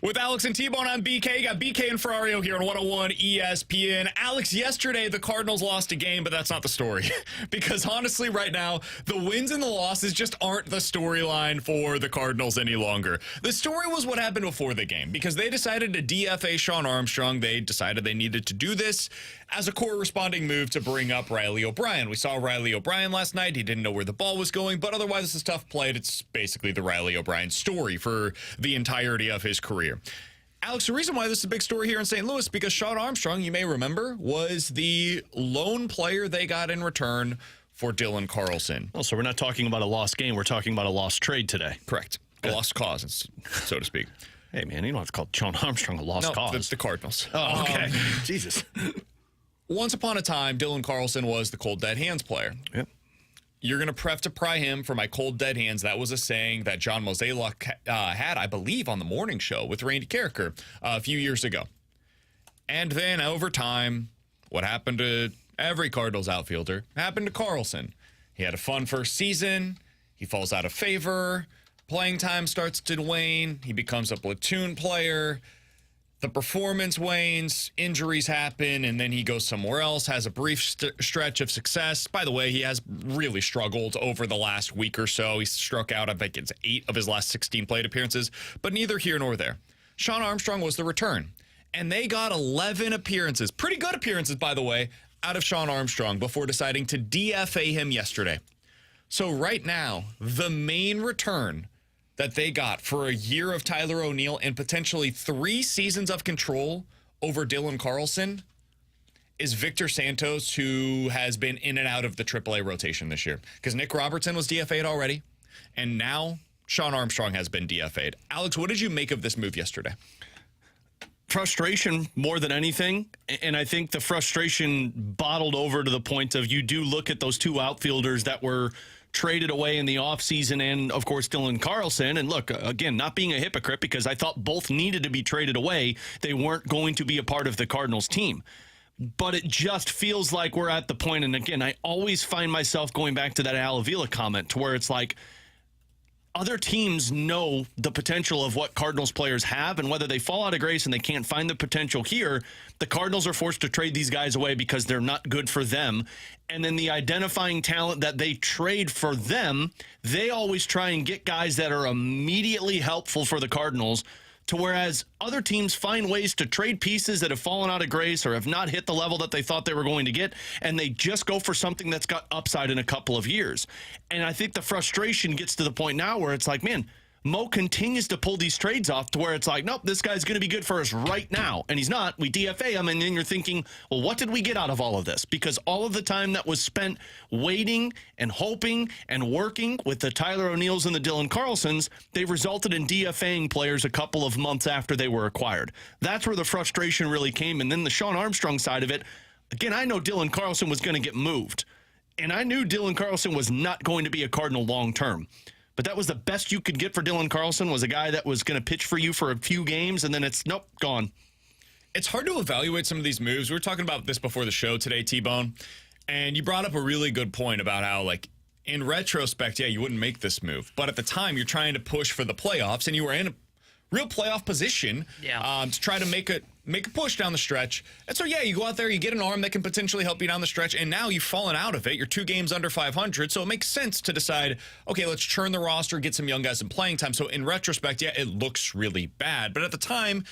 With Alex and T-Bone on BK, got BK and Ferrario here on 101 ESPN. Alex, yesterday the Cardinals lost a game, but that's not the story. Because honestly, right now, the wins and the losses just aren't the storyline for the Cardinals any longer. The story was what happened before the game, because they decided to DFA Shawn Armstrong. They decided they needed to do this as a corresponding move to bring up Riley O'Brien. We saw Riley O'Brien last night. He didn't know where the ball was going, but otherwise this is tough played. It's basically the Riley O'Brien story for the entirety of his career. Alex, the reason why this is a big story here in St. Louis, because Shawn Armstrong, you may remember, was the lone player they got in return for Dylan Carlson. Oh, so we're not talking about a lost game. We're talking about a lost trade today. Correct. A lost cause, so to speak. Hey, man, you don't have to call Shawn Armstrong a lost cause. The Cardinals. Oh, okay. Jesus. Once upon a time, Dylan Carlson was the cold dead hands player. Yep. You're going to have to pry him for my cold dead hands. That was a saying that John Mozeliak had, I believe, on the morning show with Randy Kerber a few years ago. And then over time, what happened to every Cardinals outfielder happened to Carlson. He had a fun first season. He falls out of favor. Playing time starts to wane. He becomes a platoon player. The performance wanes, injuries happen, and then he goes somewhere else, has a brief stretch of success. By the way, he has really struggled over the last week or so. He struck out, I think it's 8 of his last 16 plate appearances, but neither here nor there. Shawn Armstrong was the return, and they got 11 appearances, pretty good appearances, by the way, out of Shawn Armstrong before deciding to DFA him yesterday. So right now, the main return that they got for a year of Tyler O'Neill and potentially 3 seasons of control over Dylan Carlson is Victor Santos, who has been in and out of the AAA rotation this year. Because Nick Robertson was DFA'd already, and now Shawn Armstrong has been DFA'd. Alex, what did you make of this move yesterday? Frustration more than anything, and I think the frustration bottled over to the point of you do look at those 2 outfielders that were traded away in the offseason, and, of course, Dylan Carlson. And look, again, not being a hypocrite, because I thought both needed to be traded away. They weren't going to be a part of the Cardinals team. But it just feels like we're at the point, and again, I always find myself going back to that Al Avila comment, to where it's like, other teams know the potential of what Cardinals players have, and whether they fall out of grace and they can't find the potential here, the Cardinals are forced to trade these guys away because they're not good for them. And then the identifying talent that they trade for them, they always try and get guys that are immediately helpful for the Cardinals, to whereas other teams find ways to trade pieces that have fallen out of grace or have not hit the level that they thought they were going to get, and they just go for something that's got upside in a couple of years. And I think the frustration gets to the point now where it's like, man, Mo continues to pull these trades off to where it's like, nope, this guy's going to be good for us right now. And he's not. We DFA him, and then you're thinking, well, what did we get out of all of this? Because all of the time that was spent waiting and hoping and working with the Tyler O'Neills and the Dylan Carlsons, they resulted in DFAing players a couple of months after they were acquired. That's where the frustration really came. And then the Shawn Armstrong side of it, again, I know Dylan Carlson was going to get moved. And I knew Dylan Carlson was not going to be a Cardinal long term. But that was the best you could get for Dylan Carlson, was a guy that was going to pitch for you for a few games, and then it's, nope, gone. It's hard to evaluate some of these moves. We were talking about this before the show today, T-Bone, and you brought up a really good point about how, like, in retrospect, yeah, you wouldn't make this move. But at the time, you're trying to push for the playoffs, and you were in a real playoff position to try to make a push down the stretch. And so, yeah, you go out there, you get an arm that can potentially help you down the stretch, and now you've fallen out of it. You're 2 games under 500, so it makes sense to decide, okay, let's churn the roster, get some young guys in playing time. So in retrospect, yeah, it looks really bad. But at the time,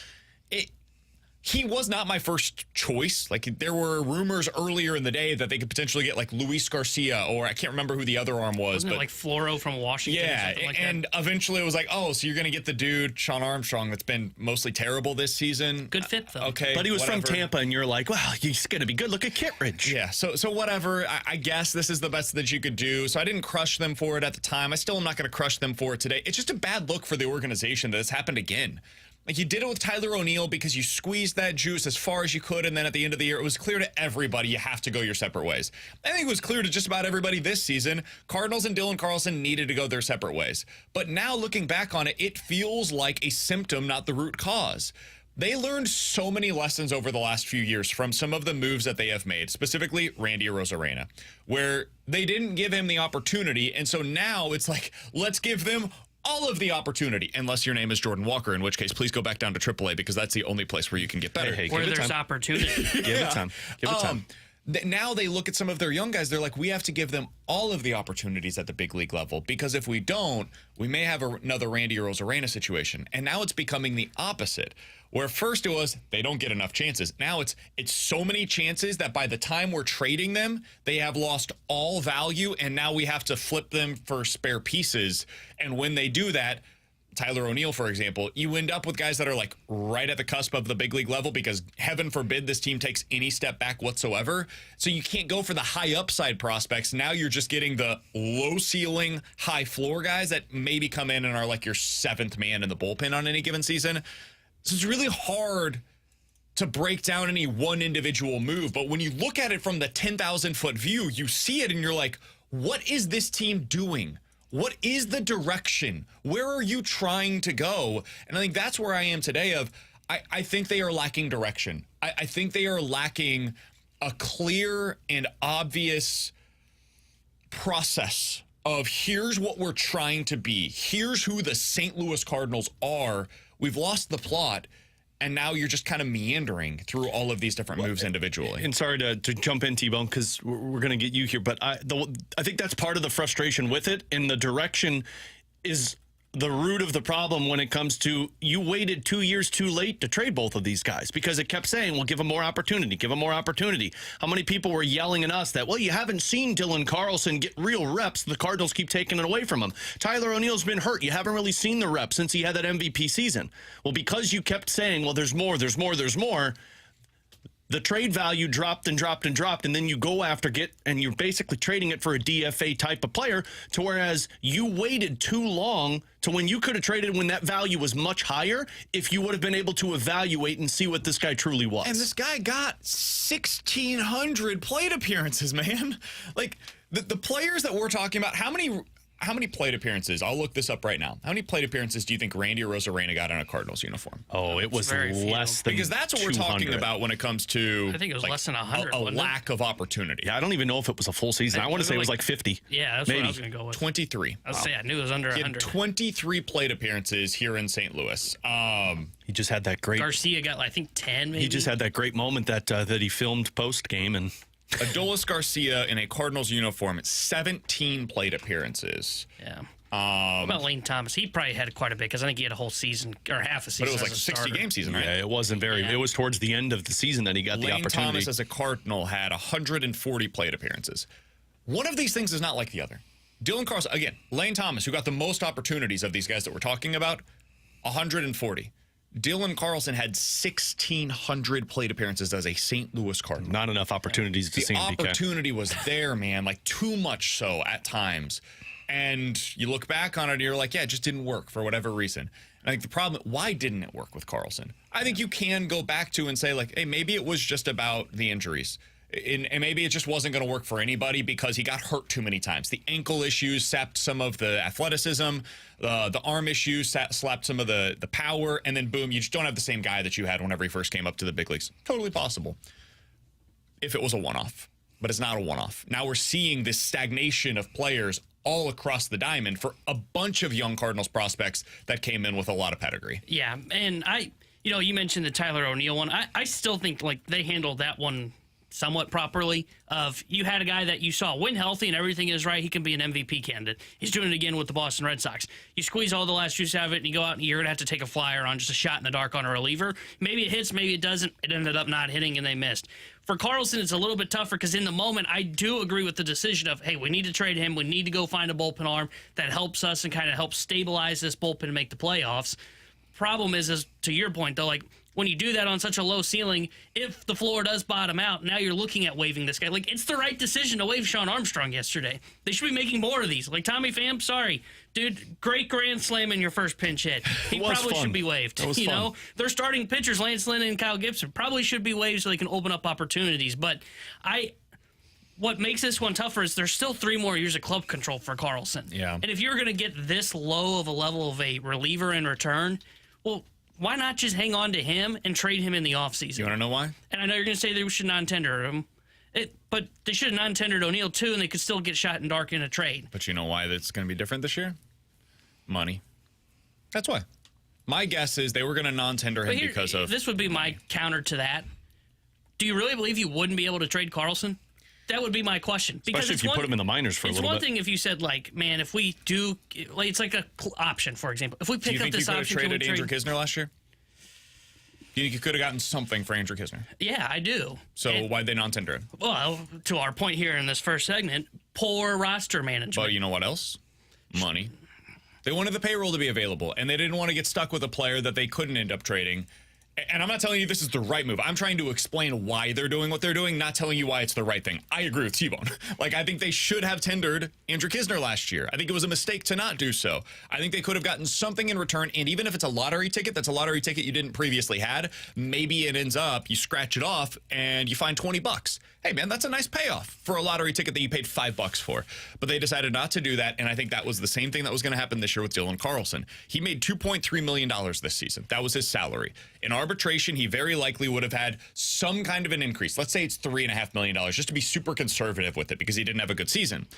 he was not my first choice. Like, there were rumors earlier in the day that they could potentially get, like, Luis Garcia, or I can't remember who the other arm was. Wasn't it like Floro from Washington? Yeah, or something like and that? Eventually it was like, oh, so you're going to get the dude, Shawn Armstrong, that's been mostly terrible this season. Good fit, though. Okay, but he was whatever. from Tampa, and you're like, well, he's going to be good. Look at Kittredge. Yeah, so whatever. I guess this is the best that you could do. So I didn't crush them for it at the time. I still am not going to crush them for it today. It's just a bad look for the organization that it's happened again. Like, you did it with Tyler O'Neill because you squeezed that juice as far as you could, and then at the end of the year, it was clear to everybody you have to go your separate ways. I think it was clear to just about everybody this season. Cardinals and Dylan Carlson needed to go their separate ways. But now, looking back on it, it feels like a symptom, not the root cause. They learned so many lessons over the last few years from some of the moves that they have made, specifically Randy Arozarena, where they didn't give him the opportunity, and so now it's like, let's give them all of the opportunity, unless your name is Jordan Walker, in which case, please go back down to AAA because that's the only place where you can get better. Hey, where there's opportunity. Give it time. Give it time. Now they look at some of their young guys. They're like, we have to give them all of the opportunities at the big league level, because if we don't, we may have another Randy Arozarena situation. And now it's becoming the opposite, where first it was they don't get enough chances. Now it's so many chances that by the time we're trading them, they have lost all value, and now we have to flip them for spare pieces. And when they do that, Tyler O'Neill, for example, you end up with guys that are like right at the cusp of the big league level, because heaven forbid this team takes any step back whatsoever. So you can't go for the high upside prospects. Now you're just getting the low ceiling, high floor guys that maybe come in and are like your seventh man in the bullpen on any given season. So it's really hard to break down any one individual move. But when you look at it from the 10,000-foot view, you see it and you're like, what is this team doing? What is the direction? Where are you trying to go? And I think that's where I am today of, I think they are lacking direction. I think they are lacking a clear and obvious process of here's what we're trying to be. Here's who the St. Louis Cardinals are. We've lost the plot. And now you're just kind of meandering through all of these different moves individually. And sorry to jump in, T-Bone, because we're going to get you here. But I think that's part of the frustration with it. And the direction is the root of the problem when it comes to you waited 2 years too late to trade both of these guys, because it kept saying, well, give them more opportunity, give them more opportunity. How many people were yelling at us that, well, you haven't seen Dylan Carlson get real reps. The Cardinals keep taking it away from him. Tyler O'Neill's been hurt. You haven't really seen the reps since he had that MVP season. Well, because you kept saying, well, there's more, the trade value dropped and dropped and dropped, and then you go after and you're basically trading it for a DFA type of player, to whereas you waited too long to when you could have traded when that value was much higher, if you would have been able to evaluate and see what this guy truly was. And this guy got 1,600 plate appearances, man. Like, the players that we're talking about, how many plate appearances? I'll look this up right now. How many plate appearances do you think Randy Arozarena got in a Cardinals uniform? Oh, it was less than Because that's what we're talking about when it comes to, I think it was less than 100. A lack of opportunity. Yeah, I don't even know if it was a full season. I want to say it was like 50. Yeah, that's maybe. what I was going to go with. 23. I was saying, I knew it was under He 100. had 23 plate appearances here in St. Louis. He just had that great. Garcia got, I think, 10 maybe. He just had that great moment that he filmed post game, and Adolis Garcia in a Cardinals uniform, 17 plate appearances. Yeah. What about Lane Thomas? He probably had quite a bit, because I think he had a whole season or half a season. But it was like as a 60-game season, right? yeah, it wasn't very. Yeah. It was towards the end of the season that he got the Lane opportunity. Thomas as a Cardinal had 140 plate appearances. One of these things is not like the other. Dylan Carlson, again, Lane Thomas, who got the most opportunities of these guys that we're talking about, 140. Dylan Carlson had 1,600 plate appearances as a St. Louis Cardinal. Not enough opportunities to see The him. opportunity was there, man, like too much so at times. And you look back on it and you're like, yeah, it just didn't work for whatever reason. And I think the problem, why didn't it work with Carlson? I think you can go back to and say, like, hey, maybe it was just about the injuries. And maybe it just wasn't going to work for anybody because he got hurt too many times. The ankle issues sapped some of the athleticism. The arm issues slapped some of the power. And then, boom, you just don't have the same guy that you had whenever he first came up to the big leagues. Totally possible if it was a one-off. But it's not a one-off. Now we're seeing this stagnation of players all across the diamond for a bunch of young Cardinals prospects that came in with a lot of pedigree. Yeah, and you mentioned the Tyler O'Neill one. I still think, like, they handled that one somewhat properly. Of you had a guy that you saw when healthy and everything is right, he can be an MVP candidate. He's doing it again with the Boston Red Sox. You squeeze all the last juice out of it and you go out and you're going to have to take a flyer on just a shot in the dark on a reliever. Maybe it hits, maybe it doesn't. It ended up not hitting and they missed. For Carlson, it's a little bit tougher because in the moment, I do agree with the decision of, hey, we need to trade him. We need to go find a bullpen arm that helps us and kind of helps stabilize this bullpen and make the playoffs. Problem is to your point, though, like, when you do that on such a low ceiling, if the floor does bottom out, now you're looking at waiving this guy. Like, it's the right decision to waive Sean Armstrong yesterday. They should be making more of these. Like, Tommy Pham, sorry. Dude, great grand slam in your first pinch hit. He probably should be waived. It was fun. Their starting pitchers, Lance Lynn and Kyle Gibson, probably should be waived so they can open up opportunities. But what makes this one tougher is there's still 3 more years of club control for Carlson. Yeah. And if you're going to get this low of a level of a reliever in return, well, why not just hang on to him and trade him in the offseason? You want to know why? And I know you're going to say they should non-tender him, but they should have non-tendered O'Neill too, and they could still get shot in dark in a trade. But you know why that's going to be different this year? Money. That's why. My guess is they were going to non-tender him because of... This would be my counter to that. Do you really believe you wouldn't be able to trade Carlson? That would be my question. Because especially if you put him in the minors for a little bit. It's one thing if you said, like, man, if we do... Like, it's like a option, for example. If we pick up this option... Do you think you could have traded Andrew Kisner last year? Do you think you could have gotten something for Andrew Kisner? Yeah, I do. So why'd they non-tender him? Well, to our point here in this first segment, poor roster management. But you know what else? Money. They wanted the payroll to be available, and they didn't want to get stuck with a player that they couldn't end up trading. And I'm not telling you this is the right move. I'm trying to explain why they're doing what they're doing, not telling you why it's the right thing. I agree with T-Bone. Like, I think they should have tendered Andrew Kisner last year. I think it was a mistake to not do so. I think they could have gotten something in return, and even if it's a lottery ticket, that's a lottery ticket you didn't previously had, maybe it ends up, you scratch it off, and you find $20. Hey, man, that's a nice payoff for a lottery ticket that you paid $5 for. But they decided not to do that, and I think that was the same thing that was going to happen this year with Dylan Carlson. He made $2.3 million this season. That was his salary. In arbitration, he very likely would have had some kind of an increase. Let's say it's $3.5 million, just to be super conservative with it because he didn't have a good season.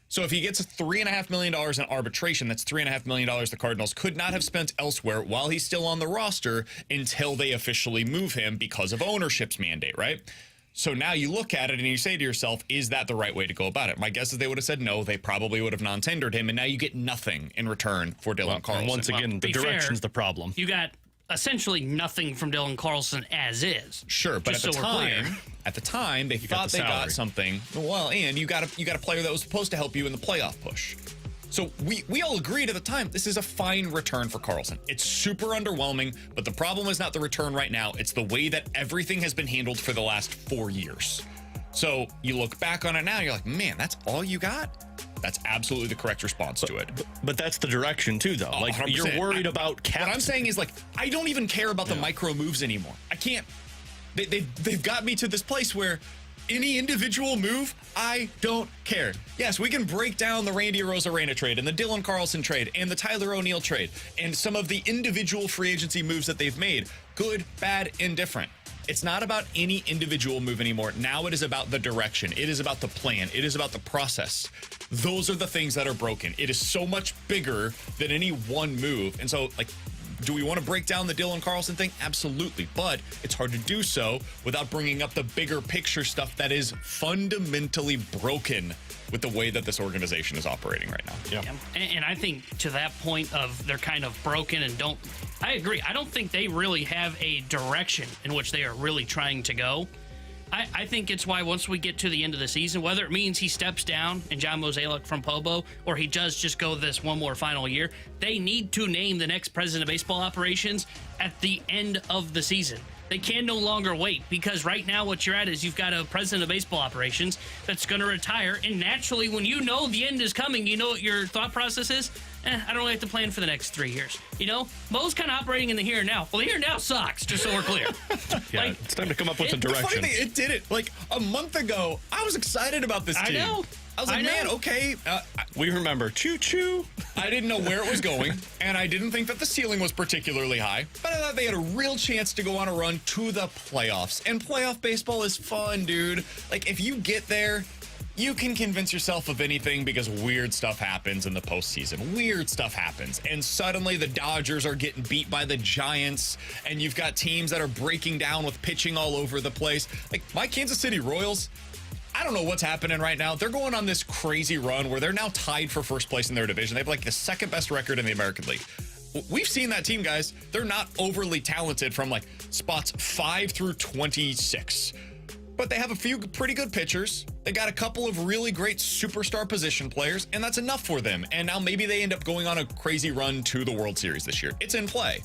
So if he gets $3.5 million in arbitration, that's $3.5 million the Cardinals could not have spent elsewhere while he's still on the roster until they officially move him because of ownership's mandate, right? So now you look at it and you say to yourself, is that the right way to go about it? My guess is they would have said no. They probably would have non-tendered him, and now you get nothing in return for Dylan Carlson. And once again, the direction's the problem. You got essentially nothing from Dylan Carlson as is. Sure, but at the time, they thought they got something. Well, and you got a player that was supposed to help you in the playoff push. So we all agreed at the time, this is a fine return for Carlson. It's super underwhelming, but the problem is not the return right now. It's the way that everything has been handled for the last 4 years. So you look back on it now, you're like, man, that's all you got? That's absolutely the correct response to it. But that's the direction, too, though. Like, 100%. you're worried about cap. What I'm saying is, like, I don't even care about the micro moves anymore. I can't. They've got me to this place where any individual move, I don't care. Yes, we can break down the Randy Arozarena trade and the Dylan Carlson trade and the Tyler O'Neill trade and some of the individual free agency moves that they've made. Good, bad, indifferent. It's not about any individual move anymore. Now it is about the direction. It is about the plan. It is about the process. Those are the things that are broken. It is so much bigger than any one move. And so, like, do we want to break down the Dylan Carlson thing? Absolutely. But it's hard to do so without bringing up the bigger picture stuff that is fundamentally broken with the way that this organization is operating right now. Yeah. And I think to that point of they're kind of broken and don't... I agree. I don't think they really have a direction in which they are really trying to go. I think it's why once we get to the end of the season, whether it means he steps down and John Mozeliak from Pobo, or he does just go this one more final year, they need to name the next president of baseball operations at the end of the season. They can no longer wait, because right now what you're at is you've got a president of baseball operations that's going to retire, and naturally when you know the end is coming, you know what your thought process is? I don't really have to plan for the next 3 years. You know, Mo's kind of operating in the here and now. Well, the here and now sucks, just so we're clear. It's time to come up with a direction. The funny thing, it did it. Like, a month ago, I was excited about this team. I know. I was like, man, okay. We remember choo-choo. I didn't know where it was going, and I didn't think that the ceiling was particularly high, but I thought they had a real chance to go on a run to the playoffs. And playoff baseball is fun, dude. Like, if you get there, you can convince yourself of anything because weird stuff happens in the postseason. Weird stuff happens. And suddenly the Dodgers are getting beat by the Giants, and you've got teams that are breaking down with pitching all over the place. Like, my Kansas City Royals, I don't know what's happening right now. They're going on this crazy run where they're now tied for first place in their division. They have like the second best record in the American League. We've seen that team, guys. They're not overly talented from like spots 5 through 26. But they have a few pretty good pitchers. They got a couple of really great superstar position players, and that's enough for them. And now maybe they end up going on a crazy run to the World Series this year. It's in play.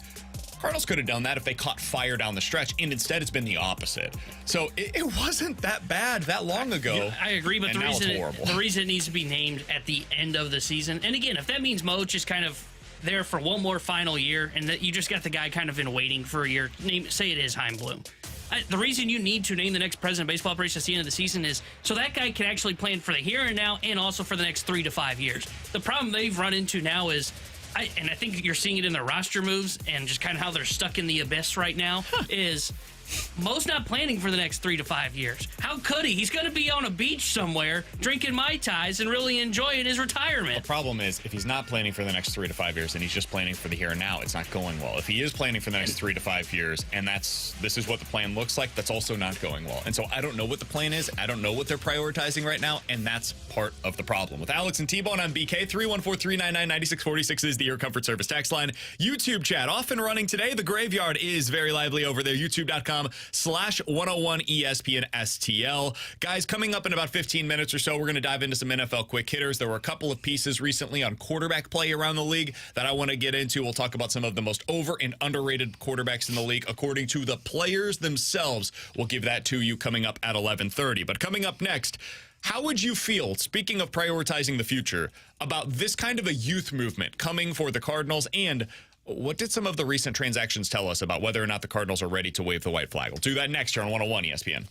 Cardinals could have done that if they caught fire down the stretch, and instead it's been the opposite. So it wasn't that bad that long ago. Yeah, I agree, but the reason it needs to be named at the end of the season, and again, if that means Mo's just kind of there for one more final year, and that you just got the guy kind of in waiting for a year, say it is Chaim Bloom. The reason you need to name the next president of baseball operations at the end of the season is so that guy can actually plan for the here and now and also for the next 3 to 5 years. The problem they've run into now is, I think you're seeing it in their roster moves and just kind of how they're stuck in the abyss right now, is Mo's not planning for the next 3 to 5 years. How could he? He's going to be on a beach somewhere drinking Mai Tais and really enjoying his retirement. The problem is, if he's not planning for the next 3 to 5 years and he's just planning for the here and now, it's not going well. If he is planning for the next 3 to 5 years and this is what the plan looks like, that's also not going well. And so I don't know what the plan is. I don't know what they're prioritizing right now, and that's part of the problem. With Alex and T-Bone on BK, 314-399-9646 is the Air Comfort Service text line. YouTube chat off and running today. The graveyard is very lively over there. YouTube.com/101 ESPN STL. Guys, coming up in about 15 minutes or so, we're going to dive into some NFL quick hitters. There were a couple of pieces recently on quarterback play around the league that I want to get into. We'll talk about some of the most over and underrated quarterbacks in the league according to the players themselves. We'll give that to you coming up at 11:30. But coming up next, how would you feel, speaking of prioritizing the future, about this kind of a youth movement coming for the Cardinals? And what did some of the recent transactions tell us about whether or not the Cardinals are ready to wave the white flag? We'll do that next here on 101 ESPN.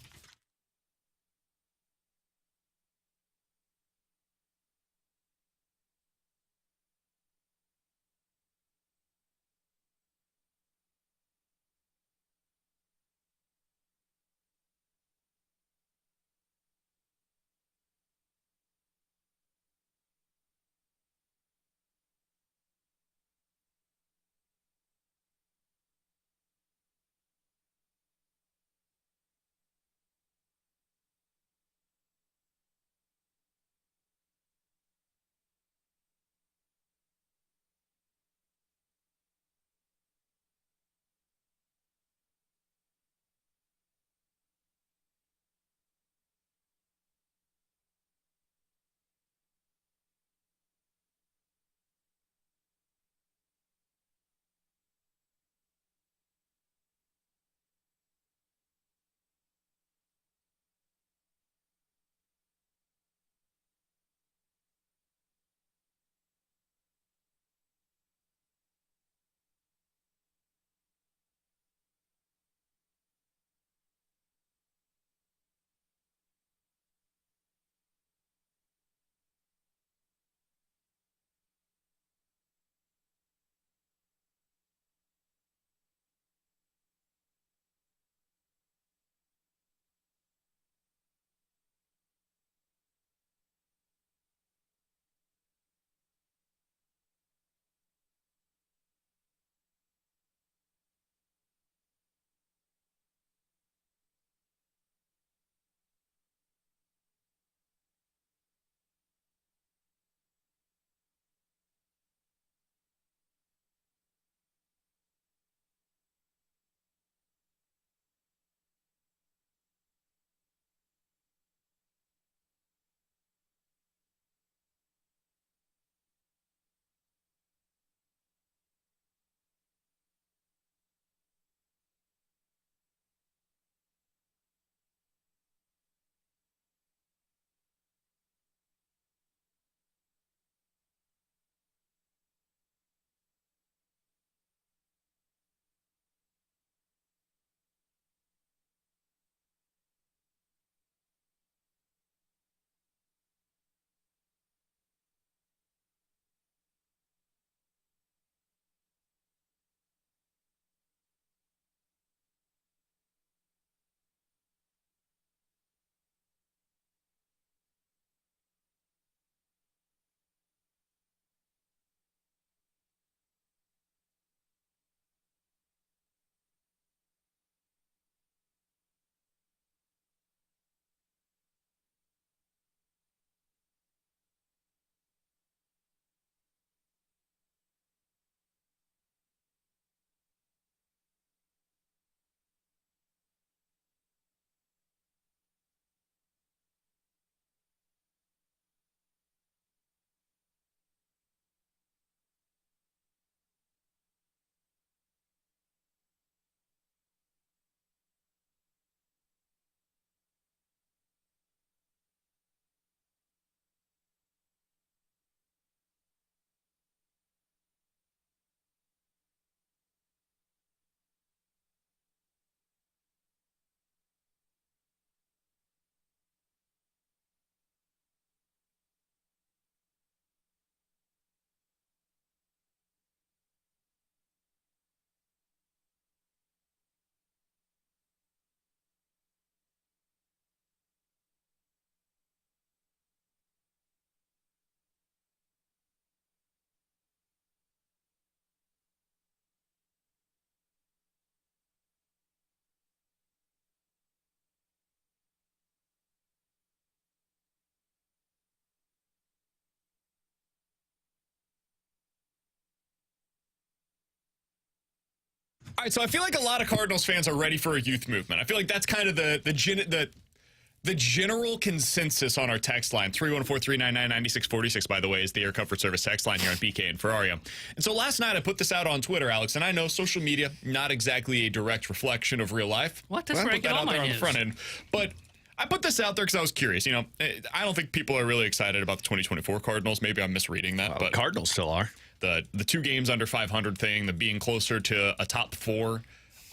All right, so I feel like a lot of Cardinals fans are ready for a youth movement. I feel like that's kind of the general consensus on our text line. 314-399-9646, by the way, is the Air Comfort Service text line here on BK and Ferrario. And so last night I put this out on Twitter, Alex, and I know social media, not exactly a direct reflection of real life. What? That's where I get all my on news. the front end. But I put this out there because I was curious. You know, I don't think people are really excited about the 2024 Cardinals. Maybe I'm misreading that. But Cardinals still are. The 2 games under 500 thing, the being closer to a top 4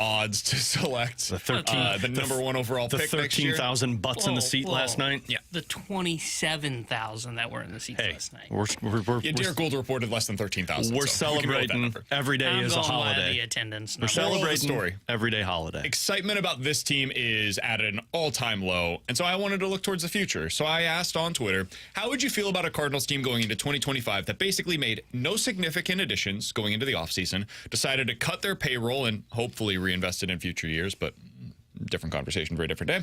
odds to select the number 1 overall pick next year. 13,000 butts in the seat last night. Yeah. The 27,000 that were in the seats last night. Derek Gould reported less than 13,000. We're celebrating every day is a holiday. The attendance We're celebrating story. Everyday holiday. Excitement about this team is at an all-time low, and so I wanted to look towards the future. So I asked on Twitter, how would you feel about a Cardinals team going into 2025 that basically made no significant additions going into the offseason, decided to cut their payroll and hopefully reinvested in future years, but different conversation for a different day,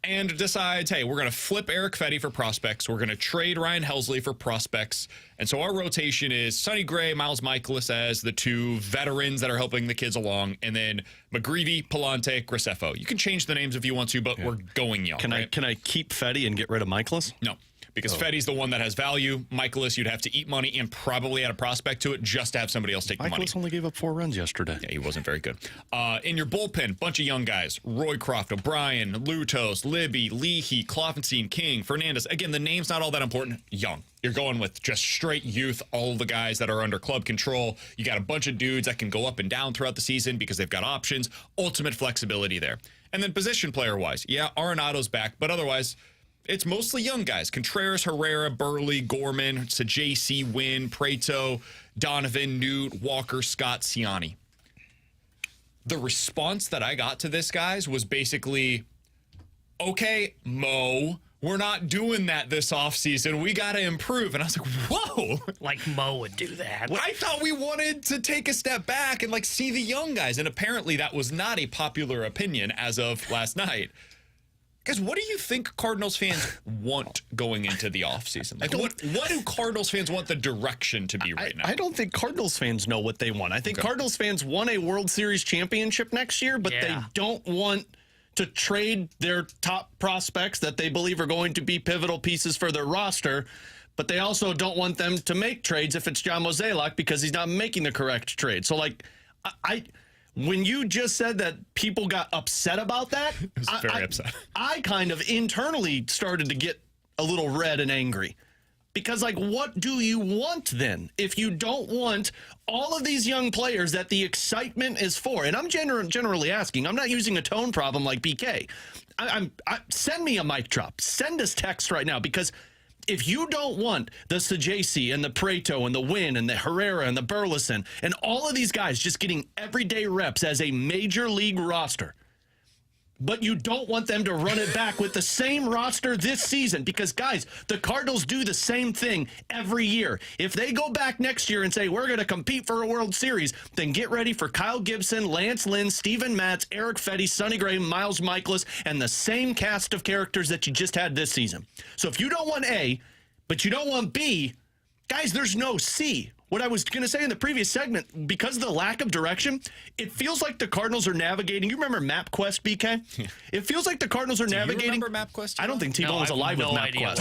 and decides, hey, we're going to flip Eric Fetty for prospects. We're going to trade Ryan Helsley for prospects. And so our rotation is Sonny Gray, Miles Michaelis as the 2 veterans that are helping the kids along, and then McGreevy, Palante, Graceffo. You can change the names if you want to, but we're going young. Can I keep Fetty and get rid of Michaelis? No. Because Fetty's the one that has value. Michaelis, you'd have to eat money and probably add a prospect to it just to have somebody else take the money. Michaelis only gave up 4 runs yesterday. Yeah, he wasn't very good. In your bullpen, bunch of young guys. Roycroft, O'Brien, Lutos, Libby, Leahy, Kloffenstein, King, Fernandez. Again, the name's not all that important. Young. You're going with just straight youth, all the guys that are under club control. You got a bunch of dudes that can go up and down throughout the season because they've got options. Ultimate flexibility there. And then position player-wise, yeah, Arenado's back, but otherwise, it's mostly young guys. Contreras, Herrera, Burley, Gorman, Sajaci, Wynn, Preto, Donovan, Newt, Walker, Scott, Ciani. The response that I got to this, guys, was basically, okay, Mo, we're not doing that this offseason. We got to improve. And I was like, whoa. Like Mo would do that. I thought we wanted to take a step back and, like, see the young guys. And apparently that was not a popular opinion as of last night. Guys, what do you think Cardinals fans want going into the offseason? Like, what do Cardinals fans want the direction to be right now? I don't think Cardinals fans know what they want. I think Cardinals fans want a World Series championship next year, but they don't want to trade their top prospects that they believe are going to be pivotal pieces for their roster, but they also don't want them to make trades if it's John Mozeliak because he's not making the correct trade. So, like, when you just said that people got upset about that, I was very upset. I kind of internally started to get a little red and angry. Because, like, what do you want then? If you don't want all of these young players that the excitement is for, and I'm generally asking, I'm not using a tone problem like BK. Send me a mic drop. Send us text right now, because if you don't want the Sajaci and the Preto and the Wynn and the Herrera and the Burleson and all of these guys just getting everyday reps as a major league roster, but you don't want them to run it back with the same roster this season, because, guys, the Cardinals do the same thing every year. If they go back next year and say, we're going to compete for a World Series, then get ready for Kyle Gibson, Lance Lynn, Steven Matz, Eric Fetty, Sonny Gray, Miles Michaelis, and the same cast of characters that you just had this season. So if you don't want A, but you don't want B, guys, there's no C. What I was going to say in the previous segment, because of the lack of direction, it feels like the Cardinals are navigating. You remember MapQuest, BK? It feels like the Cardinals are navigating. You remember MapQuest? I don't think T-Bone was alive with MapQuest.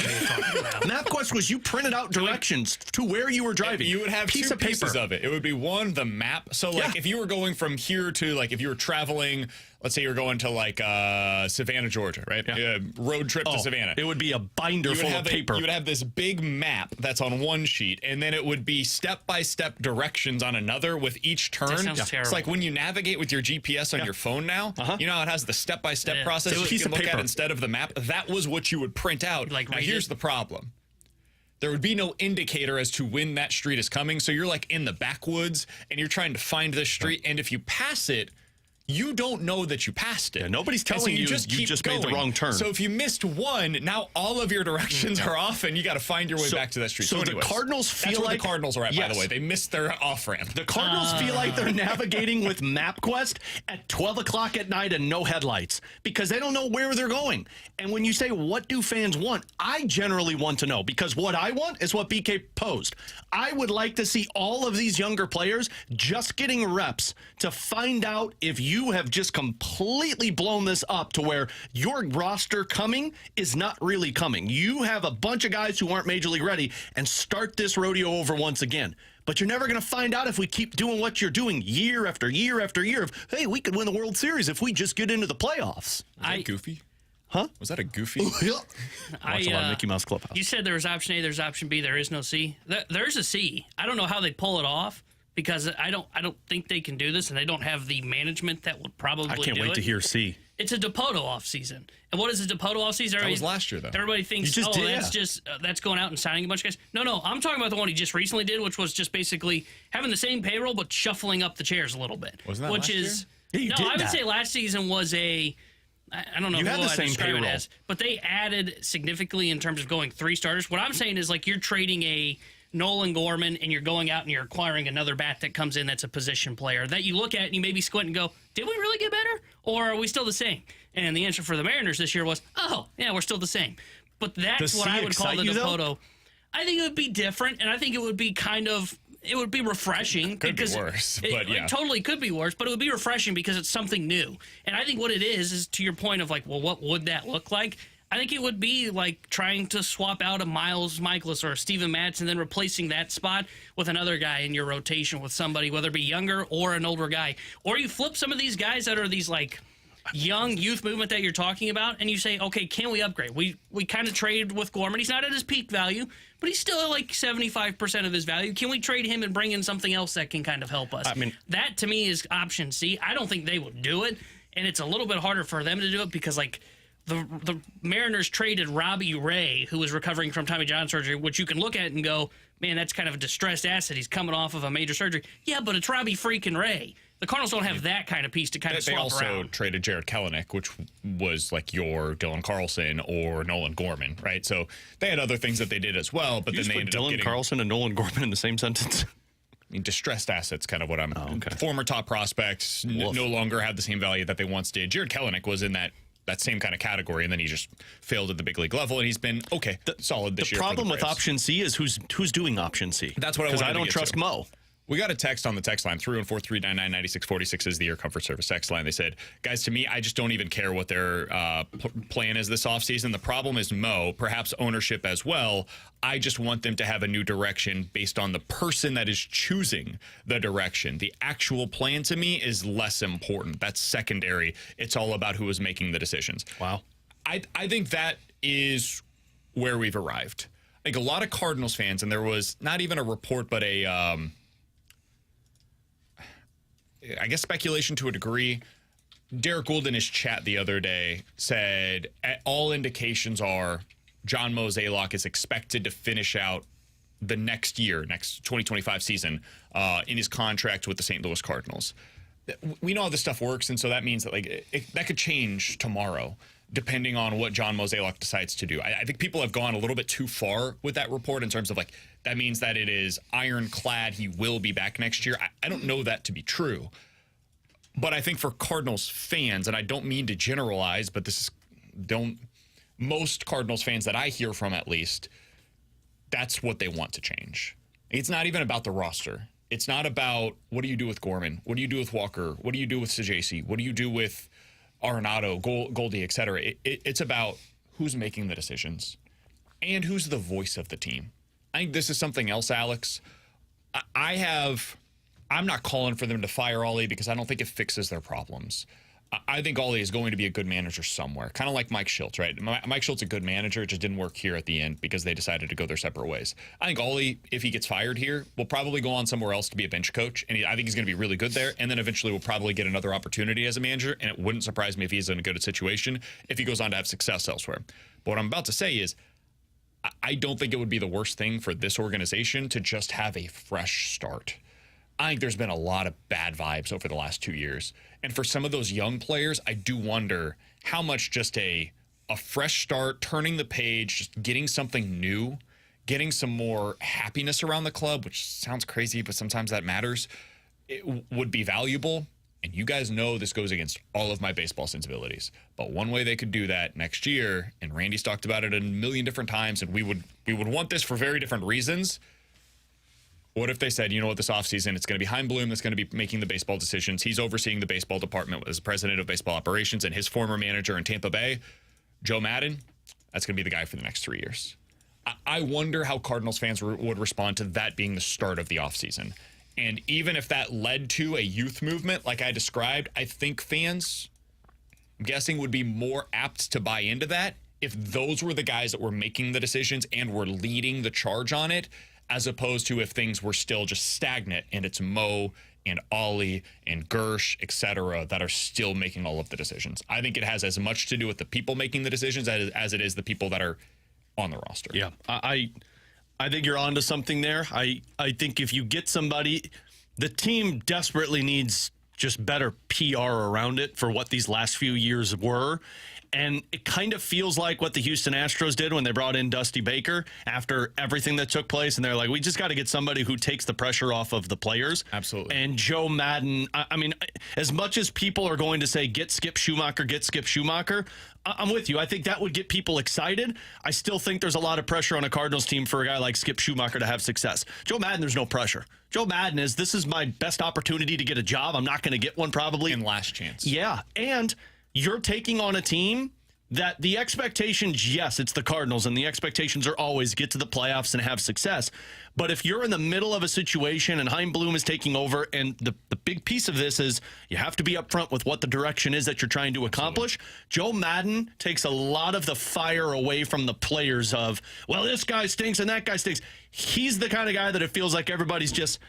MapQuest was you printed out directions to where you were driving. You would have two pieces of it. It would be one, the map. So, like, if you were going from here to, like, if you were traveling, let's say you're going to, like, Savannah, Georgia, right? Road trip to Savannah. It would be a binder full of paper. You would have this big map that's on one sheet, and then it would be step-by-step directions on another with each turn. That sounds terrible. It's like when you navigate with your GPS on your phone now, you know how it has the step-by-step process you can look at instead of the map? That was what you would print out. Like, now, here's the problem. There would be no indicator as to when that street is coming, so you're, like, in the backwoods, and you're trying to find this street, and if you pass it, you don't know that you passed it. Yeah, nobody's telling you just you just made the wrong turn. So if you missed one, now all of your directions are off, and you got to find your way back to that street. So anyways, the Cardinals feel that's where like the Cardinals are at. Yes. By the way, they missed their off ramp. The Cardinals feel like they're navigating with MapQuest at 12 o'clock at night and no headlights because they don't know where they're going. And when you say, what do fans want? I generally want to know, because what I want is what BK posed. I would like to see all of these younger players just getting reps to find out if you have just completely blown this up to where your roster coming is not really coming. You have a bunch of guys who aren't major league ready, and start this rodeo over once again. But you're never going to find out if we keep doing what you're doing year after year after year of, hey, we could win the World Series if we just get into the playoffs. Was that goofy? Huh? Was that a goofy? Watch a lot of Mickey Mouse Clubhouse. You said there was option A, there's option B, there is no C. There's a C. I don't know how they pull it off, because I don't think they can do this, and they don't have the management that would probably do it. I can't wait to hear C. It's a Dipoto offseason. And what is a Dipoto offseason? That was last year, though. Everybody thinks, that's going out and signing a bunch of guys. No, I'm talking about the one he just recently did, which was just basically having the same payroll but shuffling up the chairs a little bit. Wasn't that last year? Yeah, I would say last season was I don't know you who had the I'd same describe payroll. it as, but they added significantly in terms of going 3 starters. What I'm saying is, like, you're trading a Nolan Gorman and you're going out and you're acquiring another bat that comes in that's a position player that you look at and you maybe squint and go, did we really get better? Or are we still the same? And the answer for the Mariners this year was, oh, yeah, we're still the same. But that's what I would call the Dipoto. I think it would be different, and I think it would be it would be refreshing. Could be worse, but yeah. It totally could be worse, but it would be refreshing because it's something new. And I think what it is to your point of, like, well, what would that look like? I think it would be like trying to swap out a Miles Michaelis or a Steven Matz and then replacing that spot with another guy in your rotation with somebody, whether it be younger or an older guy. Or you flip some of these guys that are these, like, young youth movement that you're talking about, and you say, okay, can we upgrade? We kind of traded with Gorman. He's not at his peak value, but he's still at like 75% of his value. Can we trade him and bring in something else that can kind of help us? I mean, that to me is option C. I don't think they would do it, and it's a little bit harder for them to do it because, like, the Mariners traded Robbie Ray, who was recovering from Tommy John surgery, which you can look at and go, man, that's kind of a distressed asset. He's coming off of a major surgery. Yeah, but it's Robbie freaking Ray. The Cardinals don't have that kind of piece to kind of swap around. They also traded Jared Kelenic, which was like your Dylan Carlson or Nolan Gorman, right? So they had other things that they did as well, but then they ended up getting... Dylan Carlson and Nolan Gorman in the same sentence? I mean, distressed assets, kind of what I'm... Former top prospects no longer have the same value that they once did. Jared Kelenic was in that same kind of category, and then he just failed at the big league level, and he's been solid this year. The problem with option C is who's doing option C. That's what I wanted to get to. Because I don't trust Mo. We got a text on the text line. 314-399-9646 is the Air Comfort Service text line. They said, guys, to me, I just don't even care what their plan is this offseason. The problem is Mo, perhaps ownership as well. I just want them to have a new direction based on the person that is choosing the direction. The actual plan to me is less important. That's secondary. It's all about who is making the decisions. Wow. I think that is where we've arrived. I think a lot of Cardinals fans, and there was not even a report, but I guess speculation to a degree. Derek Gould in his chat the other day said all indications are John Mozeliak is expected to finish out the next 2025 season in his contract with the St. Louis Cardinals. We know how this stuff works, and so that means that that could change tomorrow depending on what John Mozeliak decides to do. I think people have gone a little bit too far with that report in terms of that means that it is ironclad he will be back next year. I don't know that to be true. But I think for Cardinals fans, and I don't mean to generalize, but most Cardinals fans that I hear from at least, that's what they want to change. It's not even about the roster. It's not about what do you do with Gorman? What do you do with Walker? What do you do with Sajaci? What do you do with Arenado, Goldie, et cetera? It's about who's making the decisions and who's the voice of the team. I think this is something else, Alex. I'm not calling for them to fire Oli because I don't think it fixes their problems. I think Oli is going to be a good manager somewhere, kind of like Mike Schultz, right? Mike Schultz is a good manager. It just didn't work here at the end because they decided to go their separate ways. I think Oli, if he gets fired here, will probably go on somewhere else to be a bench coach, and I think he's going to be really good there, and then eventually will probably get another opportunity as a manager, and it wouldn't surprise me if he's in a good situation if he goes on to have success elsewhere. But what I'm about to say is I don't think it would be the worst thing for this organization to just have a fresh start. I think there's been a lot of bad vibes over the last 2 years. And for some of those young players, I do wonder how much just a fresh start, turning the page, just getting something new, getting some more happiness around the club, which sounds crazy, but sometimes that matters, it would be valuable. And you guys know this goes against all of my baseball sensibilities. But one way they could do that next year, and Randy's talked about it a million different times, and we would want this for very different reasons. What if they said, you know what, this offseason, it's going to be Hein Bloom that's going to be making the baseball decisions. He's overseeing the baseball department as president of baseball operations, and his former manager in Tampa Bay, Joe Madden, that's going to be the guy for the next 3 years. I wonder how Cardinals fans would respond to that being the start of the offseason. And even if that led to a youth movement like I described, I think fans, I'm guessing, would be more apt to buy into that if those were the guys that were making the decisions and were leading the charge on it, as opposed to if things were still just stagnant and it's Mo and Oli and Gersh, et cetera, that are still making all of the decisions. I think it has as much to do with the people making the decisions as it is the people that are on the roster. Yeah, I think you're onto something there. I think if you get somebody, the team desperately needs just better PR around it for what these last few years were. And it kind of feels like what the Houston Astros did when they brought in Dusty Baker after everything that took place. And they're like, we just got to get somebody who takes the pressure off of the players. Absolutely. And Joe Madden, I mean, as much as people are going to say, get Skip Schumacher, I'm with you. I think that would get people excited. I still think there's a lot of pressure on a Cardinals team for a guy like Skip Schumacher to have success. Joe Madden, there's no pressure. Joe Madden is, this is my best opportunity to get a job. I'm not going to get one probably. And last chance. Yeah. And you're taking on a team that the expectations, yes, it's the Cardinals, and the expectations are always get to the playoffs and have success. But if you're in the middle of a situation and Hein Bloom is taking over, and the big piece of this is you have to be upfront with what the direction is that you're trying to accomplish. Absolutely. Joe Madden takes a lot of the fire away from the players of, well, this guy stinks and that guy stinks. He's the kind of guy that it feels like everybody's just,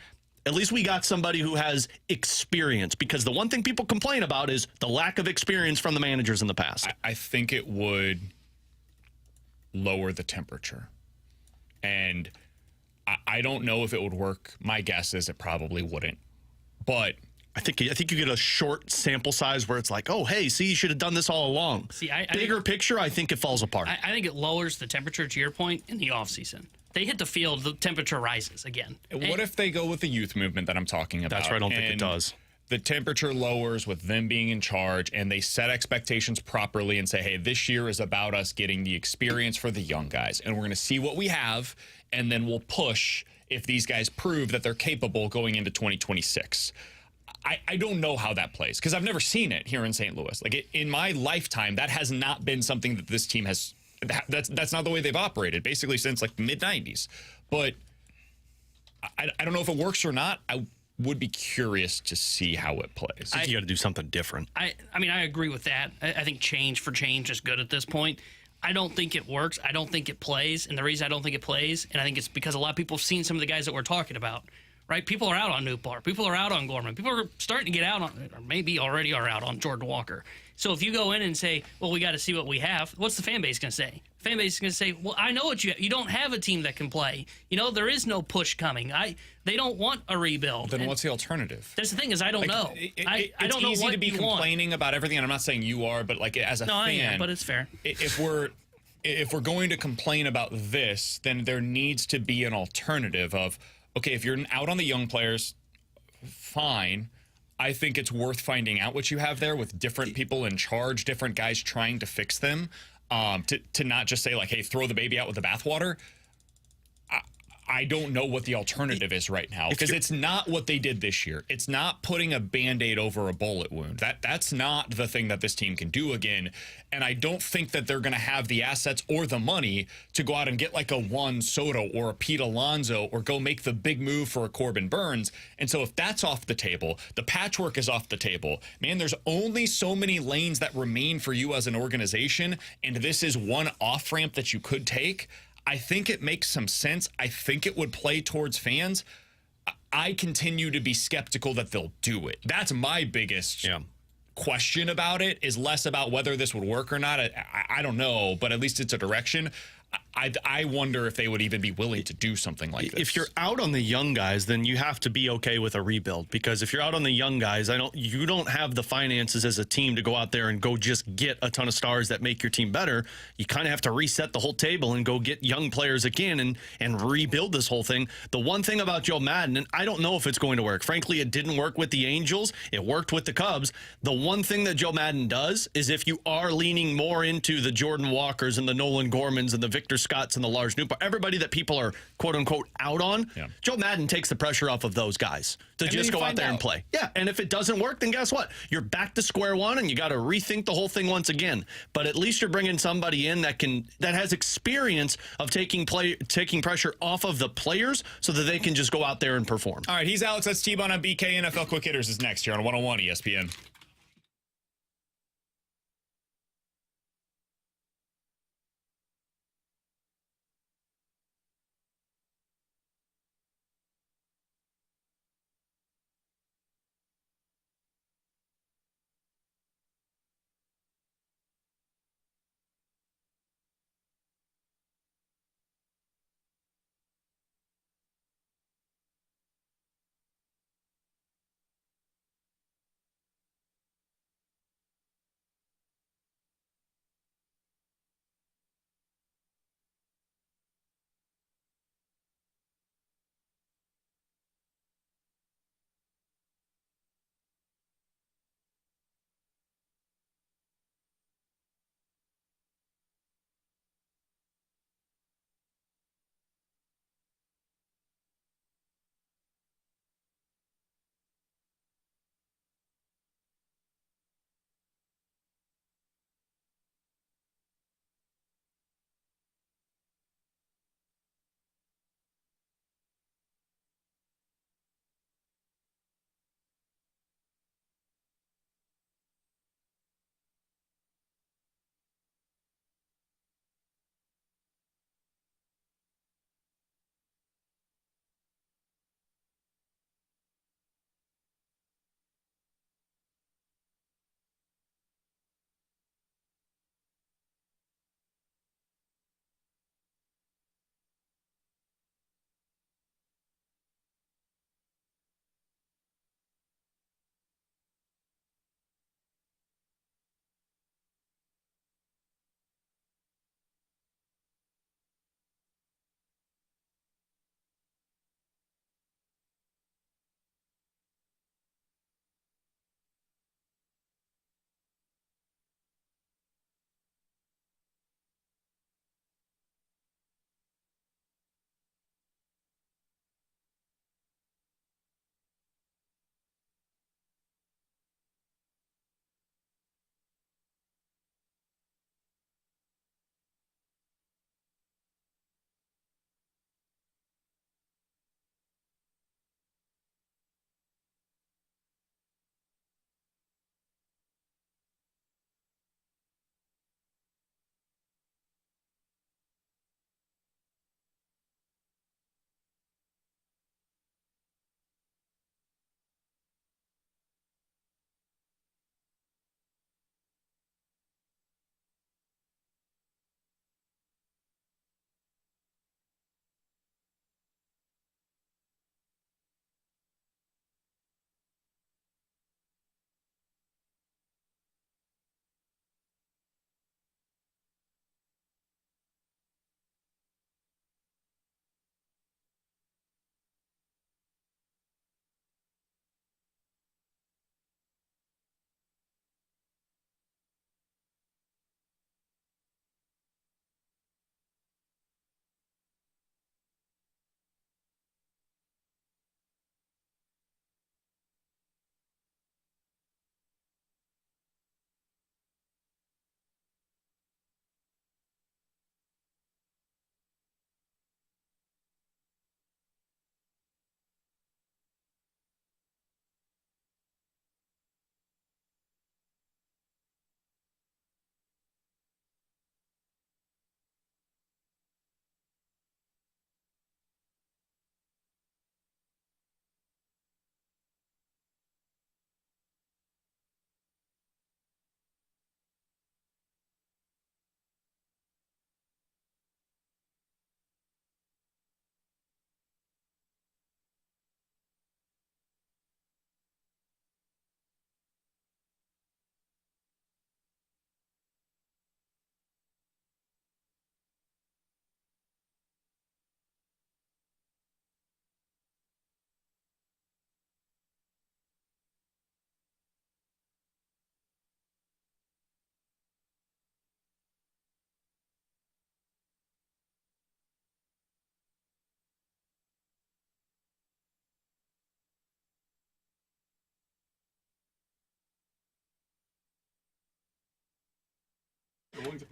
at least we got somebody who has experience, because the one thing people complain about is the lack of experience from the managers in the past. I think it would lower the temperature. And I don't know if it would work. My guess is it probably wouldn't. But I think you get a short sample size where it's like, oh, hey, see, you should have done this all along. See, Bigger picture, I think it falls apart. I think it lowers the temperature, to your point, in the offseason. They hit the field, the temperature rises again. What if they go with the youth movement that I'm talking about? That's where I don't think it does. The temperature lowers with them being in charge, and they set expectations properly and say, hey, this year is about us getting the experience for the young guys, and we're going to see what we have, and then we'll push if these guys prove that they're capable going into 2026. I don't know how that plays, because I've never seen it here in St. Louis. Like, in my lifetime, that has not been something that this team has. That's not the way they've operated, basically since like the mid-90s. But I don't know if it works or not. I would be curious to see how it plays. I think you got to do something different. I mean, I agree with that. I think change for change is good at this point. I don't think it works. I don't think it plays. And the reason I don't think it plays, and I think it's because a lot of people have seen some of the guys that we're talking about, right? People are out on Newpart. People are out on Gorman. People are starting to get out on, or maybe already are out on Jordan Walker. So if you go in and say, well, we got to see what we have, what's the fan base going to say? Fan base is going to say, well, I know what you don't have a team that can play. You know, there is no push coming. They don't want a rebuild. Then what's the alternative? That's the thing is I don't know. I don't know what you want. It's easy to be complaining about everything, and I'm not saying you are, but like as a fan, I am, but it's fair. If we're going to complain about this, then there needs to be an alternative of, okay, if you're out on the young players, fine. I think it's worth finding out what you have there with different people in charge, different guys trying to fix them, to not just say like, hey, throw the baby out with the bathwater. I don't know what the alternative is right now, because it's not what they did this year. It's not putting a Band-Aid over a bullet wound. That's not the thing that this team can do again. And I don't think that they're going to have the assets or the money to go out and get like a Juan Soto or a Pete Alonso or go make the big move for a Corbin Burns. And so if that's off the table, the patchwork is off the table. Man, there's only so many lanes that remain for you as an organization, and this is one off-ramp that you could take. I think it makes some sense. I think it would play towards fans. I continue to be skeptical that they'll do it. That's my biggest question about it, is less about whether this would work or not. I don't know, but at least it's a direction. I wonder if they would even be willing to do something like this. If you're out on the young guys, then you have to be okay with a rebuild, because if you're out on the young guys, you don't have the finances as a team to go out there and go just get a ton of stars that make your team better. You kind of have to reset the whole table and go get young players again and rebuild this whole thing. The one thing about Joe Madden, and I don't know if it's going to work. Frankly, it didn't work with the Angels. It worked with the Cubs. The one thing that Joe Madden does is, if you are leaning more into the Jordan Walkers and the Nolan Gormans and the Victor Scotts and the Lars Nootbaar, everybody that people are quote unquote out on, Joe Madden takes the pressure off of those guys to just go out there and play. Yeah, and if it doesn't work, then guess what? You're back to square one, and you got to rethink the whole thing once again. But at least you're bringing somebody in that has experience of taking pressure off of the players, so that they can just go out there and perform. All right, he's Alex. That's T-Bone on BK. NFL Quick Hitters is next here on 101 ESPN.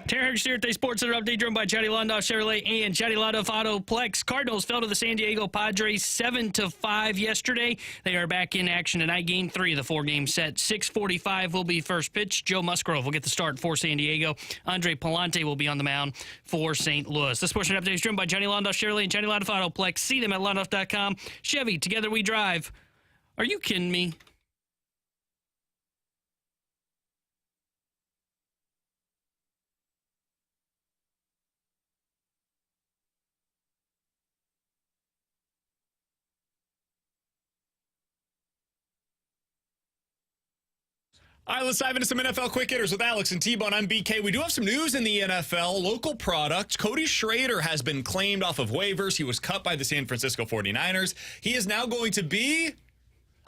Terrence Exterior Sports Center update driven by Johnny Londoff Chevrolet and Johnny Londoff Autoplex. Cardinals fell to the San Diego Padres 7-5 yesterday. They are back in action tonight. Game 3 of the 4-game set. 6:45 will be first pitch. Joe Musgrove will get the start for San Diego. Andre Palante will be on the mound for St. Louis. This portion update is driven by Johnny Londoff Chevrolet and Johnny Londoff Autoplex. See them at londoff.com. Chevy, together we drive. Are you kidding me? All right, let's dive into some NFL quick hitters with Alex and T-Bone. I'm BK. We do have some news in the NFL. Local product. Cody Schrader has been claimed off of waivers. He was cut by the San Francisco 49ers. He is now going to be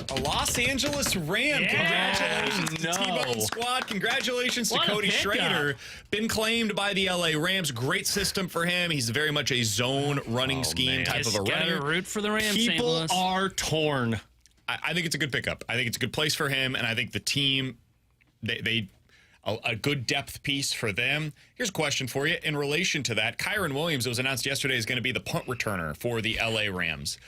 a Los Angeles Ram. Yeah. Congratulations to T-Bone squad. Congratulations to Cody Schrader. Been claimed by the LA Rams. Great system for him. He's very much a zone running scheme type of a runner. Root for the Rams. People are torn. I think it's a good pickup. I think it's a good place for him, and I think the team, they a good depth piece for them. Here's a question for you. In relation to that, Kyren Williams, it was announced yesterday, is going to be the punt returner for the LA Rams.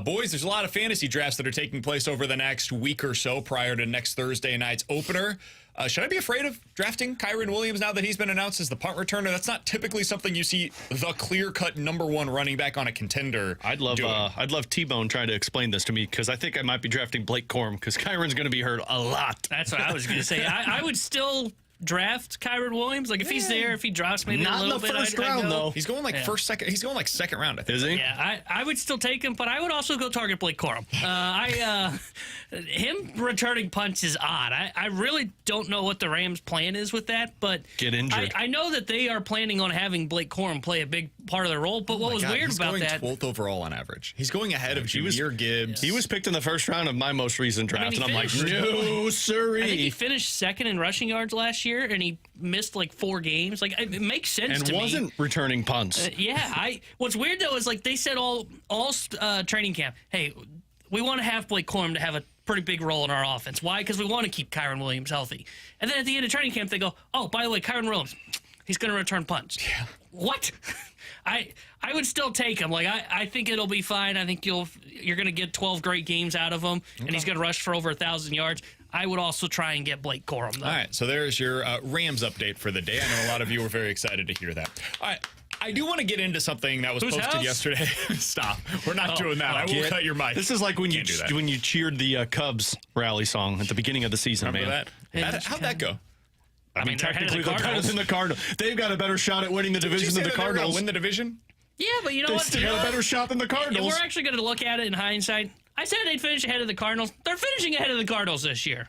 Boys, there's a lot of fantasy drafts that are taking place over the next week or so prior to next Thursday night's opener. Should I be afraid of drafting Kyren Williams now that he's been announced as the punt returner? That's not typically something you see the clear-cut #1 running back on a contender I'd love T-Bone trying to explain this to me, because I think I might be drafting Blake Corum, because Kyron's going to be hurt a lot. That's what I was going to say. I would still draft Kyren Williams. Like, if he's there, if he drops maybe a little bit. Not in the first round, though. He's going second. He's going second round, I think. Is he? Yeah, I would still take him, but I would also go target Blake Corum. Him returning punts is odd. I really don't know what the Rams' plan is with that, but get injured. I know that they are planning on having Blake Corum play a big part of their role, but what was weird about that... He's going 12th overall on average. He's going ahead of Jahmyr Gibbs. He was picked in the first round of my most recent draft, and I'm like, no, sirree. I think he finished second in rushing yards last year, and he missed like 4 games. Like, it makes sense to me. And wasn't returning punts. What's weird though is, like, they said all training camp, hey, we want to have Blake Corum to have a pretty big role in our offense. Why? Because we want to keep Kyren Williams healthy. And then at the end of training camp, they go, oh, by the way, Kyren Williams, he's going to return punts. Yeah. What? I would still take him. Like, I think it'll be fine. I think you're going to get 12 great games out of him, and he's going to rush for over 1,000 yards. I would also try and get Blake Corum, though. All right, so there's your Rams update for the day. I know a lot of you were very excited to hear that. All right, I do want to get into something that was posted yesterday. Stop. We're not doing that. I will cut your mic. This is like when you cheered the Cubs rally song at the beginning of the season, Remember that? How'd that go? I mean, technically, they're better than the Cardinals. They've got a better shot at winning the division than the Cardinals. Win the division? Yeah, but you know what? They got a better shot than the Cardinals. We're actually going to look at it in hindsight. I said they'd finish ahead of the Cardinals. They're finishing ahead of the Cardinals this year.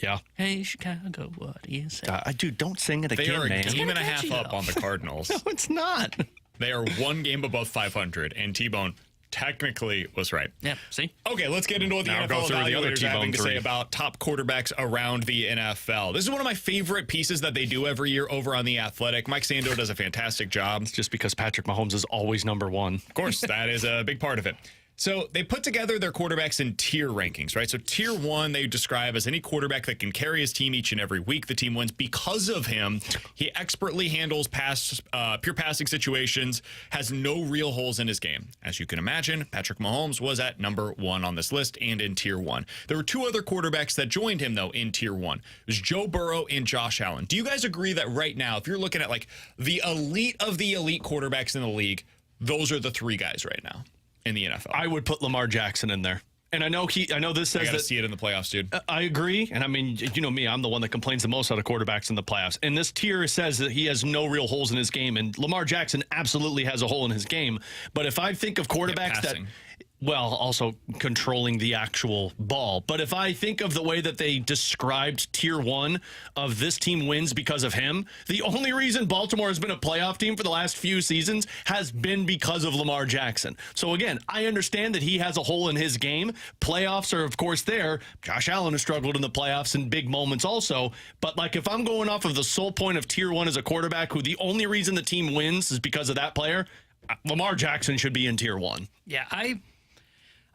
Yeah. Hey, Chicago, what do you say? Dude, don't sing it again, man. They are a man. game and a half up on the Cardinals. No, it's not. They are 1 game above 500, and T-Bone technically was right. Yeah, see? Okay, let's get into what the NFL evaluators are having to say about top quarterbacks around the NFL. This is one of my favorite pieces that they do every year over on The Athletic. Mike Sando does a fantastic job. It's just because Patrick Mahomes is always #1. Of course, that is a big part of it. So they put together their quarterbacks in tier rankings, right? So tier 1, they describe as any quarterback that can carry his team each and every week. The team wins because of him. He expertly handles pure passing situations, has no real holes in his game. As you can imagine, Patrick Mahomes was at #1 on this list and in tier 1. There were 2 other quarterbacks that joined him, though, in tier 1. It was Joe Burrow and Josh Allen. Do you guys agree that right now, if you're looking at like the elite of the elite quarterbacks in the league, those are the 3 guys right now in the NFL? I would put Lamar Jackson in there. And I know this says I gotta see it in the playoffs, dude. I agree. And I mean, you know me, I'm the one that complains the most out of quarterbacks in the playoffs. And this tier says that he has no real holes in his game. And Lamar Jackson absolutely has a hole in his game. But if I think of quarterbacks well, also controlling the actual ball. But if I think of the way that they described tier 1 of this team wins because of him, the only reason Baltimore has been a playoff team for the last few seasons has been because of Lamar Jackson. So again, I understand that he has a hole in his game. Playoffs are, of course, there. Josh Allen has struggled in the playoffs in big moments also. But like, if I'm going off of the sole point of tier 1 as a quarterback who the only reason the team wins is because of that player, Lamar Jackson should be in tier 1. Yeah,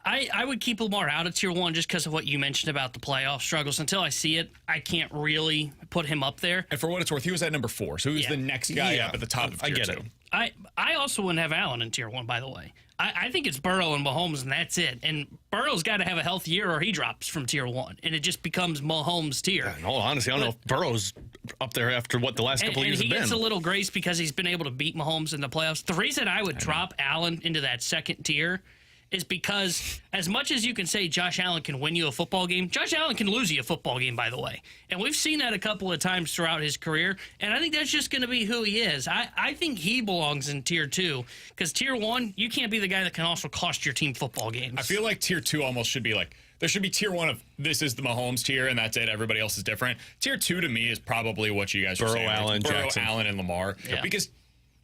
I would keep Lamar out of tier 1 just because of what you mentioned about the playoff struggles. Until I see it, I can't really put him up there. And for what it's worth, he was at number 4, so he was the next guy up at the top of tier 2. I also wouldn't have Allen in tier 1, by the way. I think it's Burrow and Mahomes, and that's it. And Burrow's got to have a healthy year or he drops from tier 1, and it just becomes Mahomes tier. In all honesty, I don't know if Burrow's up there after what the last couple of years have been. And he gets a little grace because he's been able to beat Mahomes in the playoffs. The reason I would drop Allen into that second tier is because as much as you can say Josh Allen can win you a football game, Josh Allen can lose you a football game, by the way. And we've seen that a couple of times throughout his career, and I think that's just going to be who he is. I think he belongs in tier 2 because tier 1, you can't be the guy that can also cost your team football games. I feel like tier 2 almost should be like, there should be tier 1 of this is the Mahomes tier and that's it. Everybody else is different. Tier 2 to me is probably what you guys are saying. Allen, Jackson. Allen, and Lamar. Yeah. Because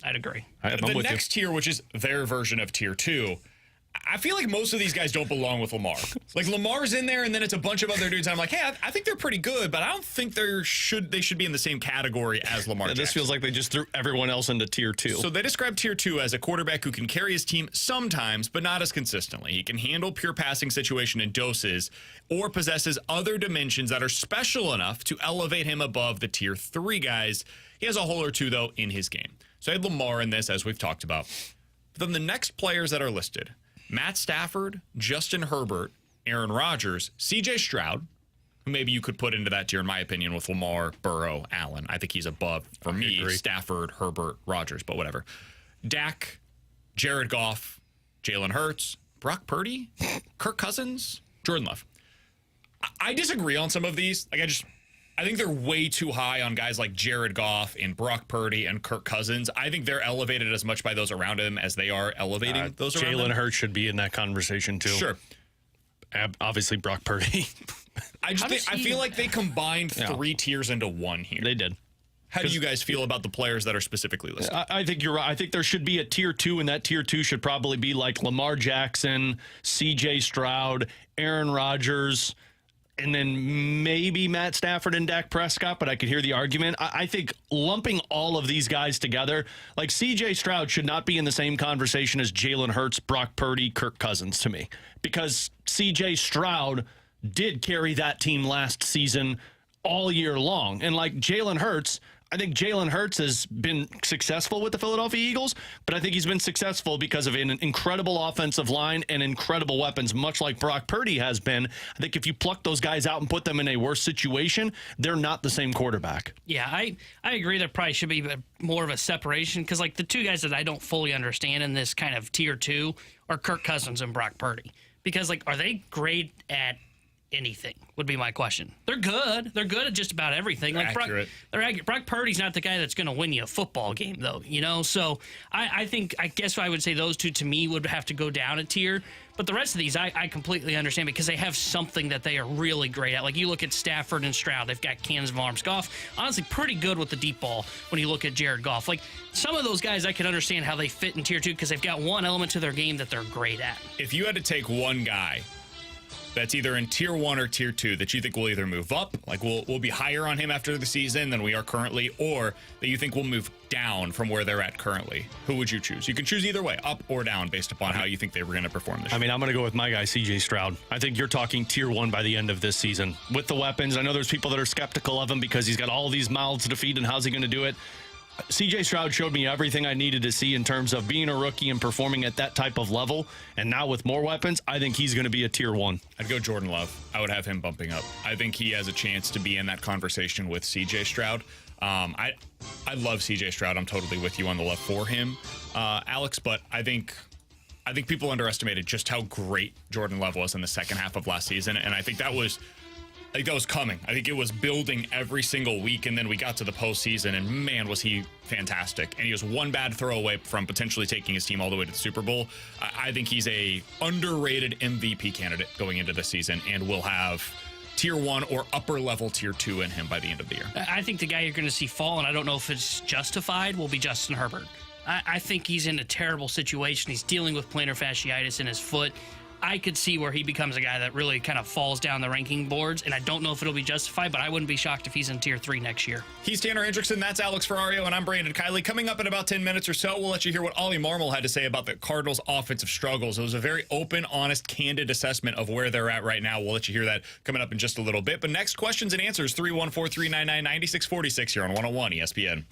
I'd agree. the next tier, which is their version of tier 2, I feel like most of these guys don't belong with Lamar. Like Lamar's in there, and then it's a bunch of other dudes. I'm like, hey, I think they're pretty good, but I don't think they should be in the same category as Lamar Jackson. This feels like they just threw everyone else into tier 2. So they describe tier 2 as a quarterback who can carry his team sometimes, but not as consistently. He can handle pure passing situation in doses, or possesses other dimensions that are special enough to elevate him above the tier 3 guys. He has a hole or two, though, in his game. So I had Lamar in this, as we've talked about. But then the next players that are listed: Matt Stafford, Justin Herbert, Aaron Rodgers, C.J. Stroud, who maybe you could put into that tier, in my opinion, with Lamar, Burrow, Allen. I think he's above, for me, Stafford, Herbert, Rodgers, but whatever. Dak, Jared Goff, Jalen Hurts, Brock Purdy, Kirk Cousins, Jordan Love. I disagree on some of these. I think they're way too high on guys like Jared Goff and Brock Purdy and Kirk Cousins. I think they're elevated as much by those around him as they are elevating those around him. Jalen Hurts should be in that conversation, too. Sure. Obviously, Brock Purdy. I feel like they combined 3 tiers into one here. They did. How do you guys feel about the players that are specifically listed? I think you're right. I think there should be a tier 2, and that tier 2 should probably be like Lamar Jackson, C.J. Stroud, Aaron Rodgers, and then maybe Matt Stafford and Dak Prescott, but I could hear the argument. I think lumping all of these guys together, like C.J. Stroud should not be in the same conversation as Jalen Hurts, Brock Purdy, Kirk Cousins to me, because C.J. Stroud did carry that team last season all year long. And like Jalen Hurts, I think Jalen Hurts has been successful with the Philadelphia Eagles, but I think he's been successful because of an incredible offensive line and incredible weapons, much like Brock Purdy has been. I think if you pluck those guys out and put them in a worse situation, they're not the same quarterback. Yeah, I agree there probably should be more of a separation because, like, the two guys that I don't fully understand in this kind of tier 2 are Kirk Cousins and Brock Purdy. Because, like, are they great at anything would be my question. They're good. They're good at just about everything. They're accurate. Brock Purdy's not the guy that's going to win you a football game, though. You know, so I guess I would say those two to me would have to go down a tier. But the rest of these, I completely understand because they have something that they are really great at. Like you look at Stafford and Stroud, they've got cannons of arms. Goff, honestly, pretty good with the deep ball when you look at Jared Goff. Like some of those guys, I can understand how they fit in tier 2 because they've got one element to their game that they're great at. If you had to take one guy that's either in tier 1 or tier 2 that you think will either move up, like we'll be higher on him after the season than we are currently, or that you think will move down from where they're at currently, who would you choose? You can choose either way, up or down, based upon how you think they were going to perform this year. I mean, I'm going to go with my guy, C.J. Stroud. I think you're talking tier 1 by the end of this season. With the weapons, I know there's people that are skeptical of him because he's got all these mouths to feed, and how's he going to do it? C.J. Stroud showed me everything I needed to see in terms of being a rookie and performing at that type of level. And now with more weapons, I think he's going to be a tier 1. I'd go Jordan Love. I would have him bumping up. I think he has a chance to be in that conversation with C.J. Stroud. I love C.J. Stroud. I'm totally with you on the love for him, Alex. But I think people underestimated just how great Jordan Love was in the second half of last season. And I think that was coming. I think it was building every single week, and then we got to the postseason, and man, was he fantastic. And he was one bad throw away from potentially taking his team all the way to the Super Bowl. I think he's a underrated MVP candidate going into the season, and will have tier 1 or upper level tier 2 in him by the end of the year. I think the guy you're going to see fall, and I don't know if it's justified, will be Justin Herbert. I think he's in a terrible situation. He's dealing with plantar fasciitis in his foot. I could see where he becomes a guy that really kind of falls down the ranking boards, and I don't know if it'll be justified, but I wouldn't be shocked if he's in tier 3 next year. He's Tanner Hendrickson, that's Alex Ferrario, and I'm Brandon Kiley. Coming up in about 10 minutes or so, we'll let you hear what Oli Marmol had to say about the Cardinals' offensive struggles. It was a very open, honest, candid assessment of where they're at right now. We'll let you hear that coming up in just a little bit. But next, questions and answers, 314-399-9646 here on 101 ESPN.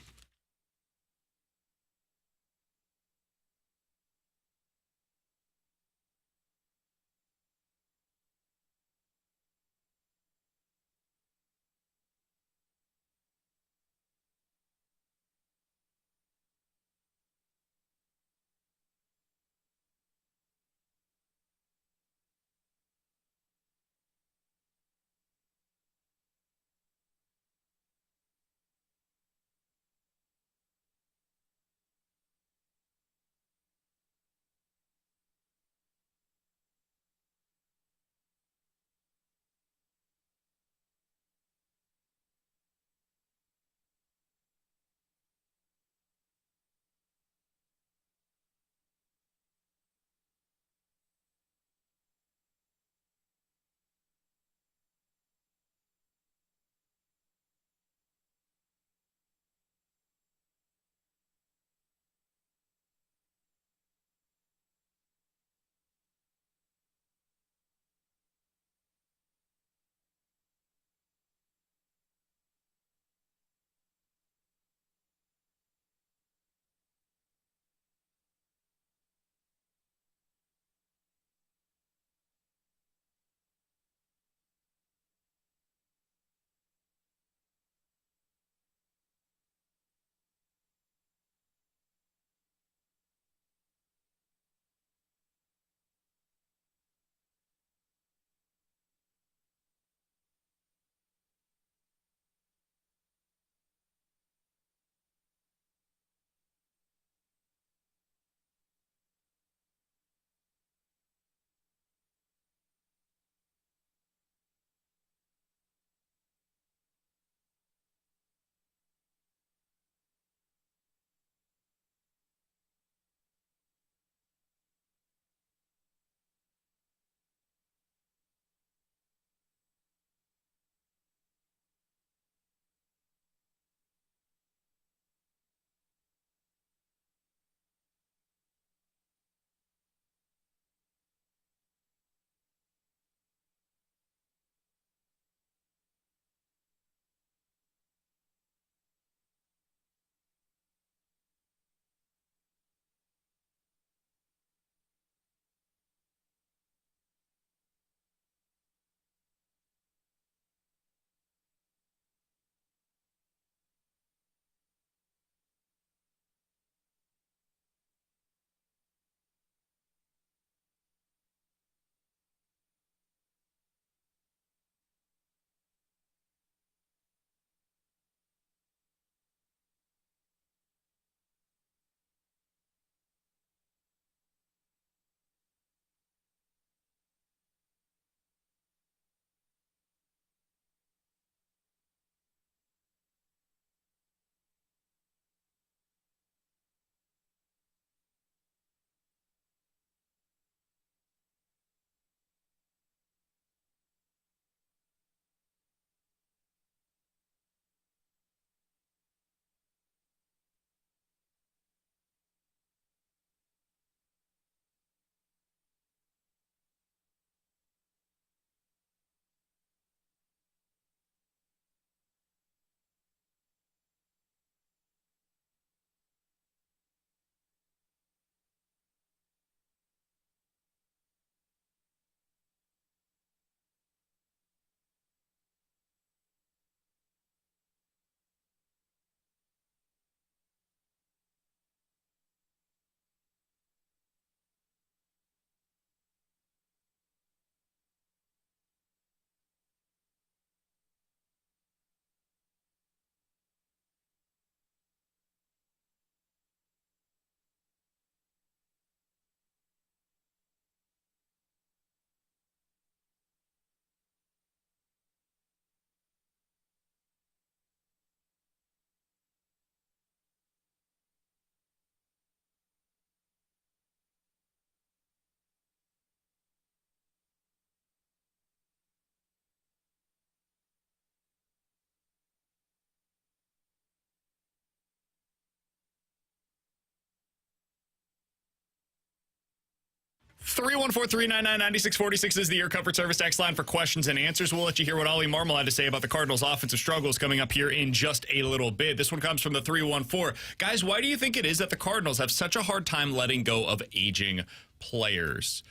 314-399-9646 is the Air Comfort Service text line for questions and answers. We'll let you hear what Oli Marmol had to say about the Cardinals' offensive struggles coming up here in just a little bit. This one comes from the 314. Guys, why do you think it is that the Cardinals have such a hard time letting go of aging players?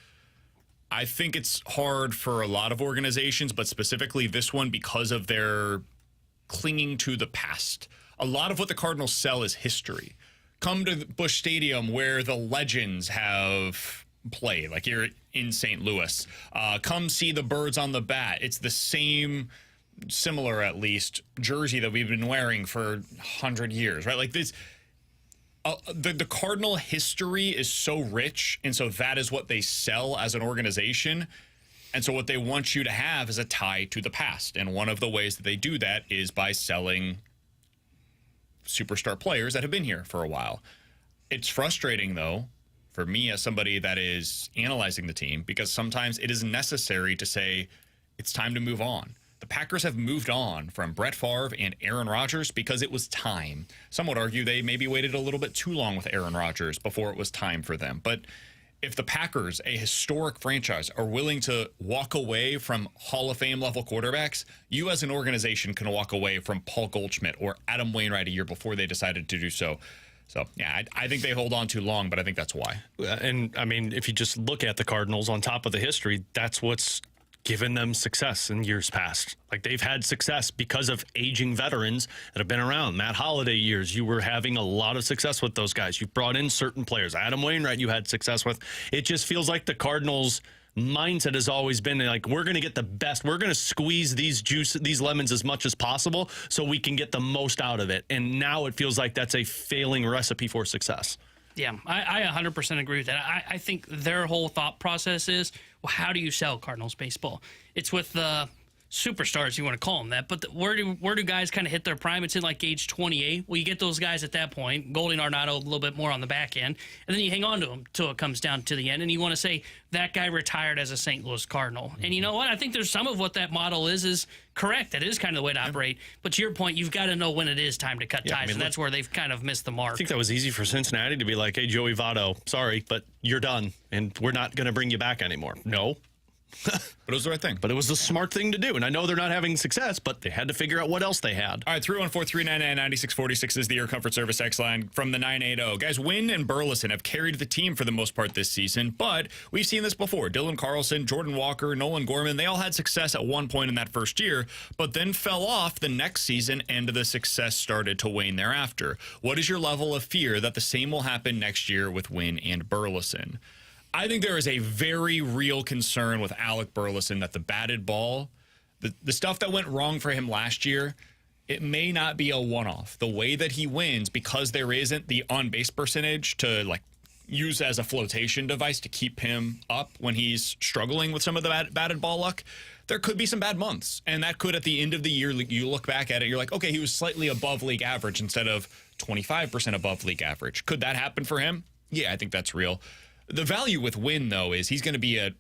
I think it's hard for a lot of organizations, but specifically this one because of their clinging to the past. A lot of what the Cardinals sell is history. Come to Busch Stadium where the legends have played, like here in St. Louis. Come see the birds on the bat. It's the same, similar at least, jersey that we've been wearing for 100 years, right? Like this. The Cardinal history is so rich, and so that is what they sell as an organization. And so what they want you to have is a tie to the past. And one of the ways that they do that is by selling superstar players that have been here for a while. It's frustrating, though, for me as somebody that is analyzing the team, because sometimes it is necessary to say it's time to move on. The Packers have moved on from Brett Favre and Aaron Rodgers because it was time. Some would argue they maybe waited a little bit too long with Aaron Rodgers before it was time for them. But if the Packers, a historic franchise, are willing to walk away from Hall of Fame level quarterbacks, you as an organization can walk away from Paul Goldschmidt or Adam Wainwright a year before they decided to do so. So, yeah, I think they hold on too long, but I think that's why. And, I mean, if you just look at the Cardinals on top of the history, that's what's given them success in years past. Like, they've had success because of aging veterans that have been around. Matt Holliday years, you were having a lot of success with those guys. You brought in certain players. Adam Wainwright, you had success with. It just feels like the Cardinals' mindset has always been like, we're going to get the best. We're going to squeeze these lemons as much as possible so we can get the most out of it. And now it feels like that's a failing recipe for success. Yeah, I 100% agree with that. I think their whole thought process is, well, how do you sell Cardinals baseball? It's with the superstars, you want to call them that, but where do guys kind of hit their prime? It's in like age 28. Well, you get those guys at that point, Goldie Arnado a little bit more on the back end, and then you hang on to them till it comes down to the end, and you want to say that guy retired as a St. Louis Cardinal. And you know what? I think there's some of what that model is correct. That is kind of the way to operate. But to your point, you've got to know when it is time to cut ties, I mean, and that's where they've kind of missed the mark. I think that was easy for Cincinnati to be like, hey, Joey Votto, sorry, but you're done, and we're not going to bring you back anymore. No. But it was the right thing. But it was the smart thing to do. And I know they're not having success, but they had to figure out what else they had. All right, 314-399-9646 is the Air Comfort Service X line from the 980. Guys, Wynn and Burleson have carried the team for the most part this season, but we've seen this before. Dylan Carlson, Jordan Walker, Nolan Gorman, they all had success at one point in that first year, but then fell off the next season and the success started to wane thereafter. What is your level of fear that the same will happen next year with Wynn and Burleson? I think there is a very real concern with Alec Burleson that the batted ball, the stuff that went wrong for him last year, it may not be a one-off. The way that he wins, because there isn't the on-base percentage to like use as a flotation device to keep him up when he's struggling with some of the batted ball luck, there could be some bad months. And that could, at the end of the year, you look back at it, you're like, okay, he was slightly above league average instead of 25% above league average. Could that happen for him? Yeah, I think that's real. The value with Wynn, though, is he's going to be a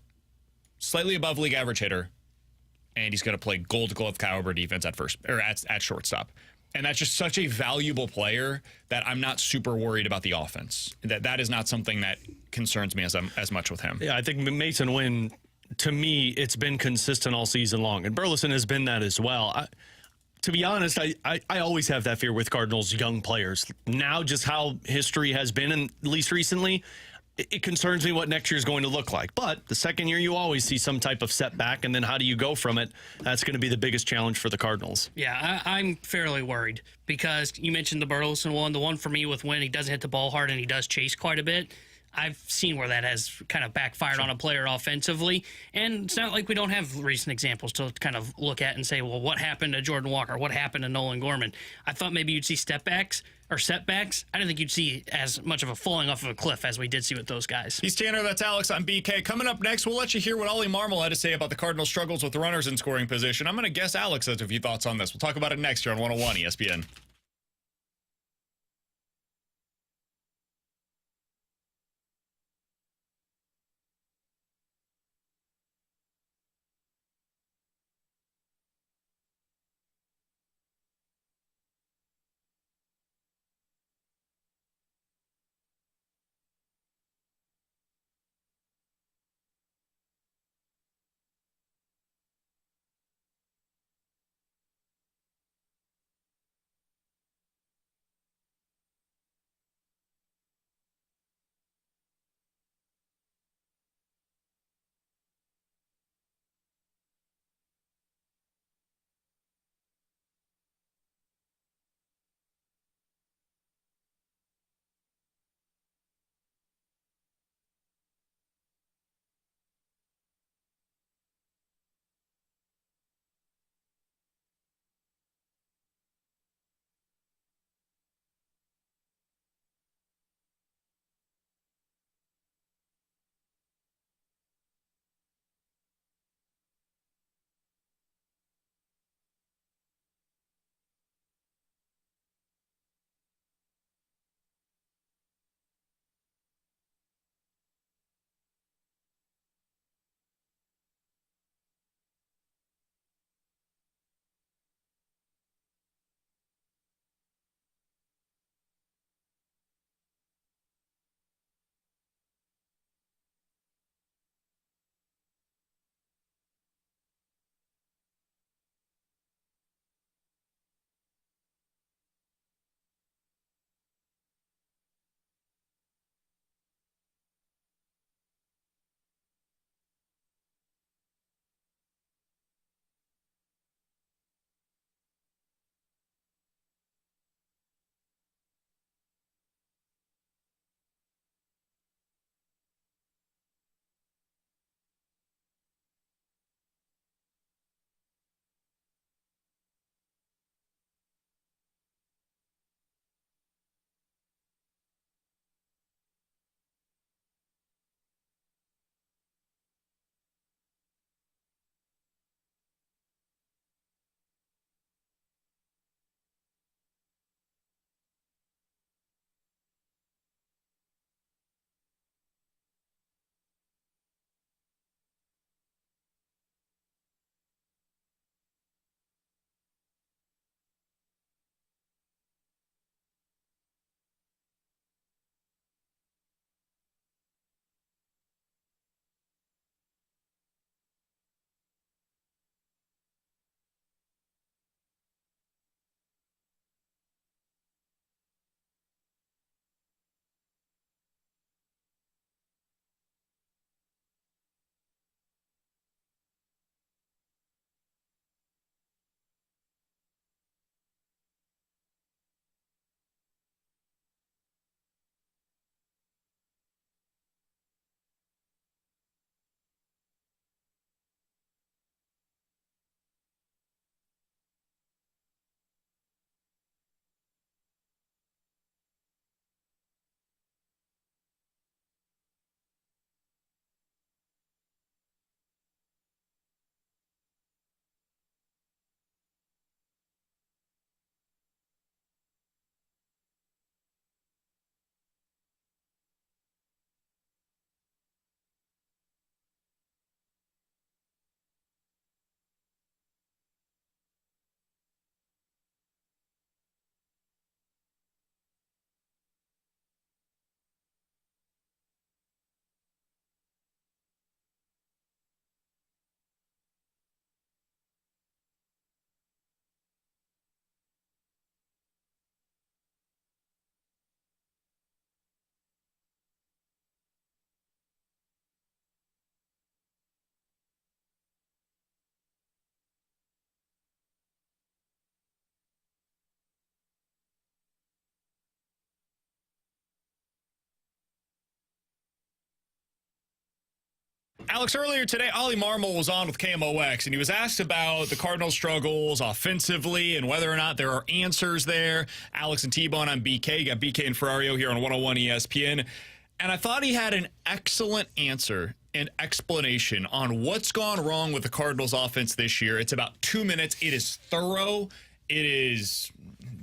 slightly above league average hitter, and he's going to play Gold Glove caliber defense at first or at shortstop. And that's just such a valuable player that I'm not super worried about the offense. That is not something that concerns me as much with him. Yeah, I think Mason Wynn, to me, it's been consistent all season long, and Burleson has been that as well. To be honest, I always have that fear with Cardinals young players. Now, just how history has been, and at least recently, it concerns me what next year is going to look like. But the second year, you always see some type of setback, and then how do you go from it? That's going to be the biggest challenge for the Cardinals. Yeah, I'm fairly worried because you mentioned the Burleson one. The one for me with Wynn, he doesn't hit the ball hard, and he does chase quite a bit. I've seen where that has kind of backfired on a player offensively, and it's not like we don't have recent examples to kind of look at and say, well, what happened to Jordan Walker? What happened to Nolan Gorman? I thought maybe you'd see setbacks. I didn't think you'd see as much of a falling off of a cliff as we did see with those guys. He's Tanner, that's Alex on BK. Coming up next, we'll let you hear what Oli Marmol had to say about the Cardinals' struggles with runners in scoring position. I'm going to guess Alex has a few thoughts on this. We'll talk about it next here on 101 ESPN. Alex, earlier today, Oli Marmol was on with KMOX, and he was asked about the Cardinals' struggles offensively and whether or not there are answers there. Alex and T-Bone on BK. You got BK and Ferrario here on 101 ESPN. And I thought he had an excellent answer and explanation on what's gone wrong with the Cardinals' offense this year. It's about 2 minutes. It is thorough. It is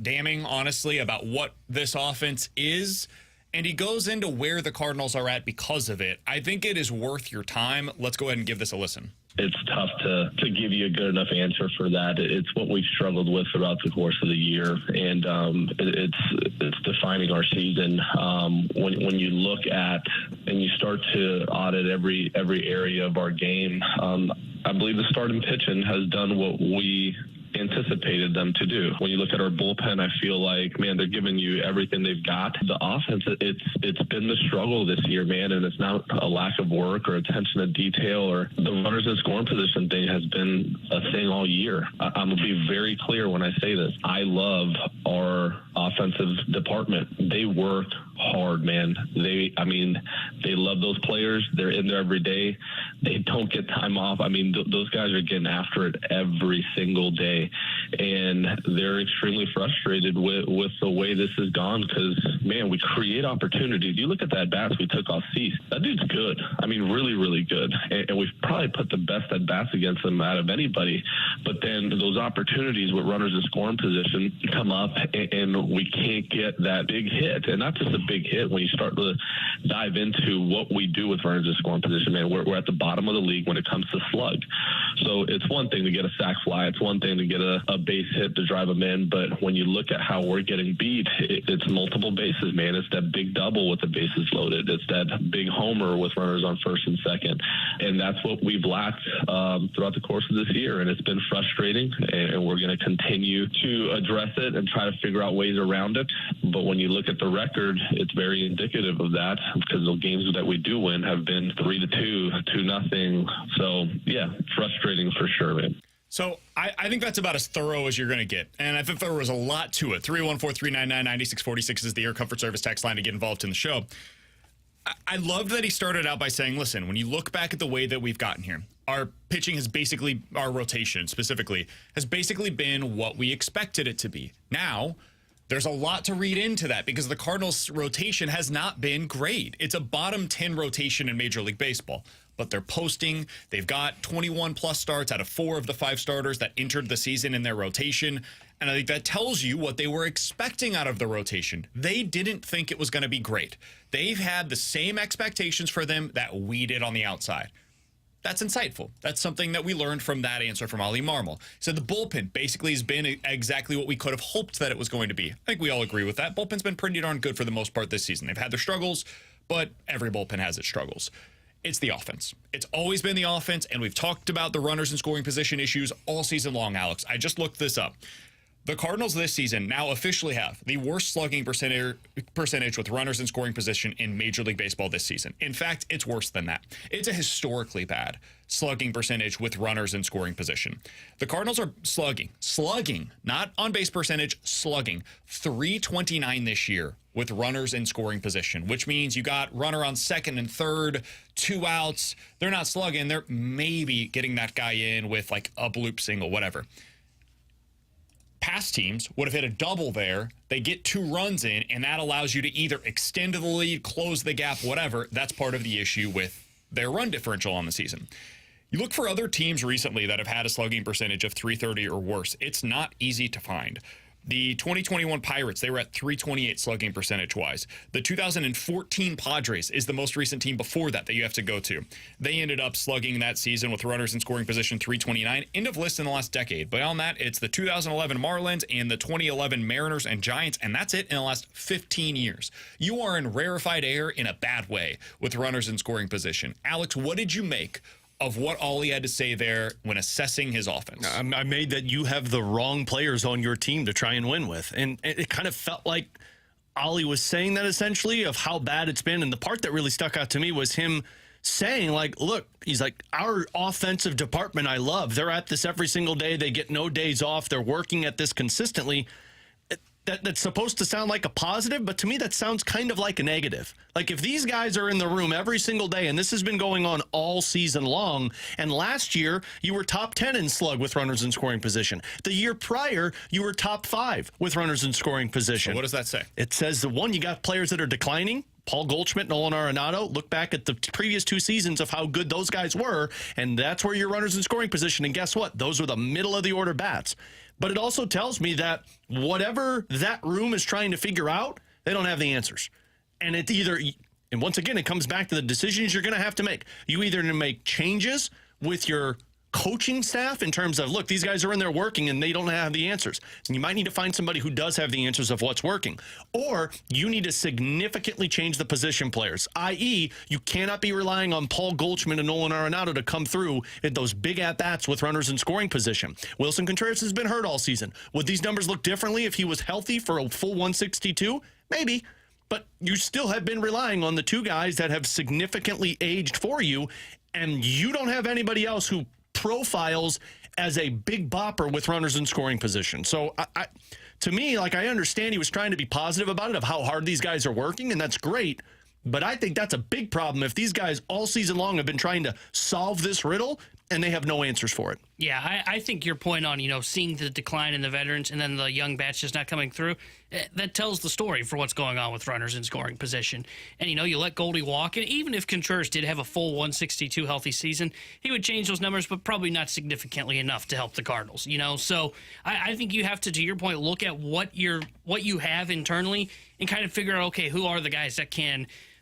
damning, honestly, about what this offense is. And he goes into where the Cardinals are at because of it. I think it is worth your time. Let's go ahead and give this a listen. It's tough to give you a good enough answer for that. It's what we've struggled with throughout the course of the year, and it's defining our season. When you look at and you start to audit every area of our game, I believe the starting pitching has done what we anticipated them to do. When you look at our bullpen, I feel like, man, they're giving you everything they've got. The offense, it's been the struggle this year, man, and it's not a lack of work or attention to detail, or the runners in scoring position thing has been a thing all year. I'm going to be very clear when I say this. I love our offensive department. They work hard, man. They love those players. They're in there every day. They don't get time off. Those guys are getting after it every single day, and they're extremely frustrated with the way this has gone because, man, we create opportunities. You look at that bats we took off Cease. That dude's good. Really, really good. And we've probably put the best at bats against them out of anybody. But then those opportunities with runners in scoring position come up, and we can't get that big hit. And not just a big hit. When you start to dive into what we do with runners in scoring position, man, we're at the bottom of the league when it comes to slug. So it's one thing to get a sac fly. It's one thing to get a base hit to drive them in. But when you look at how we're getting beat, it's multiple bases, man. It's that big double with the bases loaded. It's that big homer with runners on first and second. And that's what we've lacked throughout the course of this year. And it's been frustrating, and we're going to continue to address it and try to figure out ways around it. But when you look at the record, it's very indicative of that because the games that we do win have been 3-2, 2-0. So, yeah, frustrating for sure, man. So I think that's about as thorough as you're going to get. And I think there was a lot to it. 314-399-9646 is the Air Comfort Service text line to get involved in the show. I love that he started out by saying, listen, when you look back at the way that we've gotten here, our pitching has basically, our rotation specifically, has basically been what we expected it to be. Now, there's a lot to read into that because the Cardinals' rotation has not been great. It's a bottom 10 rotation in Major League Baseball. But they're posting. They've got 21-plus starts out of 4 of the 5 starters that entered the season in their rotation. And I think that tells you what they were expecting out of the rotation. They didn't think it was going to be great. They've had the same expectations for them that we did on the outside. That's insightful. That's something that we learned from that answer from Oli Marmol. So the bullpen basically has been exactly what we could have hoped that it was going to be. I think we all agree with that. Bullpen's been pretty darn good for the most part this season. They've had their struggles, but every bullpen has its struggles. It's the offense. It's always been the offense, and we've talked about the runners in scoring position issues all season long, Alex. I just looked this up. The Cardinals this season now officially have the worst slugging percentage with runners in scoring position in Major League Baseball this season. In fact, it's worse than that. It's a historically bad slugging percentage with runners in scoring position. The Cardinals are slugging, not on base percentage, slugging, .329 this year with runners in scoring position, which means you got runner on second and third, 2 outs. They're not slugging. They're maybe getting that guy in with like a bloop single, whatever. Past teams would have hit a double there. They get 2 runs in, and that allows you to either extend the lead, close the gap, whatever. That's part of the issue with their run differential on the season. You look for other teams recently that have had a slugging percentage of .330 or worse. It's not easy to find. The 2021 Pirates, they were at .328 slugging percentage-wise. The 2014 Padres is the most recent team before that you have to go to. They ended up slugging that season with runners in scoring position .329. End of list in the last decade. Beyond that, it's the 2011 Marlins and the 2011 Mariners and Giants, and that's it in the last 15 years. You are in rarefied air in a bad way with runners in scoring position. Alex, what did you make of what Oli had to say there when assessing his offense? I made that you have the wrong players on your team to try and win with. And it kind of felt like Oli was saying that essentially of how bad it's been. And the part that really stuck out to me was him saying, like, look, he's like, our offensive department I love. They're at this every single day. They get no days off. They're working at this consistently. that's supposed to sound like a positive, but to me that sounds kind of like a negative. Like if these guys are in the room every single day, and this has been going on all season long, and last year you were top 10 in slug with runners in scoring position. The year prior, you were top 5 with runners in scoring position. So what does that say? It says you got players that are declining. Paul Goldschmidt, Nolan Arenado, look back at the previous 2 seasons of how good those guys were, and that's where your runners in scoring position. And guess what? Those are the middle of the order bats. But it also tells me that whatever that room is trying to figure out, they don't have the answers. And and once again, it comes back to the decisions you're going to have to make. You either make changes with your coaching staff in terms of, look, these guys are in there working and they don't have the answers. And you might need to find somebody who does have the answers of what's working. Or you need to significantly change the position players, i.e., you cannot be relying on Paul Goldschmidt and Nolan Arenado to come through at those big at-bats with runners in scoring position. Wilson Contreras has been hurt all season. Would these numbers look differently if he was healthy for a full 162? Maybe. But you still have been relying on the 2 guys that have significantly aged for you, and you don't have anybody else who profiles as a big bopper with runners in scoring position. So to me, like, I understand he was trying to be positive about it, of how hard these guys are working, and that's great. But I think that's a big problem if these guys all season long have been trying to solve this riddle and they have no answers for it. Yeah, I think your point on, seeing the decline in the veterans and then the young bats just not coming through, that tells the story for what's going on with runners in scoring position. And, you let Goldie walk, and even if Contreras did have a full 162 healthy season, he would change those numbers, but probably not significantly enough to help the Cardinals, So I think you have to your point, look at what you have internally and kind of figure out, okay, who are the guys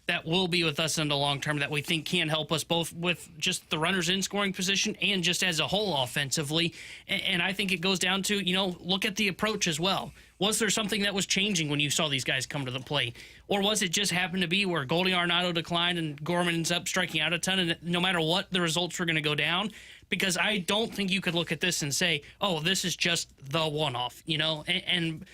that will be with us in the long term that we think can help us both with just the runners in scoring position and just as a whole offensively. And I think it goes down to, look at the approach as well. Was there something that was changing when you saw these guys come to the plate? Or was it just happened to be where Goldie Arenado declined and Gorman ends up striking out a ton, and no matter what, the results were going to go down? Because I don't think you could look at this and say, oh, this is just the one-off, and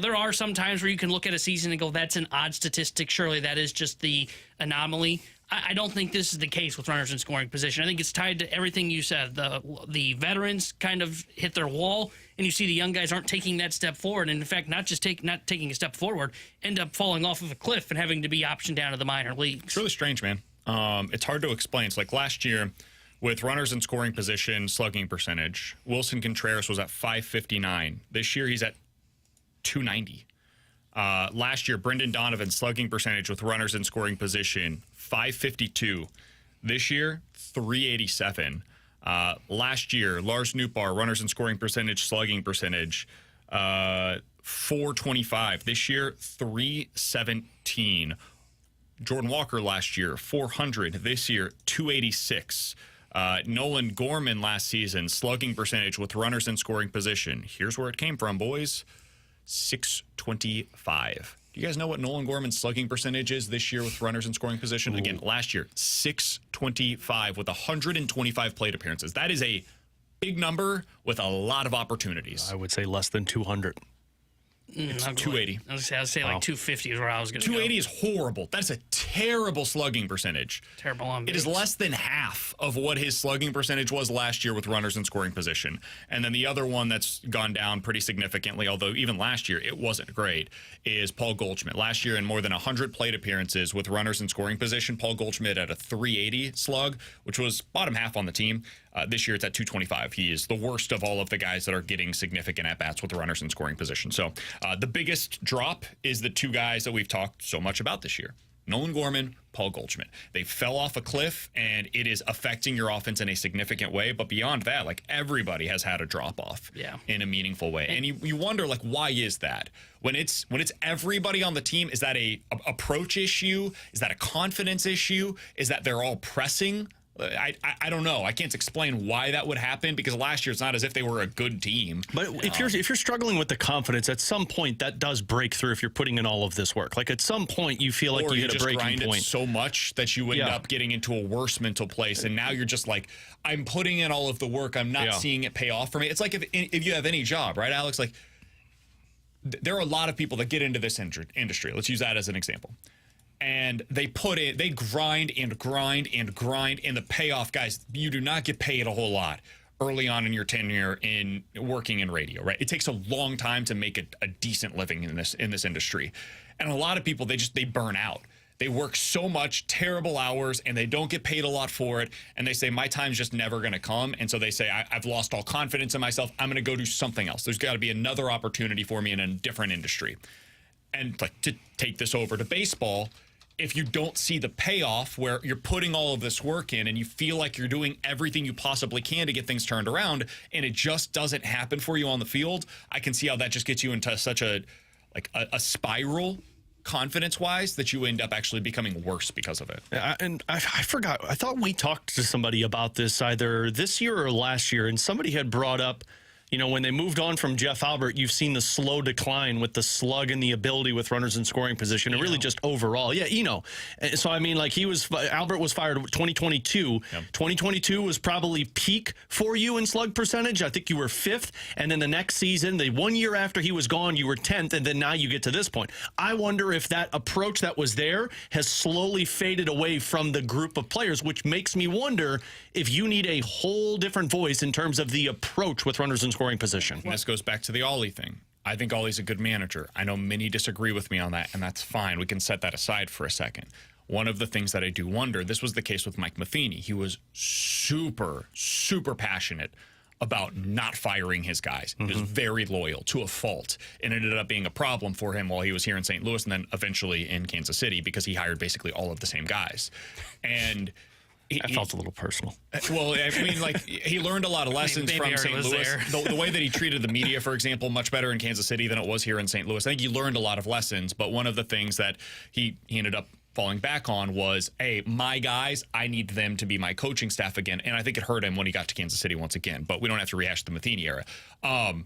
there are some times where you can look at a season and go, that's an odd statistic. Surely that is just the anomaly. I don't think this is the case with runners in scoring position. I think it's tied to everything you said. The veterans kind of hit their wall, and you see the young guys aren't taking that step forward. And in fact, not taking a step forward, end up falling off of a cliff and having to be optioned down to the minor leagues. It's really strange, man. It's hard to explain. It's like last year with runners in scoring position, slugging percentage, Wilson Contreras was at 559. This year he's at 290. Last year, Brendan Donovan's slugging percentage with runners in scoring position, 552. This year, 387. Last year, Lars Nootbaar, runners in scoring percentage, slugging percentage, 425. This year, 317. Jordan Walker last year, 400. This year, 286. Nolan Gorman last season, slugging percentage with runners in scoring position. Here's where it came from, boys. 625. Do you guys know what Nolan Gorman's slugging percentage is this year with runners in scoring position? Again, last year, 625 with 125 plate appearances. That is a big number with a lot of opportunities. I would say less than 200. It's 280. I would say like 250 is where I was going to go. 280 is horrible. That's a terrible slugging percentage. Terrible on base. It is less than half of what his slugging percentage was last year with runners in scoring position. And then the other one that's gone down pretty significantly, although even last year it wasn't great, is Paul Goldschmidt. Last year in more than 100 plate appearances with runners in scoring position, Paul Goldschmidt at a 380 slug, which was bottom half on the team. This year it's at 225. He is the worst of all of the guys that are getting significant at-bats with the runners in scoring position. So the biggest drop is the 2 guys that we've talked so much about this year. Nolan Gorman, Paul Goldschmidt. They fell off a cliff, and it is affecting your offense in a significant way. But beyond that, like, everybody has had a drop-off in a meaningful way. And you wonder, like, why is that? When it's everybody on the team, is that a approach issue? Is that a confidence issue? Is that they're all pressing? I don't know. I can't explain why that would happen, because last year it's not as if they were a good team. But if you're struggling with the confidence, at some point that does break through if you're putting in all of this work. Like, at some point you feel like you hit a breaking point. Or you just grind it so much that you end up getting into a worse mental place, and now you're just like, I'm putting in all of the work, I'm not seeing it pay off for me. It's like if you have any job, right, Alex? Like, there are a lot of people that get into this industry. Let's use that as an example. And they grind and grind and grind, and the payoff, guys, you do not get paid a whole lot early on in your tenure in working in radio, right? It takes a long time to make a decent living in this industry. And a lot of people, they burn out. They work so much, terrible hours, and they don't get paid a lot for it. And they say, my time's just never going to come. And so they say, I've lost all confidence in myself. I'm going to go do something else. There's got to be another opportunity for me in a different industry. And like, to take this over to baseball, if you don't see the payoff where you're putting all of this work in and you feel like you're doing everything you possibly can to get things turned around and it just doesn't happen for you on the field, I can see how that just gets you into such a spiral confidence-wise that you end up actually becoming worse because of it. And I forgot. I thought we talked to somebody about this either this year or last year, and somebody had brought up, you know, when they moved on from Jeff Albert, you've seen the slow decline with the slug and the ability with runners in scoring position, and really just overall. Yeah, So, I mean, like Albert was fired in 2022. Yep. 2022 was probably peak for you in slug percentage. I think you were 5th. And then the next season, the 1 year after he was gone, you were 10th. And then now you get to this point. I wonder if that approach that was there has slowly faded away from the group of players, which makes me wonder if you need a whole different voice in terms of the approach with runners in scoring position. And this goes back to the Oli thing. I think Oli's a good manager. I know many disagree with me on that, and that's fine. We can set that aside for a second. One of the things that I do wonder, this was the case with Mike Matheny. He was super, super passionate about not firing his guys. He was very loyal to a fault, and it ended up being a problem for him while he was here in St. Louis and then eventually in Kansas City because he hired basically all of the same guys. And I felt a little personal. Well, I mean, like, he learned a lot of lessons from St. Louis. The way that he treated the media, for example, much better in Kansas City than it was here in St. Louis. I think he learned a lot of lessons, but one of the things that he ended up falling back on was, hey, my guys, I need them to be my coaching staff again. And I think it hurt him when he got to Kansas City once again, but we don't have to rehash the Matheny era. I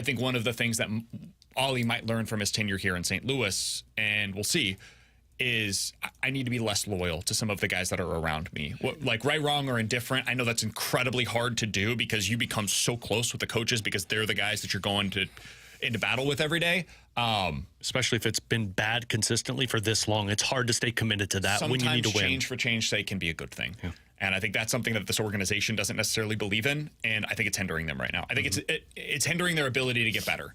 think one of the things that Oli might learn from his tenure here in St. Louis, and we'll see, is I need to be less loyal to some of the guys that are around me. Like right, wrong, or indifferent. I know that's incredibly hard to do because you become so close with the coaches because they're the guys that you're going into battle with every day. Especially if it's been bad consistently for this long. It's hard to stay committed to that when you need to win. Change for change's sake can be a good thing. Yeah. And I think that's something that this organization doesn't necessarily believe in, and I think it's hindering them right now. I think it's hindering their ability to get better.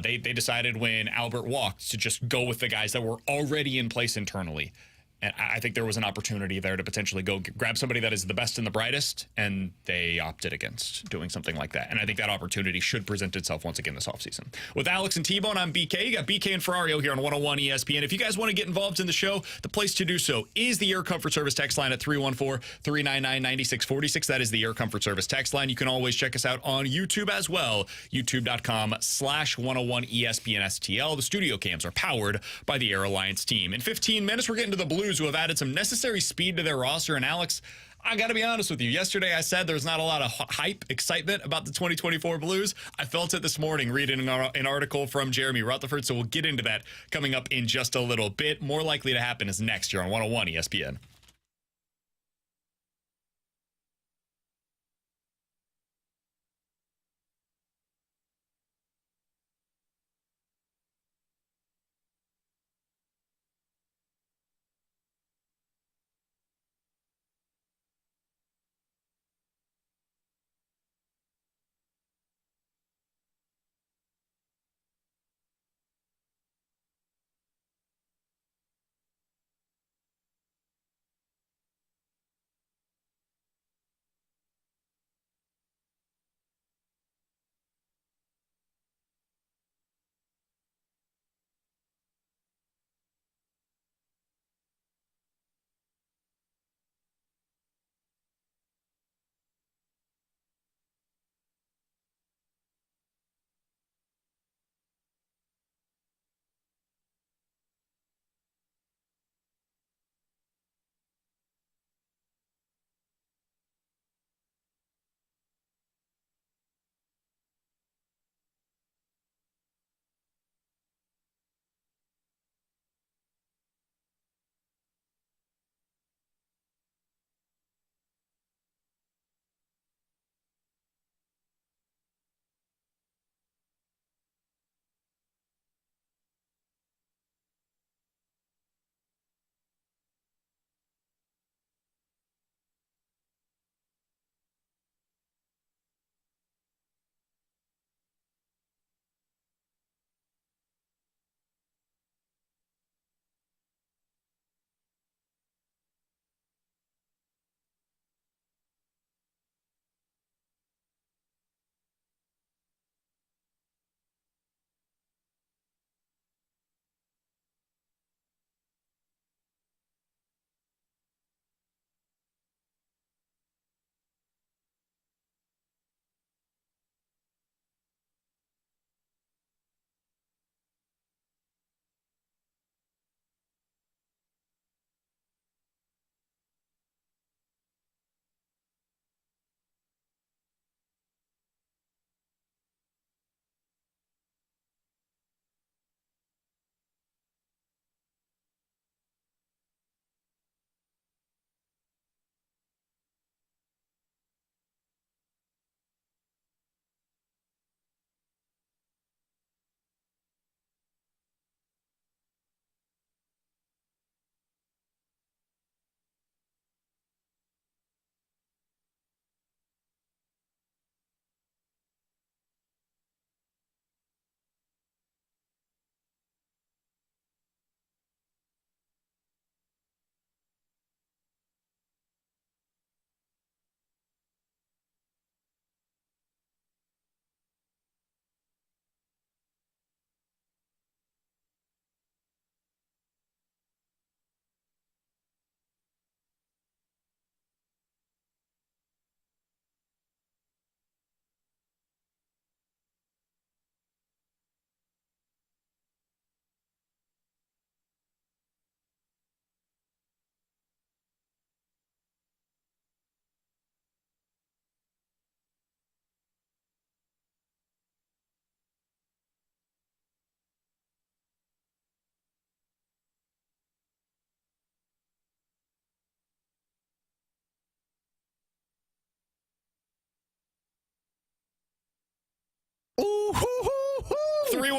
They decided when Albert walked to just go with the guys that were already in place internally. And I think there was an opportunity there to potentially go grab somebody that is the best and the brightest, and they opted against doing something like that. And I think that opportunity should present itself once again this offseason. With Alex and T-Bone, I'm BK. You got BK and Ferrario here on 101 ESPN. If you guys want to get involved in the show, the place to do so is the Air Comfort Service text line at 314-399-9646. That is the Air Comfort Service text line. You can always check us out on YouTube as well, youtube.com/101 ESPN STL. The studio cams are powered by the Air Alliance team. In 15 minutes, we're getting to the Blues, who have added some necessary speed to their roster. And Alex, I got to be honest with you. Yesterday, I said there's not a lot of hype, excitement about the 2024 Blues. I felt it this morning reading an article from Jeremy Rutherford. So we'll get into that coming up in just a little bit. More likely to happen is next year on 101 ESPN.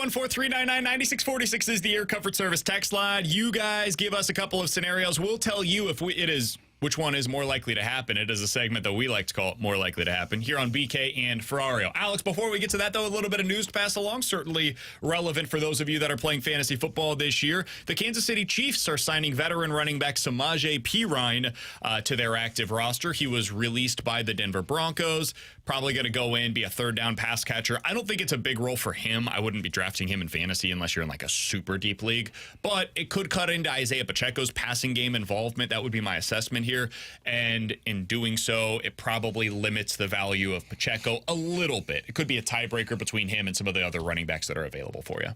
314-399-9646 is the Air Comfort Service text line. You guys give us a couple of scenarios. We'll tell you if which one is more likely to happen. It is a segment that we like to call more likely to happen here on BK and Ferrario. Alex, before we get to that, though, a little bit of news to pass along, certainly relevant for those of you that are playing fantasy football this year. The Kansas City Chiefs are signing veteran running back Samaje Perine to their active roster. He was released by the Denver Broncos. Probably going to go in, be a third down pass catcher. I don't think it's a big role for him. I wouldn't be drafting him in fantasy unless you're in like a super deep league. But it could cut into Isaiah Pacheco's passing game involvement. That would be my assessment here. And in doing so, it probably limits the value of Pacheco a little bit. It could be a tiebreaker between him and some of the other running backs that are available for you.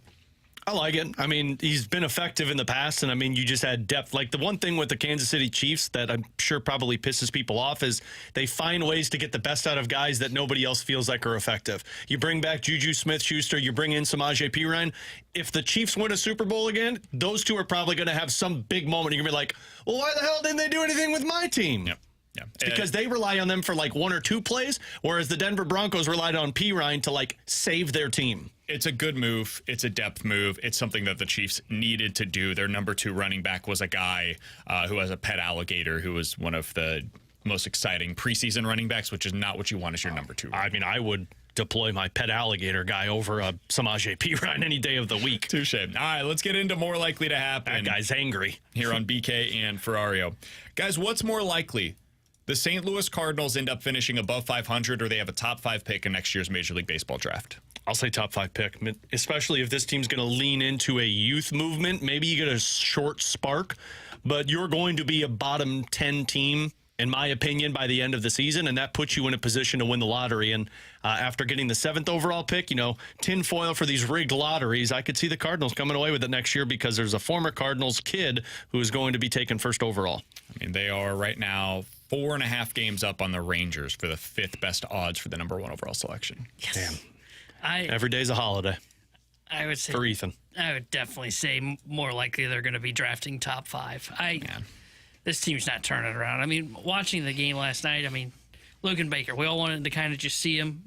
I like it. I mean, he's been effective in the past, and I mean, you just had depth. Like the one thing with the Kansas City Chiefs that I'm sure probably pisses people off is they find ways to get the best out of guys that nobody else feels like are effective. You bring back Juju Smith-Schuster, you bring in Samaje Perine. If the Chiefs win a Super Bowl again, those two are probably going to have some big moment. You're going to be like, well, why the hell didn't they do anything with my team? Yep. Yeah. It's because they rely on them for like one or two plays, whereas the Denver Broncos relied on Perine to like save their team. It's a good move. It's a depth move. It's something that the Chiefs needed to do. Their number 2 running back was a guy who has a pet alligator, who was one of the most exciting preseason running backs, which is not what you want as your number 2. I mean, I would deploy my pet alligator guy over a Samaje Perine any day of the week. Touche. All right, let's get into more likely to happen. That guy's angry. Here on BK and Ferrario. Guys, what's more likely? The St. Louis Cardinals end up finishing above 500, or they have a top 5 pick in next year's Major League Baseball draft? I'll say top 5 pick, especially if this team's going to lean into a youth movement. Maybe you get a short spark, but you're going to be a bottom 10 team, in my opinion, by the end of the season, and that puts you in a position to win the lottery. And after getting the 7th overall pick, tinfoil for these rigged lotteries, I could see the Cardinals coming away with it next year because there's a former Cardinals kid who is going to be taken 1st overall. I mean, they are right now 4.5 games up on the Rangers for the 5th best odds for the number 1 overall selection. Yes. Damn. I Every day's a holiday would say for Ethan. I would definitely say more likely they're going to be drafting top 5. This team's not turning around. I mean, watching the game last night, I mean, Logan Baker, we all wanted to kind of just see him.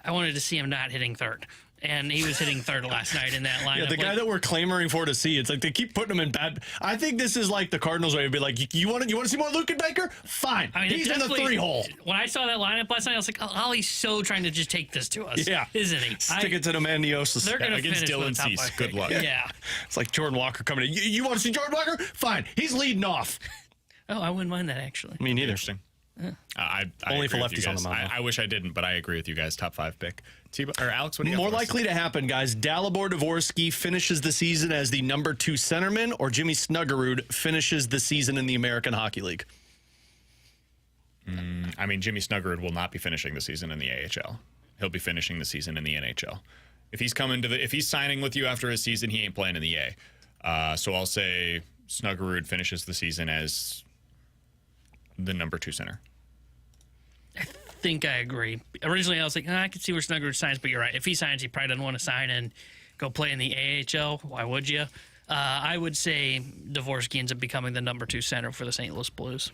I wanted to see him not hitting third. And he was hitting third last night in that lineup. Yeah, the guy that we're clamoring for to see, it's like they keep putting him in bad. I think this is like the Cardinals way to be like, you want to see more Luke Baker? Fine. I mean, he's in the 3-hole. When I saw that lineup last night, I was like, Ollie's so trying to just take this to us. Yeah. Isn't he? Stick it to the Mandiosis. They're going to against finish Dylan with top Cease. 5 Good pick. luck. Yeah. It's like Jordan Walker coming in. You want to see Jordan Walker? Fine. He's leading off. Oh, I wouldn't mind that, actually. Me neither. Interesting. I Only agree for with you lefties on the guys. mound. I wish I didn't, but I agree with you guys. Top 5 pick. Or Alex, what do you More got for us? likely to happen, guys. Dalibor Dvorsky finishes the season as the number 2 centerman, or Jimmy Snuggerud finishes the season in the American Hockey League. I mean, Jimmy Snuggerud will not be finishing the season in the AHL. He'll be finishing the season in the NHL. If he's signing with you after his season, he ain't playing in the A. So I'll say Snuggerud finishes the season as the number 2 center. I think I agree. Originally, I was like, I could see where Snuggerud signs, but you're right. If he signs, he probably doesn't want to sign and go play in the AHL. Why would you? I would say Dvorsky ends up becoming the number 2 center for the St. Louis Blues.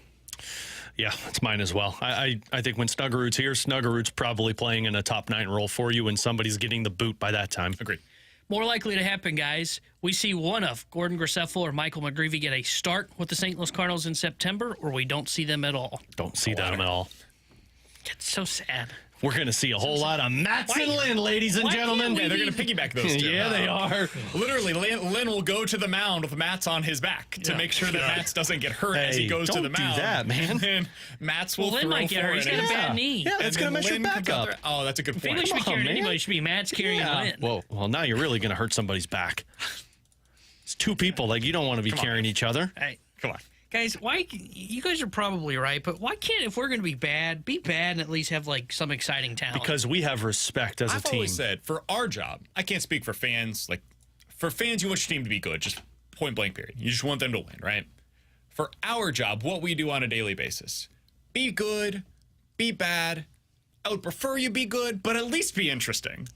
Yeah, that's mine as well. I think when Snuggerud's here, Snuggerud's probably playing in a top 9 role for you, and somebody's getting the boot by that time. Agreed. More likely to happen, guys. We see one of Gordon Graceffel or Michael McGreevy get a start with the St. Louis Cardinals in September, or we don't see them at all. Don't see them at all. It's so sad. We're going to see a whole lot of Mats and Lynn, ladies and gentlemen. Yeah, they're going to piggyback those 2. Yeah, they are. Literally, Lynn will go to the mound with Mats on his back to make sure that Mats doesn't get hurt as he goes to the mound. Don't do that, man. And Mats will Lynn throw might get hurt. He's got a bad knee. Yeah, that's going to mess your back up. Oh, that's a good If point. anybody should be carrying man. anybody, it should be Mats carrying Lynn. Whoa, well, now you're really going to hurt somebody's back. It's 2 people. Like, you don't want to be carrying each other. Hey, Come on. guys, why? You guys are probably right, but why can't, if we're going to be bad and at least have like some exciting talent? Because we have respect as a I've team. always said, for our job, I can't speak for fans. Like, for fans, you want your team to be good, just point blank period. You just want them to win, right? For our job, what we do on a daily basis, be good, be bad. I would prefer you be good, but at least be interesting.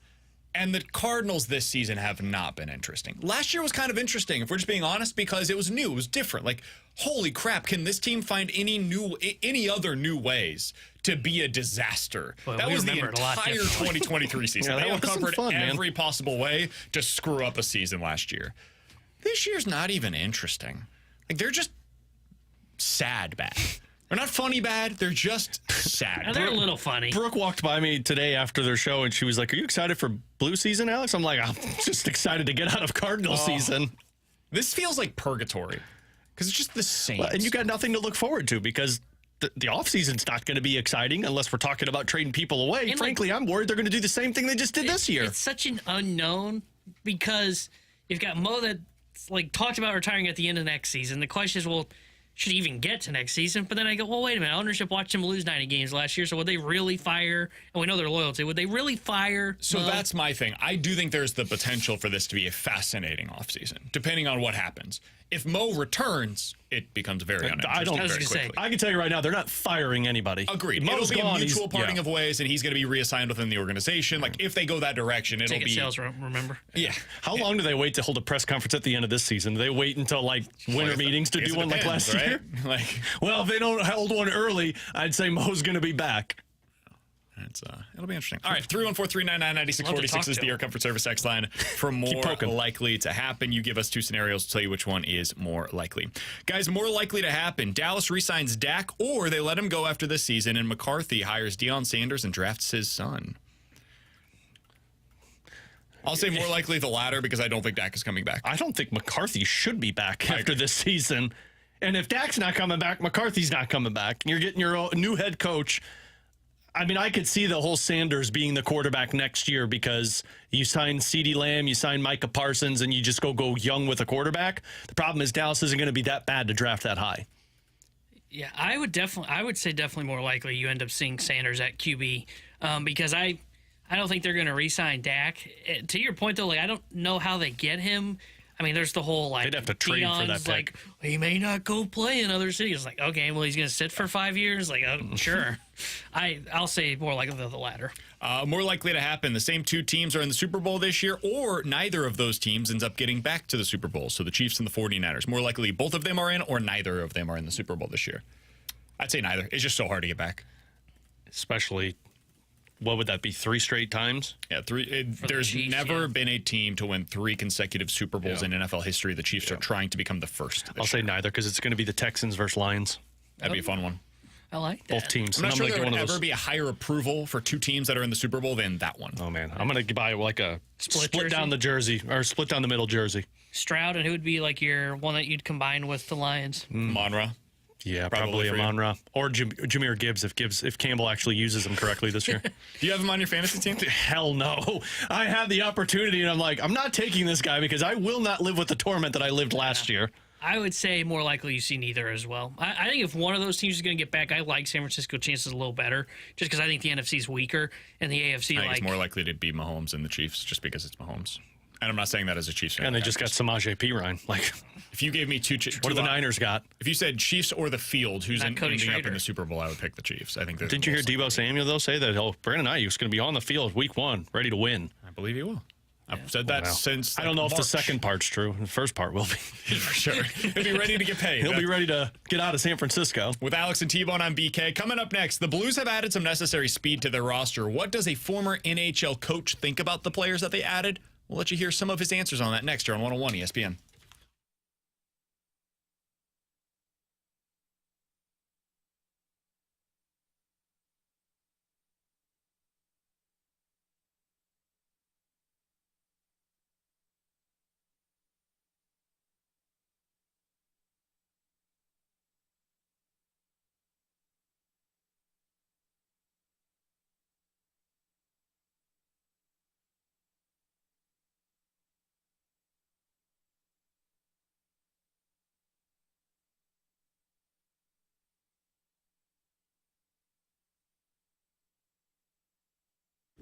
And the Cardinals this season have not been interesting. Last year was kind of interesting, if we're just being honest, because it was new. It was different. Like, holy crap, can this team find any other new ways to be a disaster? Well, that we was the remember it a lot entire differently. 2023 season. Yeah, They that wasn't uncovered fun, man. every possible way to screw up a season last year. This year's not even interesting. Like, they're just sad bad. They're not funny bad. They're just sad. They're a little funny. Brooke walked by me today after their show, and she was like, "Are you excited for Blue season, Alex?" I'm like, "I'm just excited to get out of Cardinal season." This feels like purgatory because it's just the same. And you got nothing to look forward to because the offseason's not going to be exciting unless we're talking about trading people away. And, frankly, I'm worried they're going to do the same thing they just did this year. It's such an unknown because you've got Mo that's like talked about retiring at the end of next season. The question is, well, should he even get to next season? But then I go, well, wait a minute. Ownership watched him lose 90 games last year, so would they really fire? And we know their loyalty. Would they really fire? So Mo? that's my thing. I do think there's the potential for this to be a fascinating offseason, depending on what happens. If Mo returns, it becomes very uninteresting. I was very gonna say, quickly. I can tell you right now, they're not firing anybody. Agreed. Mo's It'll be gone, a mutual he's- parting yeah. of ways, and he's going to be reassigned within the organization. Like, if they go that direction, it'll ticket be... sales, remember? Yeah. How long do they wait to hold a press conference at the end of this season? Do they wait until like winter meetings to I guess do it one like depends, last right? year? Like, Well, if they don't hold one early, I'd say Mo's going to be back. it'll be interesting. All right, 314-399-9646 is the Air Comfort Service X line for more poking. likely to happen. You give us two scenarios to tell you which one is more likely. Guys, more likely to happen. Dallas re-signs Dak, or they let him go after this season, and McCarthy hires Deion Sanders and drafts his son. I'll say more likely the latter because I don't think Dak is coming back. I don't think McCarthy should be back after this season. And if Dak's not coming back, McCarthy's not coming back. You're getting your own new head coach. I mean, I could see the whole Sanders being the quarterback next year because you sign CeeDee Lamb, you sign Micah Parsons, and you just go young with a quarterback. The problem is Dallas isn't going to be that bad to draft that high. Yeah, I would say definitely more likely you end up seeing Sanders at QB because I don't think they're going to re-sign Dak. To your point though, like I don't know how they get him. I mean, there's the whole like They'd have to trade for Deion's that like he may not go play in other cities. Like okay, well he's going to sit for 5 years. Like sure, I'll say more likely the latter. More likely to happen. The same two teams are in the Super Bowl this year, or neither of those teams ends up getting back to the Super Bowl. So the Chiefs and the 49ers. More likely both of them are in, or neither of them are in the Super Bowl this year. I'd say neither. It's just so hard to get back. Especially, what would that be, 3 straight times? Yeah, there's Chiefs, never yeah. been a team to win 3 consecutive Super Bowls in NFL history. The Chiefs are trying to become the first. I'll say neither because it's going to be the Texans versus Lions. That'd be a fun one. I like that. Both teams. I'm not And sure gonna there get would one of ever those. be a higher approval for 2 teams that are in the Super Bowl than that one. Oh, man. I'm going to buy like a Split split down the jersey or split down the middle jersey. Stroud, and who would be like your one that you'd combine with the Lions? Monra. Yeah, Probably probably for you. Amon-Ra or Jameer Gibbs if Campbell actually uses him correctly this year. Do you have him on your fantasy team? Hell no. I had the opportunity and I'm like, I'm not taking this guy because I will not live with the torment that I lived last year. I would say more likely you see neither as well. I think if one of those teams is going to get back, I like San Francisco chances a little better, just because I think the NFC is weaker and the AFC I think like it's more likely to be Mahomes and the Chiefs just because it's Mahomes. And I'm not saying that as a Chiefs fan. And they just got Samaje Perine. Like, If you gave me what do the Niners got? If you said Chiefs or the field, who's Not Cody ending up Schrader. in the Super Bowl, I would pick the Chiefs. I think. Didn't you hear Debo Samuel, though, say that Brandon Ayuk's going to be on the field week 1, ready to win? I believe you will. I've said that Wow. since. I don't know if the March. second part's true. The first part will be. For sure. He'll be ready to get paid. He'll be ready to get out of San Francisco. With Alex and T-Bone on BK. Coming up next, the Blues have added some necessary speed to their roster. What does a former NHL coach think about the players that they added? We'll let you hear some of his answers on that next year on 101 ESPN.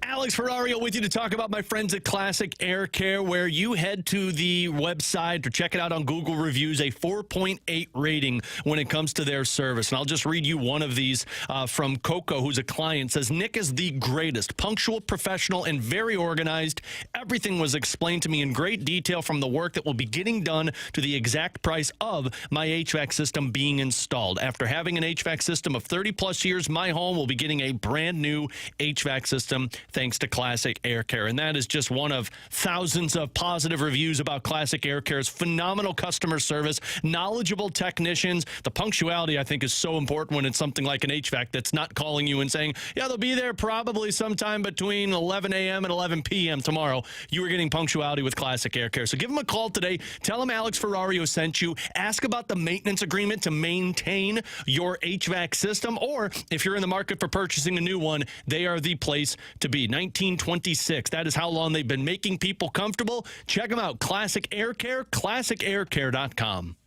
Alex Ferrario with you to talk about my friends at Classic Air Care, where you head to the website or check it out on Google Reviews, a 4.8 rating when it comes to their service. And I'll just read you one of these from Coco, who's a client. Says, Nick is the greatest, punctual, professional, and very organized. Everything was explained to me in great detail, from the work that will be getting done to the exact price of my HVAC system being installed. After having an HVAC system of 30 plus years, my home will be getting a brand new HVAC system thanks to Classic Air Care. And that is just one of thousands of positive reviews about Classic Air Care's phenomenal customer service, knowledgeable technicians. The punctuality, I think, is so important when it's something like an HVAC that's not calling you and saying, yeah, they'll be there probably sometime between 11 a.m. and 11 p.m. tomorrow. You are getting punctuality with Classic Air Care. So give them a call today. Tell them Alex Ferrario sent you. Ask about the maintenance agreement to maintain your HVAC system. Or if you're in the market for purchasing a new one, they are the place to be. 1926. That is how long they've been making people comfortable. Check them out. Classic Air Care, classicaircare.com.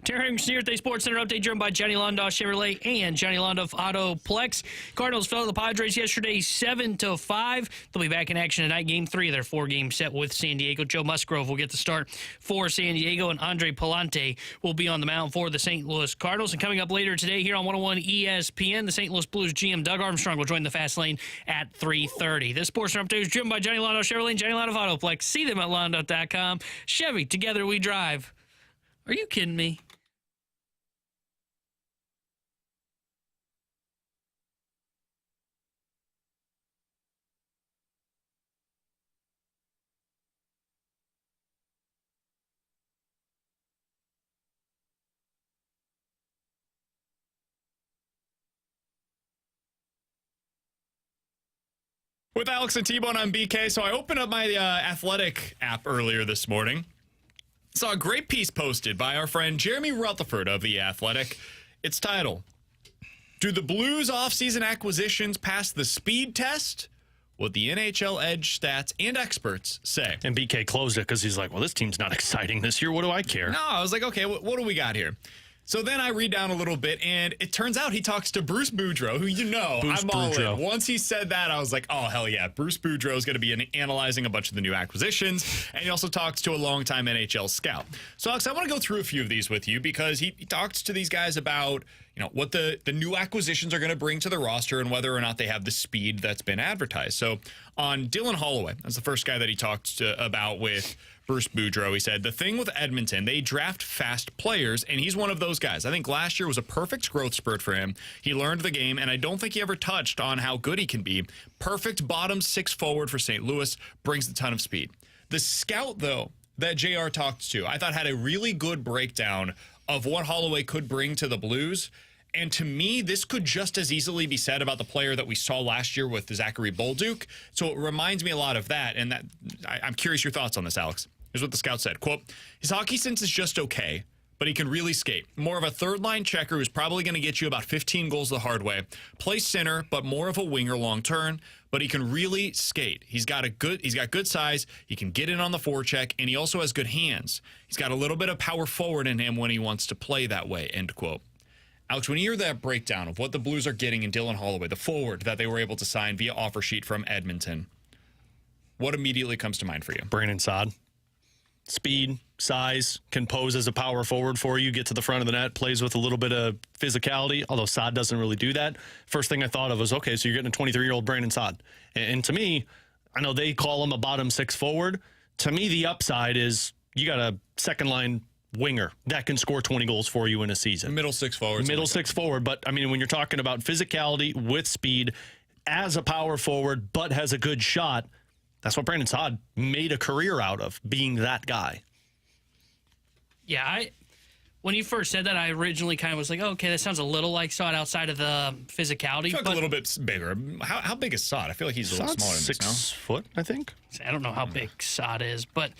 Terry Day Sports Center update driven by Johnny Londoff Chevrolet and Johnny Londoff Autoplex. Cardinals fell to the Padres yesterday 7-5. They'll be back in action tonight, Game 3 of their 4-game set with San Diego. Joe Musgrove will get the start for San Diego, and Andre Palante will be on the mound for the St. Louis Cardinals. And coming up later today here on 101 ESPN, the St. Louis Blues GM Doug Armstrong will join the Fast Lane at 3:30. This Sports Center update is driven by Johnny Londoff Chevrolet and Johnny Londoff Autoplex. See them at londoff.com. Chevy, together we drive. Are you kidding me? With Alex and T-Bone on BK, so I opened up my Athletic app earlier this morning. Saw a great piece posted by our friend Jeremy Rutherford of The Athletic. It's titled, "Do the Blues offseason acquisitions pass the speed test? What the NHL Edge stats and experts say." And BK closed it because he's like, well, this team's not exciting this year. What do I care? No, I was like, okay, what do we got here? So then I read down a little bit, and it turns out he talks to Bruce Boudreau, who I'm all in. Once he said that, I was like, oh, hell yeah. Bruce Boudreau is going to be analyzing a bunch of the new acquisitions, and he also talks to a longtime NHL scout. So, Alex, I want to go through a few of these with you because he talks to these guys about what the new acquisitions are going to bring to the roster and whether or not they have the speed that's been advertised. So on Dylan Holloway, that's the first guy that he talked about with Bruce Boudreau. He said, the thing with Edmonton, they draft fast players, and he's one of those guys. I think last year was a perfect growth spurt for him. He learned the game, and I don't think he ever touched on how good he can be. Perfect bottom six forward for St. Louis, brings a ton of speed. The scout, though, that JR talked to, I thought had a really good breakdown of what Holloway could bring to the Blues. And to me, this could just as easily be said about the player that we saw last year with Zachary Bolduc. So it reminds me a lot of that. And that I'm curious your thoughts on this, Alex. Here's what the scout said. Quote, his hockey sense is just okay, but he can really skate. More of a third-line checker who's probably going to get you about 15 goals the hard way. Plays center, but more of a winger long-term, but he can really skate. He's got good size. He can get in on the forecheck, and he also has good hands. He's got a little bit of power forward in him when he wants to play that way, end quote. Alex, when you hear that breakdown of what the Blues are getting in Dylan Holloway, the forward that they were able to sign via offer sheet from Edmonton, what immediately comes to mind for you? Brandon Saad. Speed, size, can pose as a power forward for you, get to the front of the net, plays with a little bit of physicality, although Saad doesn't really do that. First thing I thought of was, okay, so you're getting a 23-year-old Brandon Saad. And to me, I know they call him a bottom six forward. To me, the upside is you got a second-line winger that can score 20 goals for you in a season. Middle six forward. Middle six forward. But, I mean, when you're talking about physicality with speed as a power forward but has a good shot, that's what Brandon Saad made a career out of, being that guy. Yeah, when you first said that, I originally kind of was like, oh, okay, that sounds a little like Saad outside of the physicality. I feel like a little bit bigger. How big is Saad? I feel like he's a little smaller than this now. 6 foot, I think. I don't know how big Saad is, but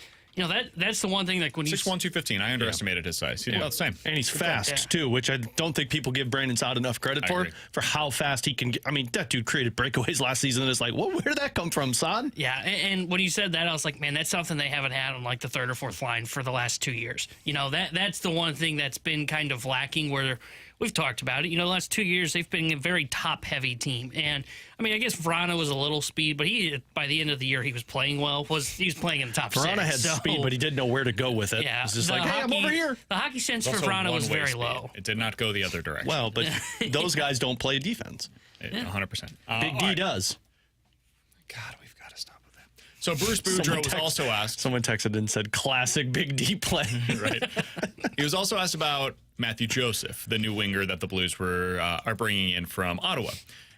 that's the one thing, like when 6'1", 215. I underestimated his size. He's about the same. And he's fast, too, which I don't think people give Brandon Saad enough credit for how fast he can get. I mean, that dude created breakaways last season, and it's like, where did that come from, Saad? Yeah, and when you said that, I was like, man, that's something they haven't had on, like, the third or fourth line for the last 2 years. That's the one thing that's been kind of lacking where we've talked about it. The last 2 years, they've been a very top-heavy team. And, I mean, I guess Vrana was a little speed, but by the end of the year, he was playing well. He was playing in the top six. Vrana had speed, but he didn't know where to go with it. Yeah. It was just like, hey, I'm over here. The hockey sense for Vrana was very low. It did not go the other direction. Well, but those guys don't play defense. 100%. Big D does. God, we've got to stop with that. So Bruce Boudreau was also asked. Someone texted and said, classic Big D play. Right. He was also asked about Matthew Joseph, the new winger that the Blues are bringing in from Ottawa.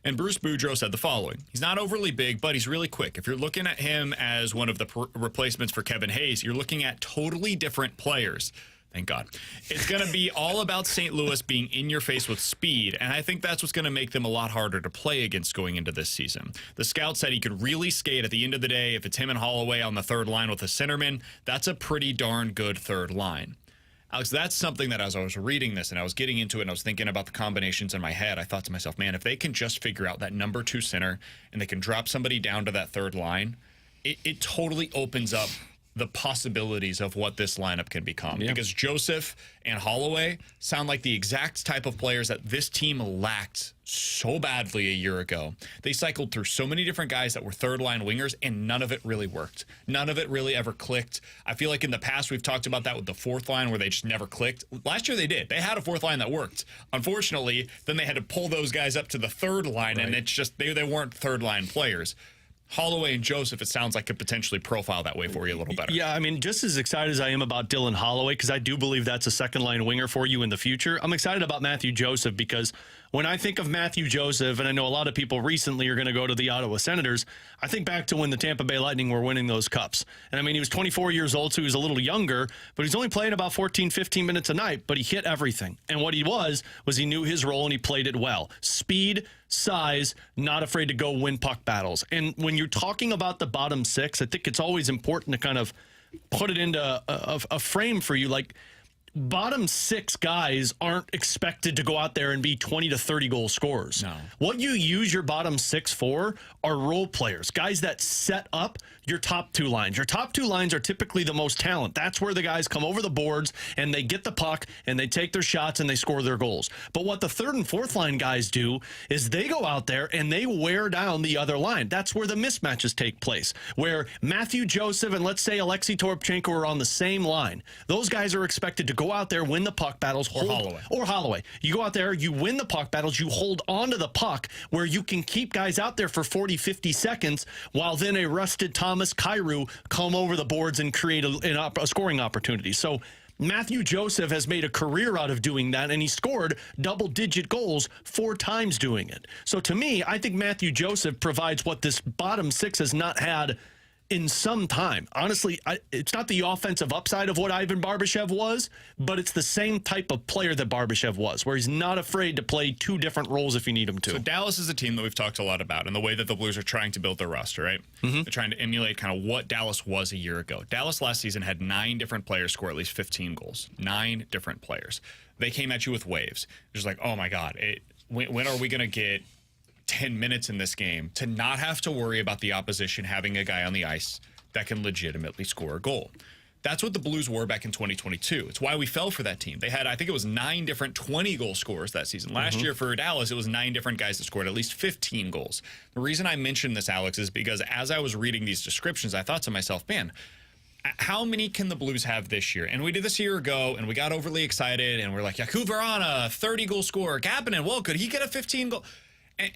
And Bruce Boudreau said the following. He's not overly big, but he's really quick. If you're looking at him as one of the replacements for Kevin Hayes, you're looking at totally different players. Thank God. It's going to be all about St. Louis being in your face with speed, and I think that's what's going to make them a lot harder to play against going into this season. The scout said he could really skate at the end of the day. If it's him and Holloway on the third line with a centerman, that's a pretty darn good third line. Alex, that's something that as I was reading this and I was getting into it and I was thinking about the combinations in my head, I thought to myself, man, if they can just figure out that number two center and they can drop somebody down to that third line, it totally opens up the possibilities of what this lineup can become. Yeah. Because Joseph and Holloway sound like the exact type of players that this team lacked so badly a year ago. They cycled through so many different guys that were third-line wingers, and none of it really worked. None of it really ever clicked. I feel like in the past we've talked about that with the fourth line where they just never clicked. Last year they did. They had a fourth line that worked. Unfortunately, then they had to pull those guys up to the third line, and it's just they weren't third-line players. Holloway and Joseph, it sounds like, could potentially profile that way for you a little better. Yeah, I mean, just as excited as I am about Dylan Holloway, because I do believe that's a second-line winger for you in the future, I'm excited about Matthew Joseph because when I think of Matthew Joseph, and I know a lot of people recently are going to go to the Ottawa Senators, I think back to when the Tampa Bay Lightning were winning those cups. And I mean, he was 24 years old, so he was a little younger, but he's only playing about 14, 15 minutes a night, but he hit everything. And what he was he knew his role and he played it well. Speed, size, not afraid to go win puck battles. And when you're talking about the bottom six, I think it's always important to kind of put it into a frame for you. Like, bottom six guys aren't expected to go out there and be 20 to 30 goal scorers. No. What you use your bottom six for are role players, guys that set up your top two lines. Your top two lines are typically the most talent. That's where the guys come over the boards and they get the puck and they take their shots and they score their goals. But what the third and fourth line guys do is they go out there and they wear down the other line. That's where the mismatches take place, where Matthew Joseph and let's say Alexei Toropchenko are on the same line. Those guys are expected to go out there, win the puck battles. Or Holloway. You go out there, you win the puck battles, you hold on to the puck where you can keep guys out there for 40, 50 seconds while then a rusted Thomas Kyrou come over the boards and create a scoring opportunity. So Matthew Joseph has made a career out of doing that, and he scored double-digit goals 4 times doing it. So to me, I think Matthew Joseph provides what this bottom six has not had in some time. Honestly, it's not the offensive upside of what Ivan Barbashev was, but it's the same type of player that Barbashev was, where he's not afraid to play 2 different roles if you need him to. So Dallas is a team that we've talked a lot about and the way that the Blues are trying to build their roster, right? They're trying to emulate kind of what Dallas was a year ago. Dallas last season had 9 different players score at least 15 goals. 9 different players. They came at you with waves. Just like, oh my God, when are we going to get 10 minutes in this game to not have to worry about the opposition having a guy on the ice that can legitimately score a goal? That's what the Blues were back in 2022. It's why we fell for that team. They had, I think it was 9 different 20-goal scorers that season. Last year for Dallas, it was 9 different guys that scored at least 15 goals. The reason I mentioned this, Alex, is because as I was reading these descriptions, I thought to myself, man, how many can the Blues have this year? And we did this a year ago, and we got overly excited, and we're like, Jakub Vrana, 30-goal scorer. Kapanen, well, could he get a 15-goal?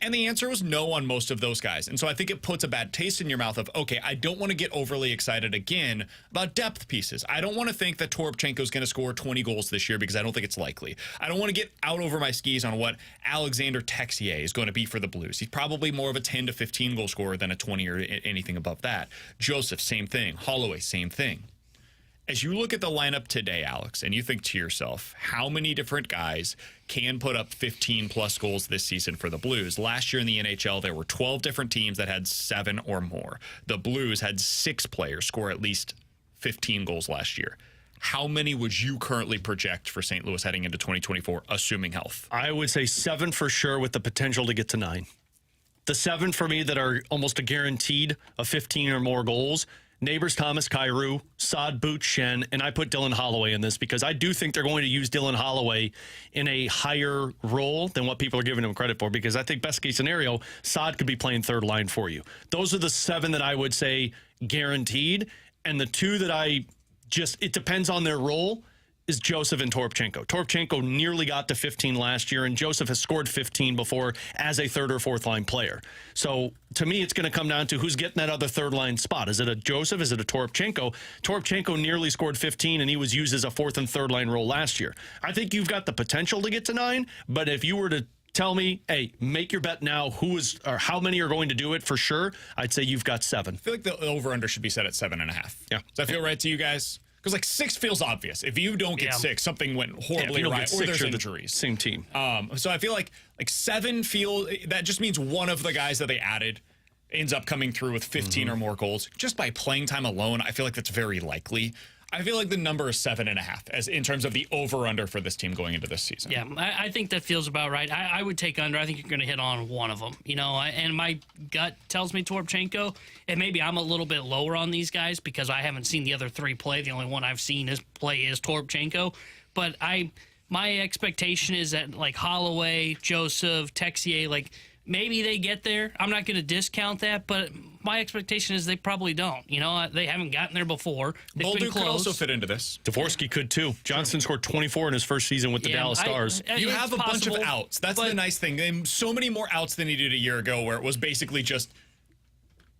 And the answer was no on most of those guys. And so I think it puts a bad taste in your mouth of, okay, I don't want to get overly excited again about depth pieces. I don't want to think that Toropchenko is going to score 20 goals this year because I don't think it's likely. I don't want to get out over my skis on what Alexander Texier is going to be for the Blues. He's probably more of a 10 to 15 goal scorer than a 20 or anything above that. Joseph, same thing. Holloway, same thing. As you look at the lineup today, Alex, and you think to yourself, how many different guys can put up 15-plus goals this season for the Blues? Last year in the NHL, there were 12 different teams that had 7 or more. The Blues had 6 players score at least 15 goals last year. How many would you currently project for St. Louis heading into 2024, assuming health? I would say 7 for sure with the potential to get to 9. The 7 for me that are almost a guaranteed of 15 or more goals, Neighbors, Thomas Kyrou, Saad Boot Shen, and I put Dylan Holloway in this because I do think they're going to use Dylan Holloway in a higher role than what people are giving him credit for, because I think best case scenario, Saad could be playing third line for you. Those are the 7 that I would say guaranteed, and the 2 that it depends on their role, is Joseph and Toropchenko. Toropchenko nearly got to 15 last year, and Joseph has scored 15 before as a third or fourth line player. So to me, it's going to come down to who's getting that other third line spot. Is it a Joseph? Is it a Toropchenko? Toropchenko nearly scored 15, and he was used as a fourth and third line role last year. I think you've got the potential to get to 9, but if you were to tell me, hey, make your bet now, how many are going to do it for sure, I'd say you've got 7. I feel like the over-under should be set at 7.5. Yeah. Does that feel right to you guys? Because 6 feels obvious. If you don't get 6, something went horribly right, or there's injuries. Same team. So I feel like 7 that just means one of the guys that they added ends up coming through with 15 or more goals. Just by playing time alone, I feel like that's very likely. I feel like the number is 7.5 as in terms of the over-under for this team going into this season. Yeah, I think that feels about right. I would take under. I think you're going to hit on one of them. And my gut tells me Toropchenko, and maybe I'm a little bit lower on these guys because I haven't seen the other 3 play. The only one I've seen play is Toropchenko. But my expectation is that like Holloway, Joseph, Texier, maybe they get there. I'm not going to discount that, but my expectation is they probably don't. They haven't gotten there before. They've been close. Could also fit into this. Dvorsky could too. Johnson scored 24 in his first season with the Dallas Stars. You have a bunch of outs. That's the nice thing. So many more outs than he did a year ago, where it was basically just,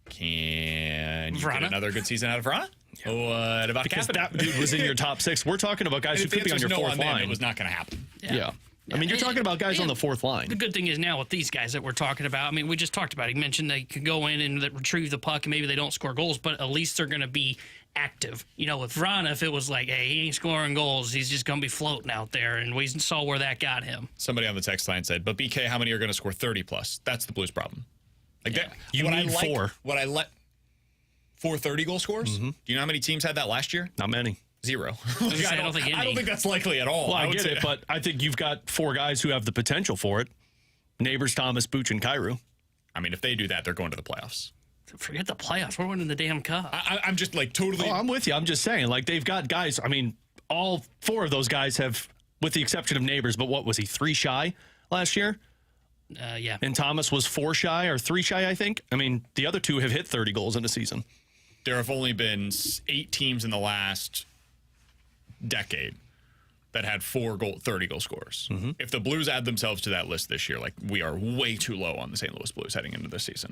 can you get another good season out of Vrana? Yeah. What about because Kapanen? That dude was in your top 6. We're talking about guys who could be on your fourth line. It was not going to happen. Yeah. I mean, you're talking about guys on the fourth line. The good thing is now with these guys that we're talking about, I mean, we just talked about it. He mentioned they could go in and retrieve the puck, and maybe they don't score goals, but at least they're going to be active. You know, with Vrana, if it was like, hey, he ain't scoring goals, he's just going to be floating out there, and we saw where that got him. Somebody on the text line said, but BK, how many are going to score 30 plus? That's the Blues' problem. Like that, You need 4. What I let 4 30-goal scores? Do you know how many teams had that last year? Not many. 0. I don't think any. I don't think that's likely at all. Well, I get it, but I think you've got 4 guys who have the potential for it. Neighbors, Thomas, Booch, and Kyrou. I mean, if they do that, they're going to the playoffs. Forget the playoffs. We're winning the damn cup. I'm just like totally. Oh, I'm with you. I'm just saying, like, they've got guys. I mean, all 4 of those guys have, with the exception of Neighbors, but what was he, 3 shy last year? Yeah. And Thomas was 4 shy or 3 shy, I think. I mean, the other 2 have hit 30 goals in a season. There have only been 8 teams in the last decade that had 30-goal scorers. If the Blues add themselves to that list this year, like, we are way too low on the St. Louis Blues heading into this season.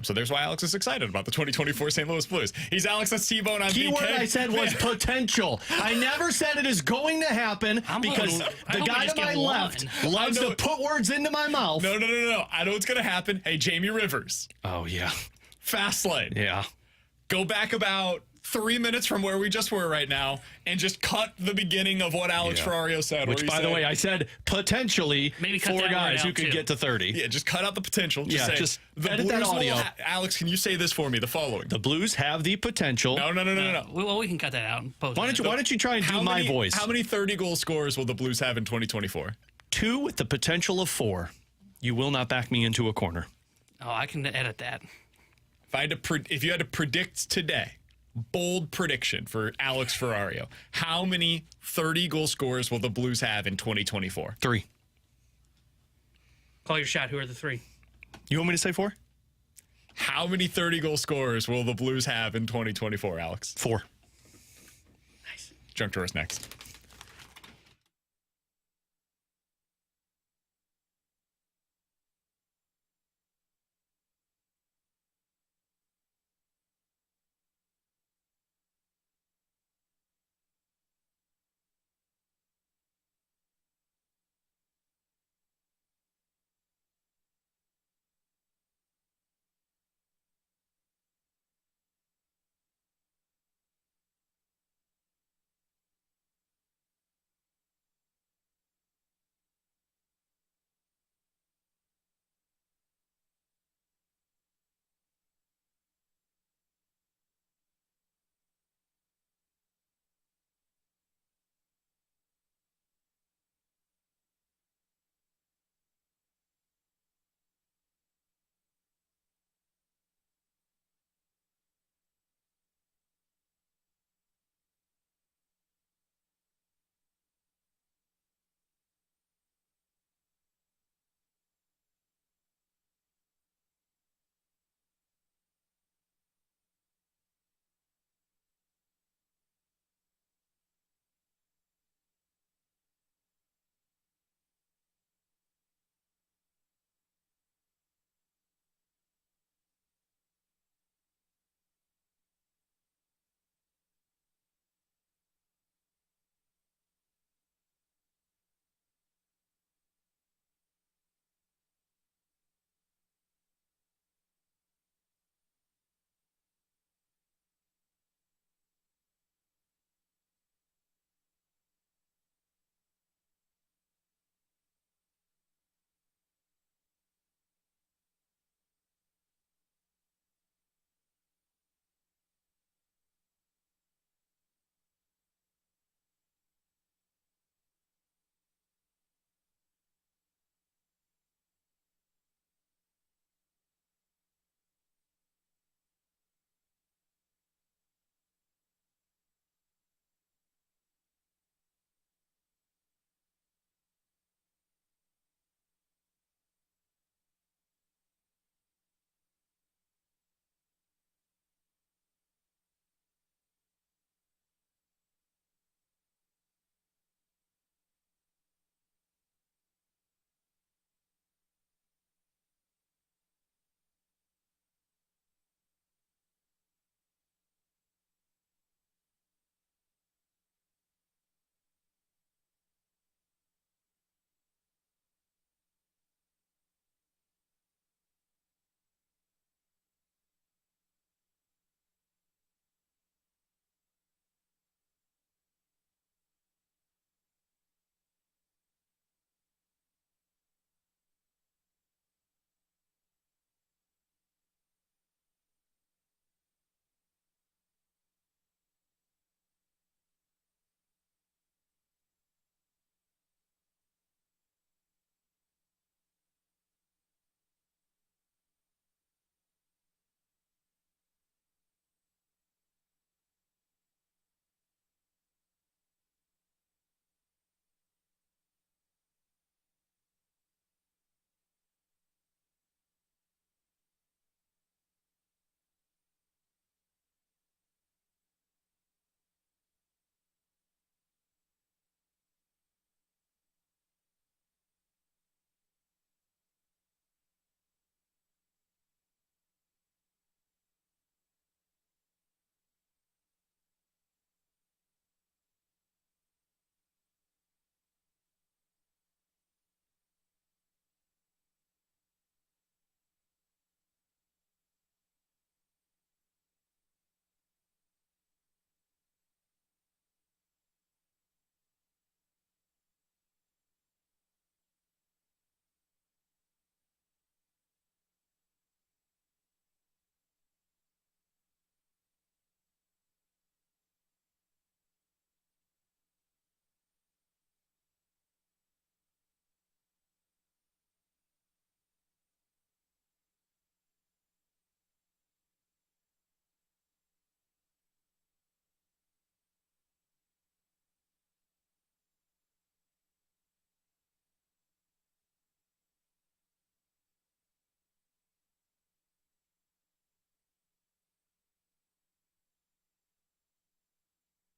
So there's why Alex is excited about the 2024 St. Louis Blues. He's Alex, that's T-Bone on Keyword BK. I said was potential. I never said it is going to happen because the guy to my left loves to put words into my mouth. No. I know what's going to happen. Hey, Jamie Rivers. Oh, yeah. Fast lane. Yeah. Go back about 3 minutes from where we just were right now and just cut the beginning of what Alex Ferrario said. Which, by the way, I said potentially maybe cut 4 that guys word who out, could too. get to 30. Yeah, just cut out the potential. Just say, just the edit that Blues will audio. Alex, can you say this for me? The following. The Blues have the potential. No. Well, we can cut that out and post Why don't you try and do my voice? How many 30-goal scores will the Blues have in 2024? 2 with the potential of 4. You will not back me into a corner. Oh, I can edit that. If you had to predict today, bold prediction for Alex Ferrario, how many 30-goal scores will the Blues have in 2024? 3. Call your shot. Who are the 3? You want me to say 4? How many 30-goal scores will the Blues have in 2024, Alex? 4. Nice. Junk Tourist next.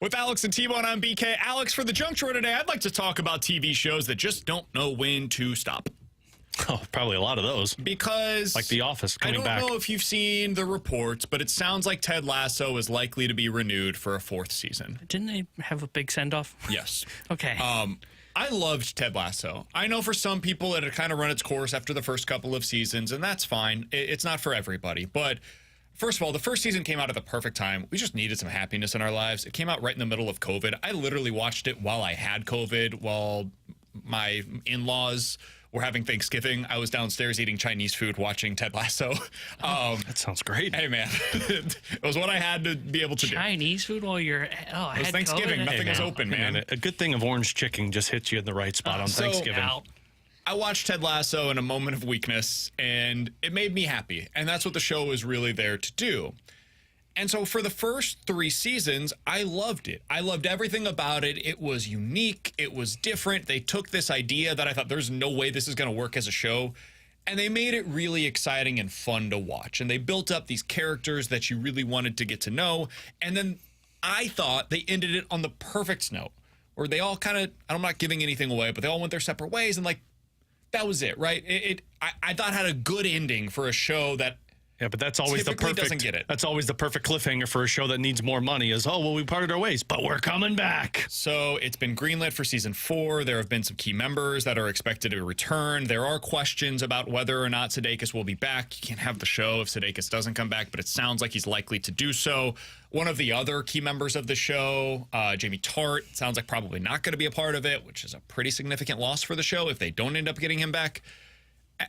With Alex and T-Bone on BK. Alex, for the junk drawer today, I'd like to talk about TV shows that just don't know when to stop. Oh, probably a lot of those. Because like The Office coming back. I don't know if you've seen the reports, but it sounds like Ted Lasso is likely to be renewed for a 4th season. Didn't they have a big send-off? Yes. Okay. I loved Ted Lasso. I know for some people it had kind of run its course after the first couple of seasons, and that's fine. It's not for everybody. But first of all, the first season came out at the perfect time. We just needed some happiness in our lives. It came out right in the middle of COVID. I literally watched it while I had COVID, while my in-laws were having Thanksgiving. I was downstairs eating Chinese food, watching Ted Lasso. That sounds great. Hey, man. It was what I had to be able to do. Chinese food while you're... Oh, It was Thanksgiving. COVID. Nothing was open, man. A good thing of orange chicken just hits you in the right spot on Thanksgiving. Out. I watched Ted Lasso in a moment of weakness, and it made me happy. And that's what the show is really there to do. And so for the first 3 seasons, I loved it. I loved everything about it. It was unique. It was different. They took this idea that I thought there's no way this is going to work as a show, and they made it really exciting and fun to watch. And they built up these characters that you really wanted to get to know. And then I thought they ended it on the perfect note, where they all kind of, I'm not giving anything away, but they all went their separate ways, and like, that was it, right? I thought had a good ending for a show that Yeah, but that's always the typically perfect. doesn't get it. That's always the perfect cliffhanger for a show that needs more money. Is we parted our ways, but we're coming back. So it's been greenlit for season 4. There have been some key members that are expected to return. There are questions about whether or not Sudeikis will be back. You can't have the show if Sudeikis doesn't come back, but it sounds like he's likely to do so. One of the other key members of the show, Jamie Tart, sounds like probably not going to be a part of it, which is a pretty significant loss for the show if they don't end up getting him back.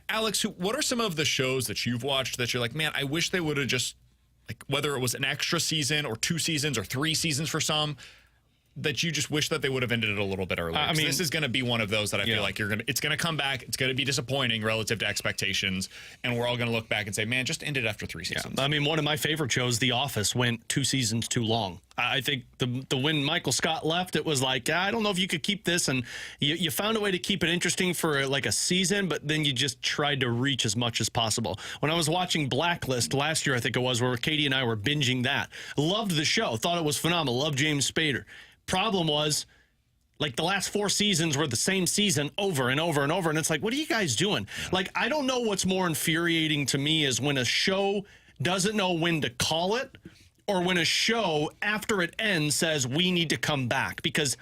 Alex, what are some of the shows that you've watched that you're like, man, I wish they would have just, like, whether it was an extra season or 2 seasons or 3 seasons for some, that you just wish that they would have ended it a little bit earlier? I mean, this is going to be one of those that I feel like it's going to come back. It's going to be disappointing relative to expectations, and we're all going to look back and say, man, just ended after 3 seasons. I mean, one of my favorite shows, The Office, went 2 seasons too long. I think the when Michael Scott left, it was like, I don't know if you could keep this, and you found a way to keep it interesting for like a season, but then you just tried to reach as much as possible. When I was watching Blacklist last year, I think it was, where Katie and I were binging that, loved the show, thought it was phenomenal, loved James Spader. Problem was, like, the last 4 seasons were the same season over and over and over. And it's like, what are you guys doing? Like, I don't know what's more infuriating to me is when a show doesn't know when to call it, or when a show, after it ends, says, we need to come back. Because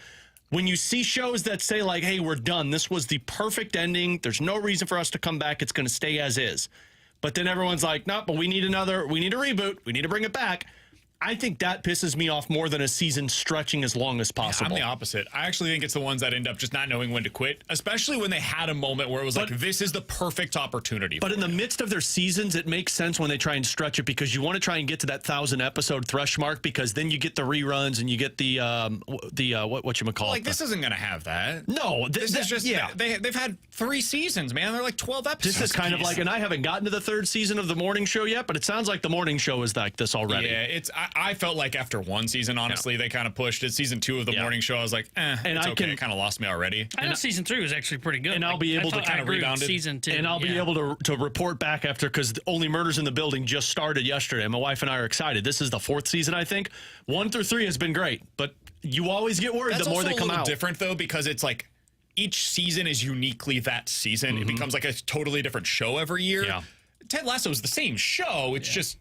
when you see shows that say, like, hey, we're done, this was the perfect ending, there's no reason for us to come back, it's going to stay as is. But then everyone's like, no, but we need a reboot, we need to bring it back. I think that pisses me off more than a season stretching as long as possible. I'm the opposite. I actually think it's the ones that end up just not knowing when to quit, especially when they had a moment where it was like, this is the perfect opportunity. But in the midst of their seasons, it makes sense when they try and stretch it, because you want to try and get to that 1,000-episode thresh mark, because then you get the reruns and you get the whatchamacallit. Like, this isn't going to have that. No. This is just, they've had 3 seasons, man. They're like 12 episodes. This is kind of like, and I haven't gotten to the 3rd season of the morning show yet, but it sounds like the morning show is like this already. Yeah, I felt like after 1 season, honestly, they kind of pushed it. Season 2 of the morning show, I was like, it's okay. It kind of lost me already. I know season 3 was actually pretty good. And I'll be able to kind of rebound season 2. And I'll be able to report back after, because Only Murders in the Building just started yesterday. My wife and I are excited. This is the 4th season, I think. 1 through 3 has been great, but you always get worried the more they come out. That's different, though, because it's like each season is uniquely that season. It becomes like a totally different show every year. Yeah. Ted Lasso is the same show. It's just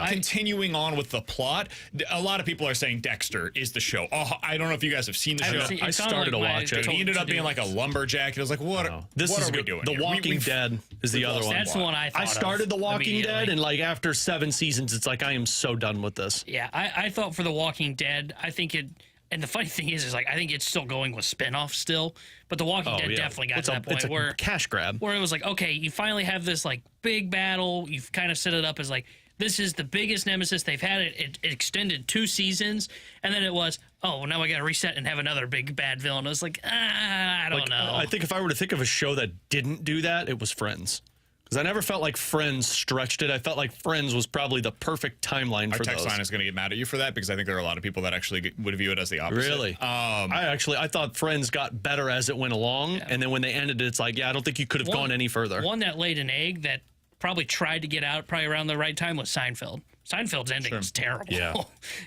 continuing on with the plot. A lot of people are saying Dexter is the show. Oh, I don't know if you guys have seen the show. I started to watch it. He ended up being like a lumberjack. And I was like, what are we doing? The Walking Dead is the other one. That's the one I thought I started The Walking Dead, and like after 7 seasons, it's like, I am so done with this. Yeah, I thought for The Walking Dead, I think it... And the funny thing is like, I think it's still going with spinoffs still, but The Walking Dead definitely got to that point where cash grab, where it was like, okay, you finally have this like big battle. You've kind of set it up as like, this is the biggest nemesis they've had. It extended 2 seasons, and then it was, oh, well, now I got to reset and have another big bad villain. I was like, I don't know. I think if I were to think of a show that didn't do that, it was Friends. Because I never felt like Friends stretched it. I felt like Friends was probably the perfect timeline for those. Our text line is going to get mad at you for that, because I think there are a lot of people that actually would view it as the opposite. Really? I thought Friends got better as it went along, and then when they ended it, it's like, I don't think you could have gone any further. One that laid an egg that probably tried to get out probably around the right time was Seinfeld. Seinfeld's ending was terrible. Yeah.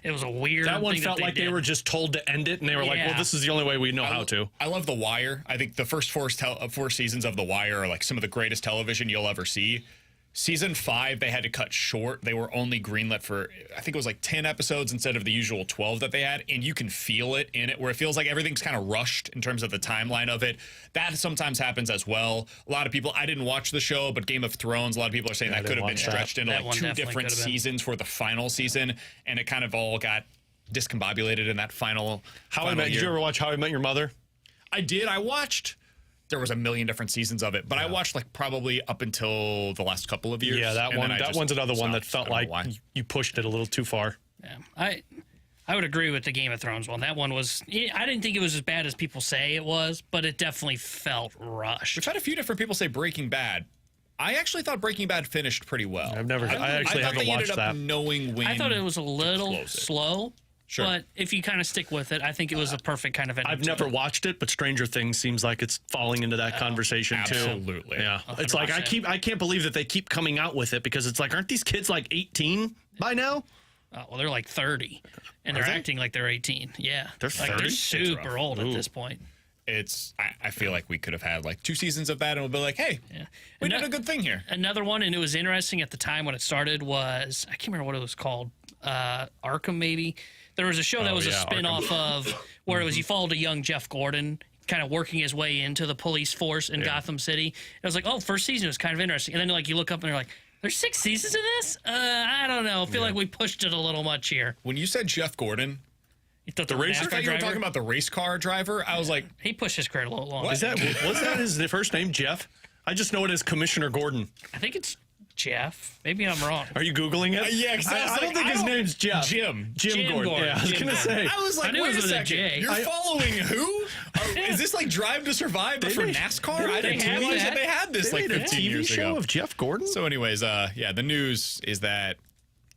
It was a weird That one thing felt that like did. they were just told to end it, and they were like, well, this is the only way we know how to. I love The Wire. I think the first four seasons of The Wire are like some of the greatest television you'll ever see. Season 5, they had to cut short. They were only greenlit for, I think it was like 10 episodes instead of the usual 12 that they had. And you can feel it in it, where it feels like everything's kind of rushed in terms of the timeline of it. That sometimes happens as well. A lot of people, I didn't watch the show, but Game of Thrones, a lot of people are saying that could have been stretched into like 2 different seasons for the final season. And it kind of all got discombobulated in that final Did you ever watch How I Met Your Mother? I did. I watched. There was a million different seasons of it, but I watched like probably up until the last couple of years. Yeah, that one's another one that felt like you pushed it a little too far. Yeah, I would agree with the Game of Thrones one. That one was, I didn't think it was as bad as people say it was, but it definitely felt rushed. We've had a few different people say Breaking Bad. I actually thought Breaking Bad finished pretty well. I actually haven't watched that. Knowing when I thought it was a little slow. Sure. But if you kind of stick with it, I think it was a perfect kind of ending. I've never watched it, but Stranger Things seems like it's falling into that conversation too. Absolutely. Yeah. It's like I can't believe that they keep coming out with it, because it's like, aren't these kids like 18 by now? Well, they're like 30, and they're acting like they're 18. Yeah. They're 30? Like, they're super old at this point. I feel like we could have had like 2 seasons of that, and we'll be like, hey, we did a good thing here. Another one, and it was interesting at the time when it started, was, I can't remember what it was called, Arkham maybe. There was a show that was a spin-off of where it was, you followed a young Jeff Gordon kind of working his way into the police force in Gotham City. It was like, first season was kind of interesting. And then like you look up and you're like, there's 6 seasons of this? I don't know. I feel like we pushed it a little much here. When you said Jeff Gordon, the race car driver? You were talking about the race car driver. I was like, he pushed his career a little long. Was that his first name, Jeff? I just know it as Commissioner Gordon. I think it's Jeff. Maybe I'm wrong. Are you Googling it? Yeah, because I don't think his name's Jeff. Jim Gordon. Yeah, I was going to say. I was like, wait a second. You're following who? Is this like Drive to Survive, but for NASCAR? I didn't realize that they had this like 15 years ago. TV show of Jeff Gordon? So anyways, the news is that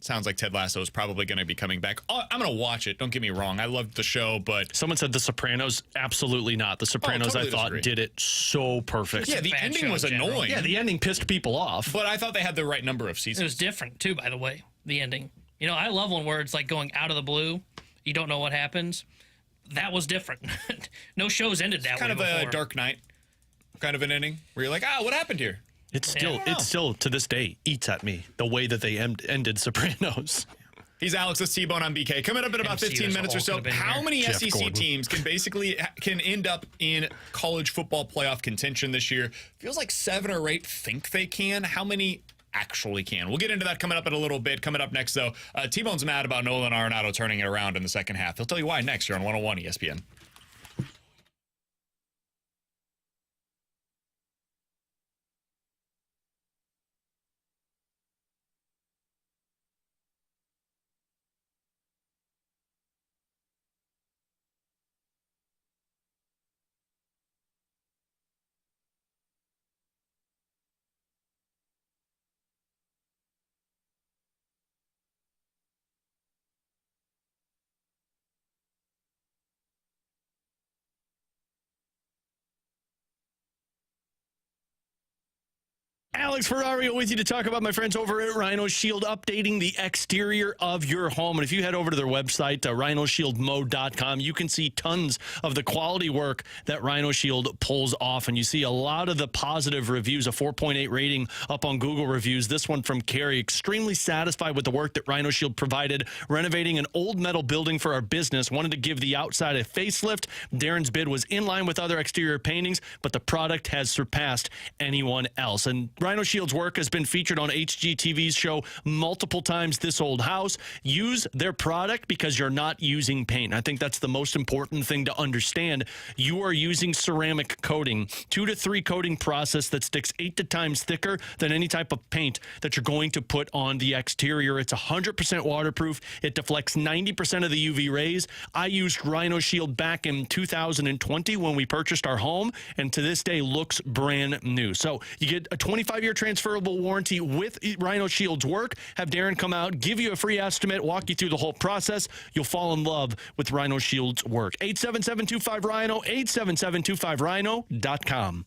sounds like Ted Lasso is probably going to be coming back. I'm going to watch it. Don't get me wrong. I loved the show, but... Someone said The Sopranos. Absolutely not. The Sopranos, totally I thought, did it so perfect. Yeah, the ending was annoying. Yeah, the ending pissed people off. But I thought they had the right number of seasons. It was different, too, by the way, the ending. You know, I love one where it's like going out of the blue. You don't know what happens. That was different. No shows ended that way kind of before. a Dark Knight kind of an ending where you're like, what happened here? It's still to this day eats at me the way that they ended Sopranos. He's Alex, that's T-Bone on BK. Coming up in about 15 minutes or so, how many SEC teams can end up in college football playoff contention this year? Feels like 7 or 8 think they can. How many actually can? We'll get into that coming up in a little bit. Coming up next, though, T-Bone's mad about Nolan Arenado turning it around in the second half. He'll tell you why next here on 101 ESPN. Alex Ferrario with you to talk about my friends over at Rhino Shield updating the exterior of your home. And if you head over to their website, rhinoshieldmode.com, you can see tons of the quality work that Rhino Shield pulls off. And you see a lot of the positive reviews, a 4.8 rating up on Google reviews. This one from Carrie, extremely satisfied with the work that Rhino Shield provided, renovating an old metal building for our business. Wanted to give the outside a facelift. Darren's bid was in line with other exterior paintings, but the product has surpassed anyone else. And Rhino Shield's work has been featured on HGTV's show multiple times, This Old House. Use their product because you're not using paint. I think that's the most important thing to understand. You are using ceramic coating, 2 to 3 coating process that sticks 8 times thicker than any type of paint that you're going to put on the exterior. It's 100% waterproof. It deflects 90% of the UV rays. I used Rhino Shield back in 2020 when we purchased our home, and to this day looks brand new. So you get a 25-year transferable warranty with Rhino Shield's work. Have Darren come out, give you a free estimate, walk you through the whole process. You'll fall in love with Rhino Shield's work. 877-25-RHINO, 877-25-RHINO.com.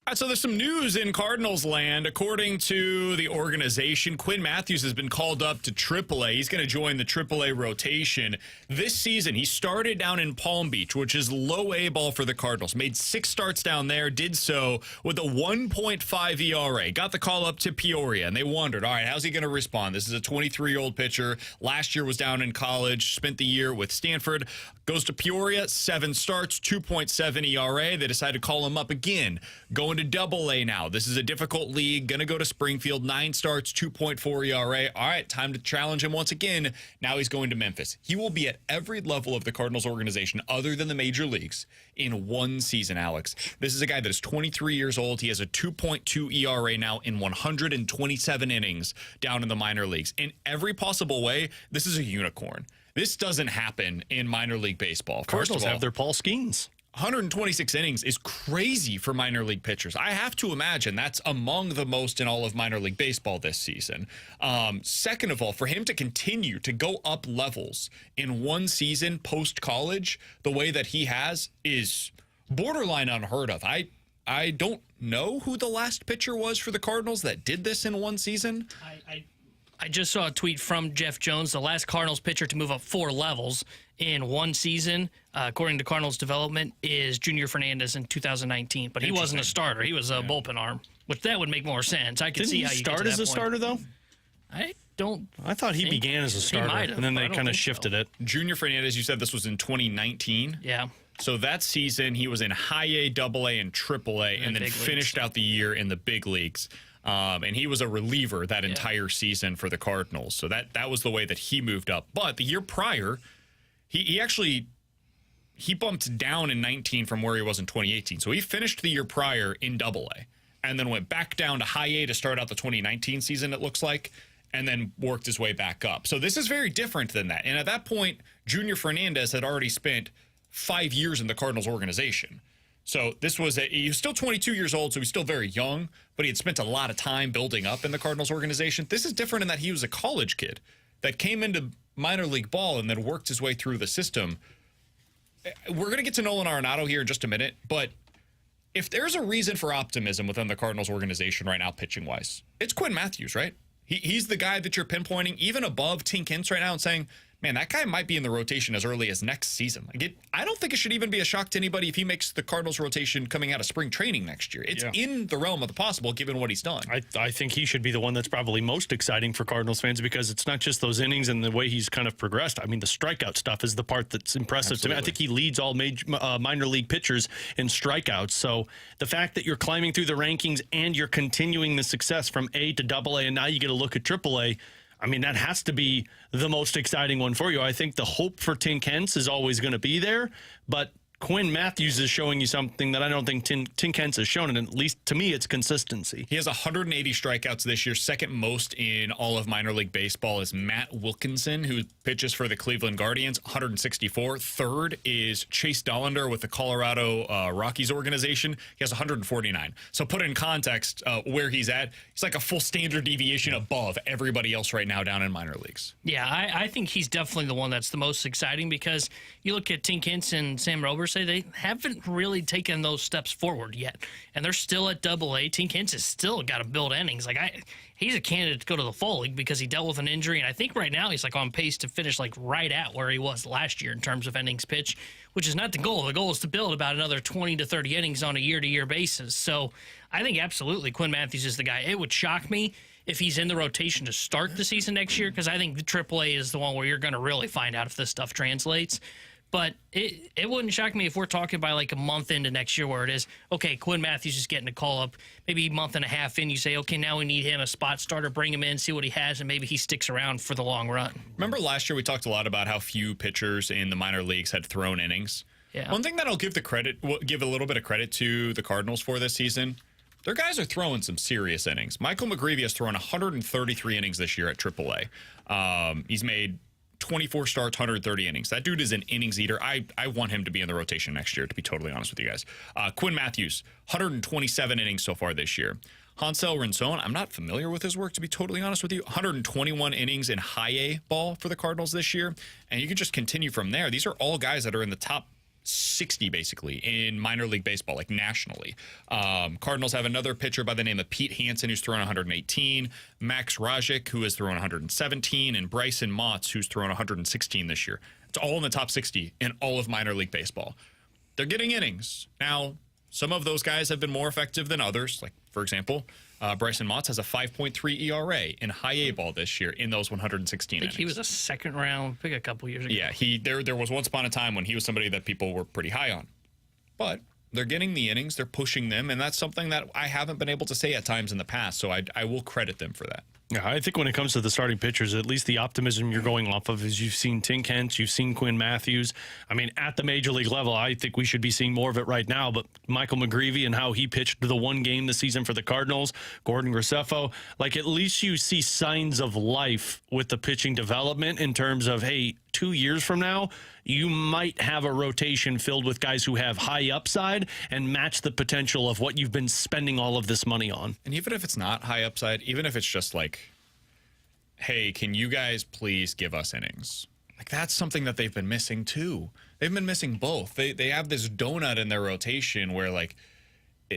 All right, so there's some news in Cardinals land. According to the organization, Quinn Matthews has been called up to AAA. He's going to join the AAA rotation this season. He started down in Palm Beach, which is low A ball for the Cardinals. Made 6 starts down there, did so with a 1.5 ERA. Got the call up to Peoria, and they wondered, all right, how's he going to respond? This is a 23-year-old pitcher. Last year was down in college, spent the year with Stanford. Goes to Peoria, 7 starts, 2.7 ERA. They decided to call him up again. Going to Double-A now. This is a difficult league. Going to go to Springfield, 9 starts, 2.4 ERA. All right, time to challenge him once again. Now he's going to Memphis. He will be at every level of the Cardinals organization other than the major leagues in one season, Alex. This is a guy that is 23 years old. He has a 2.2 ERA now in 127 innings down in the minor leagues. In every possible way, this is a unicorn. This doesn't happen in minor league baseball. Cardinals have their Paul Skeens. 126 innings is crazy for minor league pitchers. I have to imagine that's among the most in all of minor league baseball this season. Second of all, for him to continue to go up levels in one season post-college the way that he has is borderline unheard of. I don't know who the last pitcher was for the Cardinals that did this in one season. I just saw a tweet from Jeff Jones, the last Cardinals pitcher to move up 4 levels in one season, according to Cardinals development, is Junior Fernandez in 2019. But he wasn't a starter. He was a bullpen arm, which that would make more sense. I could see how you start as a starter, though? I thought he began as a starter, and then they kind of shifted it. Junior Fernandez, you said this was in 2019? Yeah. So that season, he was in high A, double A, and triple A, and then finished out the year in the big leagues. And he was a reliever that entire season for the Cardinals. So that was the way that he moved up. But the year prior, he bumped down in 19 from where he was in 2018. So he finished the year prior in double A and then went back down to high A to start out the 2019 season, it looks like, and then worked his way back up. So this is very different than that. And at that point, Junior Fernandez had already spent 5 years in the Cardinals organization. So he was still 22 years old, so he's still very young, but he had spent a lot of time building up in the Cardinals organization. This is different in that he was a college kid that came into minor league ball and then worked his way through the system. We're going to get to Nolan Arenado here in just a minute, but if there's a reason for optimism within the Cardinals organization right now, pitching-wise, it's Quinn Matthews, right? He's the guy that you're pinpointing even above Tink Hintz right now and saying, man, that guy might be in the rotation as early as next season. I don't think it should even be a shock to anybody if he makes the Cardinals rotation coming out of spring training next year. It's in the realm of the possible given what he's done. I think he should be the one that's probably most exciting for Cardinals fans because it's not just those innings and the way he's kind of progressed. I mean, the strikeout stuff is the part that's impressive to me. I think he leads all minor league pitchers in strikeouts. So the fact that you're climbing through the rankings and you're continuing the success from A to double A, and now you get a look at triple A, I mean, that has to be the most exciting one for you. I think the hope for Tink Hintz is always going to be there, but Quinn Matthews is showing you something that I don't think Tink Hintz has shown, and at least to me, it's consistency. He has 180 strikeouts this year. Second most in all of minor league baseball is Matt Wilkinson, who pitches for the Cleveland Guardians, 164. Third is Chase Dollander with the Colorado Rockies organization. He has 149. So put in context where he's at, he's like a full standard deviation above everybody else right now down in minor leagues. Yeah, I think he's definitely the one that's the most exciting because you look at Tink Hintz and Sam Rober, say they haven't really taken those steps forward yet, and they're still at double A. Tink Hintz has still got to build innings. He's a candidate to go to the fall league because he dealt with an injury, and I think right now he's on pace to finish right at where he was last year in terms of innings pitched, which is not the goal. The goal is to build about another 20 to 30 innings on a year-to-year basis. So I think absolutely Quinn Matthews is the guy. It would shock me if he's in the rotation to start the season next year because I think the AAA is the one where you're going to really find out if this stuff translates. But it wouldn't shock me if we're talking by a month into next year where it is, okay, Quinn Matthews is getting a call up, maybe a month and a half in, you say, okay, now we need him, a spot starter, bring him in, see what he has, and maybe he sticks around for the long run. Remember last year we talked a lot about how few pitchers in the minor leagues had thrown innings? Yeah. One thing that I'll give a little bit of credit to the Cardinals for this season, their guys are throwing some serious innings. Michael McGreevy has thrown 133 innings this year at AAA. He's made 24 starts, 130 innings. That dude is an innings eater. I want him to be in the rotation next year, to be totally honest with you guys. Quinn Matthews, 127 innings so far this year. Hansel Renzone, I'm not familiar with his work, to be totally honest with you. 121 innings in high A ball for the Cardinals this year. And you can just continue from there. These are all guys that are in the top 60 basically in minor league baseball, like nationally. Cardinals have another pitcher by the name of Pete Hansen, who's thrown 118, Max Rajic, who has thrown 117, and Bryson Motts, who's thrown 116 this year. It's all in the top 60 in all of minor league baseball. They're getting innings. Now, some of those guys have been more effective than others. Like, for example, Bryson Motts has a 5.3 ERA in high A ball this year in those 116 innings. He was a second-round pick a couple years ago. Yeah, there was once upon a time when he was somebody that people were pretty high on. But they're getting the innings, they're pushing them, and that's something that I haven't been able to say at times in the past, so I will credit them for that. Yeah, I think when it comes to the starting pitchers, at least the optimism you're going off of is you've seen Tink Hence, you've seen Quinn Matthews. I mean, at the major league level, I think we should be seeing more of it right now. But Michael McGreevy and how he pitched the one game this season for the Cardinals, Gordon Graceffo, like at least you see signs of life with the pitching development in terms of, hey, 2 years from now, you might have a rotation filled with guys who have high upside and match the potential of what you've been spending all of this money on. And even if it's not high upside, even if it's just like, hey, can you guys please give us innings? Like, that's something that they've been missing too. They've been missing both. They have this donut in their rotation where, like,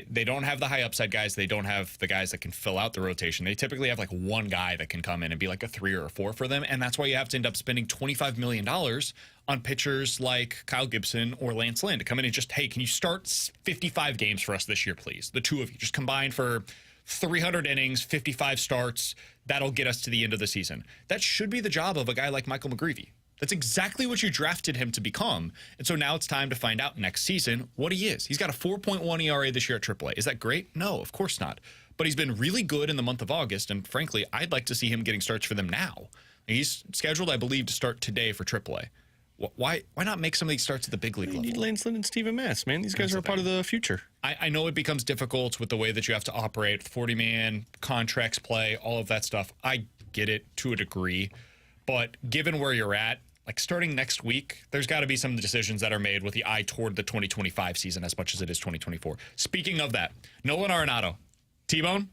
they don't have the high upside guys. They don't have the guys that can fill out the rotation. They typically have like one guy that can come in and be like a 3 or a 4 for them. And that's why you have to end up spending $25 million on pitchers like Kyle Gibson or Lance Lynn to come in and just, hey, can you start 55 games for us this year, please? The two of you just combine for 300 innings, 55 starts. That'll get us to the end of the season. That should be the job of a guy like Michael McGreevy. That's exactly what you drafted him to become. And so now it's time to find out next season what he is. He's got a 4.1 ERA this year at AAA. Is that great? No, of course not. But he's been really good in the month of August. And frankly, I'd like to see him getting starts for them now. He's scheduled, I believe, to start today for AAA. Why not make some of these starts at the big league level? You need Lance Lynn and Steven Matz, man. These guys are a part of the future. I know it becomes difficult with the way that you have to operate, 40-man contracts play, all of that stuff. I get it to a degree. But given where you're at, like starting next week, there's got to be some decisions that are made with the eye toward the 2025 season as much as it is 2024. Speaking of that, Nolan Arenado, T-Bone,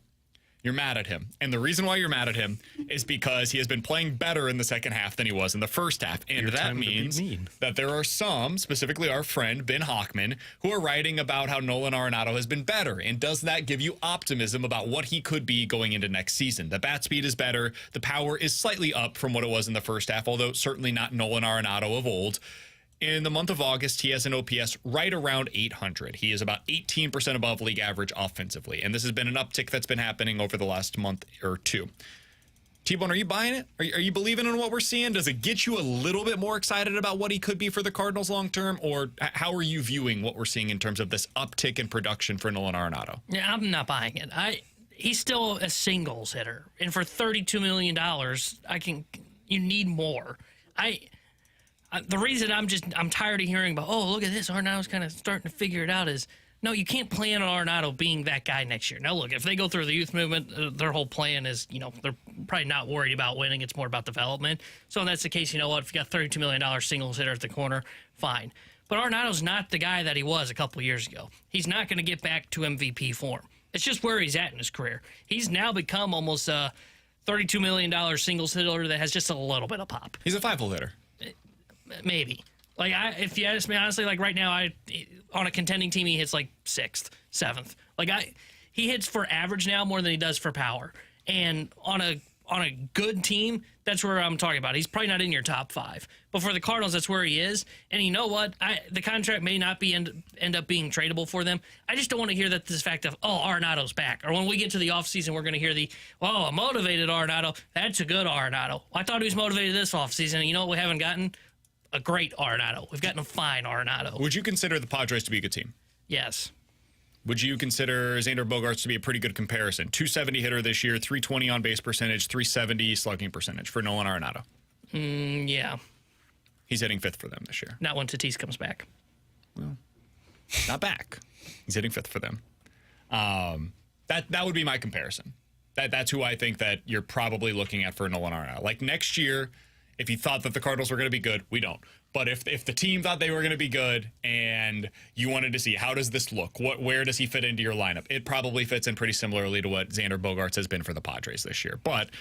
you're mad at him. And the reason why you're mad at him is because he has been playing better in the second half than he was in the first half. And that means that there are some, specifically our friend Ben Hockman, who are writing about how Nolan Arenado has been better. And does that give you optimism about what he could be going into next season? The bat speed is better. The power is slightly up from what it was in the first half, although certainly not Nolan Arenado of old. In the month of August, he has an OPS right around 800. He is about 18% above league average offensively. And this has been an uptick that's been happening over the last month or two. T-Bone, are you buying it? Are you believing in what we're seeing? Does it get you a little bit more excited about what he could be for the Cardinals long term? Or how are you viewing what we're seeing in terms of this uptick in production for Nolan Arenado? Yeah, I'm not buying it. He's still a singles hitter. And for $32 million, you need more. The reason I'm tired of hearing about, oh, look at this, Arenado's kind of starting to figure it out is, no, you can't plan on Arenado being that guy next year. Now, look, if they go through the youth movement, their whole plan is, they're probably not worried about winning. It's more about development. So if that's the case, you know what? If you got $32 million singles hitter at the corner, fine. But Arenado's not the guy that he was a couple years ago. He's not going to get back to MVP form. It's just where he's at in his career. He's now become almost a $32 million singles hitter that has just a little bit of pop. He's a 5-hole hitter. Maybe. Like, if you ask me honestly, like right now, on a contending team, he hits like 6th, 7th. Like, he hits for average now more than he does for power. And on a good team, that's where I'm talking about. He's probably not in your top 5. But for the Cardinals, that's where he is. And you know what? The contract may not be end up being tradable for them. I just don't want to hear that this fact of, oh, Arenado's back. Or when we get to the offseason, we're going to hear a motivated Arenado. That's a good Arenado. I thought he was motivated this offseason. And you know what we haven't gotten? A great Arenado. We've gotten a fine Arenado. Would you consider the Padres to be a good team? Yes. Would you consider Xander Bogaerts to be a pretty good comparison? 270 hitter this year, 320 on base percentage, 370 slugging percentage for Nolan Arenado. Yeah. He's hitting 5th for them this year. Not when Tatis comes back. Well, not back. He's hitting 5th for them. That would be my comparison. That's who I think that you're probably looking at for Nolan Arenado. Like next year, if you thought that the Cardinals were going to be good, we don't. But if the team thought they were going to be good and you wanted to see how does this look, where does he fit into your lineup, it probably fits in pretty similarly to what Xander Bogaerts has been for the Padres this year. But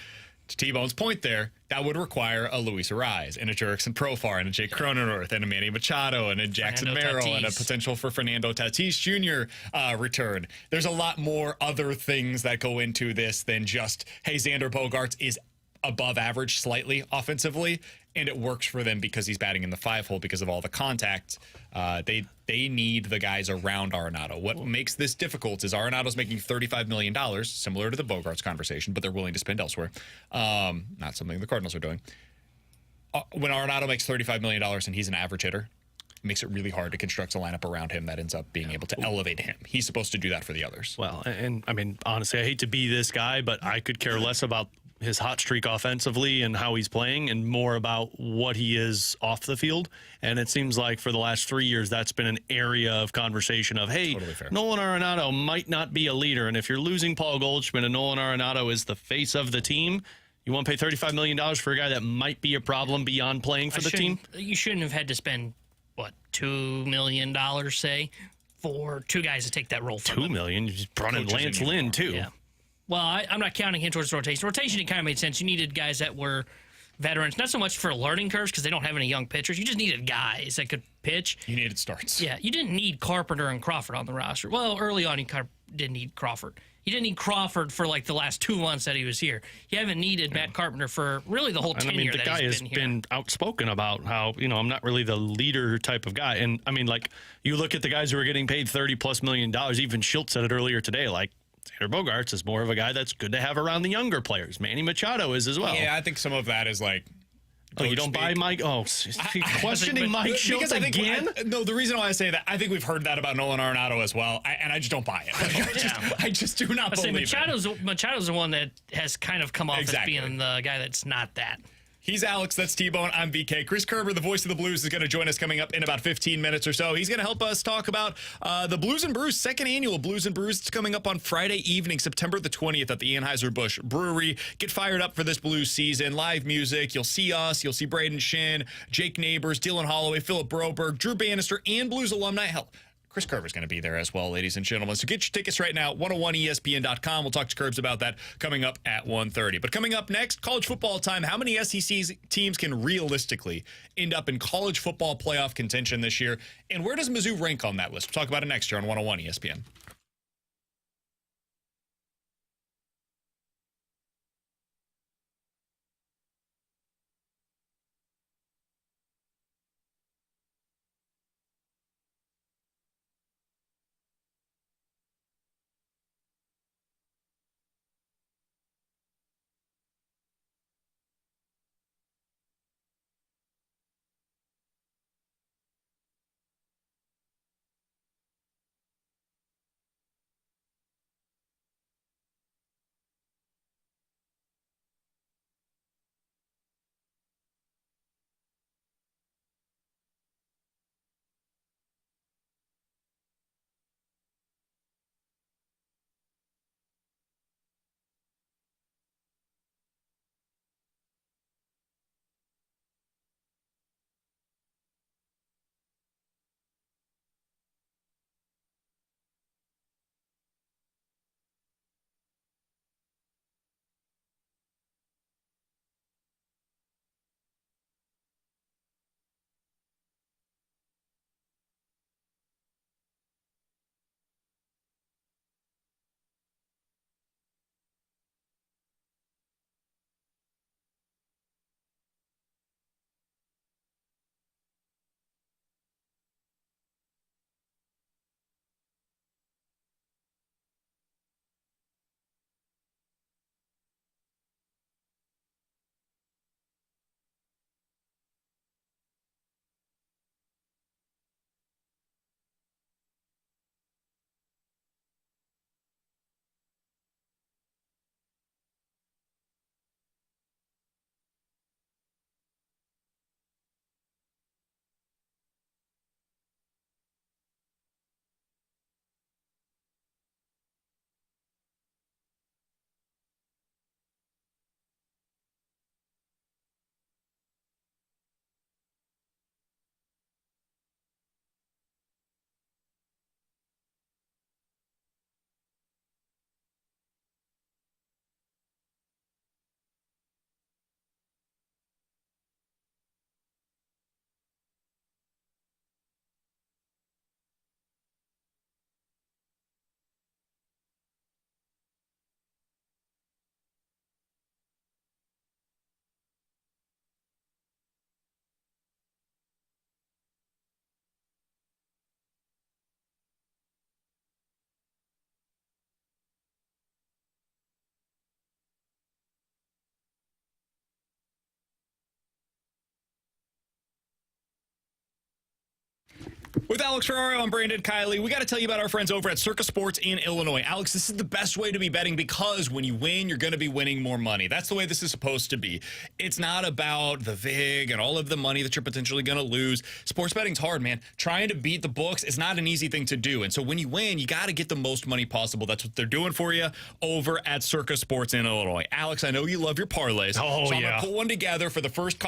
To T-Bone's point there, that would require a Luis Ariz and a Jurickson Profar and a Jake Cronenworth and a Manny Machado and a Jackson Fernando Merrill and a Tatis. potential for Fernando Tatis Jr. Return. There's a lot more other things that go into this than just, hey, Xander Bogaerts is above average slightly offensively, and it works for them because he's batting in the 5-hole because of all the contact. They need the guys around Arenado. What makes this difficult is Arenado's making $35 million, similar to the Bogaerts conversation, but they're willing to spend elsewhere. Not something the Cardinals are doing. When Arenado makes $35 million and he's an average hitter, it makes it really hard to construct a lineup around him that ends up being able to elevate him. He's supposed to do that for the others. Well, and I mean, honestly, I hate to be this guy, but I could care less about his hot streak offensively and how he's playing and more about what he is off the field. And it seems like for the last 3 years, that's been an area of conversation of, hey, Totally fair. Nolan Arenado might not be a leader. And if you're losing Paul Goldschmidt and Nolan Arenado is the face of the team, you want to pay $35 million for a guy that might be a problem beyond playing for the team? You shouldn't have had to spend, what, $2 million, say, for two guys to take that role from $2 him. million. You just brought in Coaches Lance need Lynn, more. too. Yeah. Well, I'm not counting him towards rotation. Rotation, it kind of made sense. You needed guys that were veterans, not so much for learning curves because they don't have any young pitchers. You just needed guys that could pitch. You needed starts. Yeah, you didn't need Carpenter and Crawford on the roster. Well, early on, you kind of didn't need Crawford. You didn't need Crawford for like the last 2 months that he was here. You haven't needed Matt Carpenter for really the whole And tenure I mean, the that guy he's has been here. been outspoken about how, I'm not really the leader type of guy. And I mean, like, you look at the guys who are getting paid $30+ million, even Schultz said it earlier today, like, Xander Bogaerts is more of a guy that's good to have around the younger players. Manny Machado is as well. Yeah, I think some of that is like, Oh, you don't buy Mike? Oh, questioning Mike Schultz again? No, the reason why I say that, I think we've heard that about Nolan Arenado as well, and I just don't buy it. I just do not believe it. Machado's the one that has kind of come off Exactly. as being the guy that's not that. He's Alex, that's T-Bone, I'm VK. Chris Kerber, the voice of the Blues, is going to join us coming up in about 15 minutes or so. He's going to help us talk about the Blues and Brews, second annual Blues and Brews. It's coming up on Friday evening, September the 20th at the Anheuser-Busch Brewery. Get fired up for this Blues season. Live music. You'll see us. You'll see Braden Shin, Jake Neighbors, Dylan Holloway, Philip Broberg, Drew Bannister, and Blues alumni. Hell, Chris Kerber's going to be there as well, ladies and gentlemen. So get your tickets right now, 101ESPN.com. We'll talk to Kerbs about that coming up at 1:30. But coming up next, college football time. How many SEC teams can realistically end up in college football playoff contention this year? And where does Mizzou rank on that list? We'll talk about it next year on 101 ESPN. With Alex Ferrario, I'm Brandon Kiley. We got to tell you about our friends over at Circa Sports in Illinois. Alex, this is the best way to be betting because when you win, you're going to be winning more money. That's the way this is supposed to be. It's not about the VIG and all of the money that you're potentially going to lose. Sports betting's hard, man. Trying to beat the books is not an easy thing to do. And so when you win, you got to get the most money possible. That's what they're doing for you over at Circa Sports in Illinois. Alex, I know you love your parlays. So I'm going to put one together for the first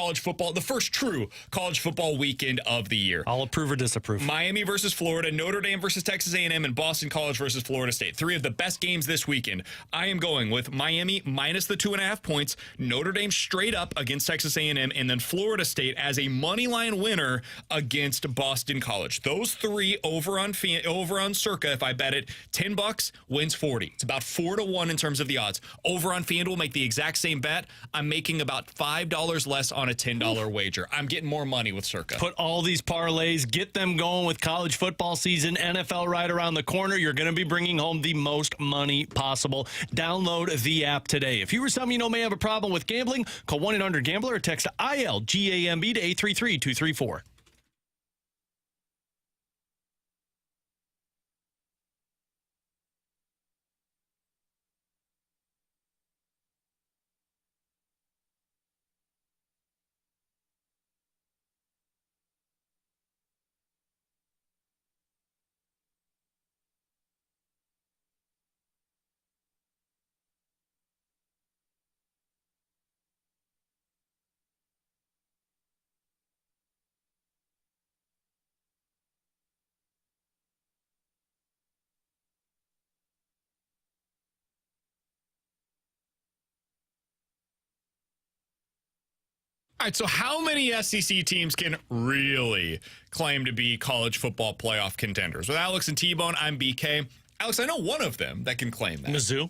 true college football weekend of the year. I'll approve or disapprove. Miami versus Florida, Notre Dame versus Texas A&M, and Boston College versus Florida State. 3 of the best games this weekend. I am going with Miami minus the 2.5 points, Notre Dame straight up against Texas A&M, and then Florida State as a money line winner against Boston College. Those 3 over on Circa, if I bet it, $10 wins 40. It's about 4-1 in terms of the odds. Over on FanDuel, make the exact same bet. I'm making about $5 less on a $10 wager. I'm getting more money with Circa. Put all these parlays, get them going with college football season, NFL right around the corner. You're going to be bringing home the most money possible. Download the app today. If you or someone you know may have a problem with gambling, call 1-800-GAMBLER or text ILGAMB to 833-234. All right, so how many SEC teams can really claim to be college football playoff contenders? With Alex and T-Bone, I'm BK. Alex, I know one of them that can claim that. Mizzou.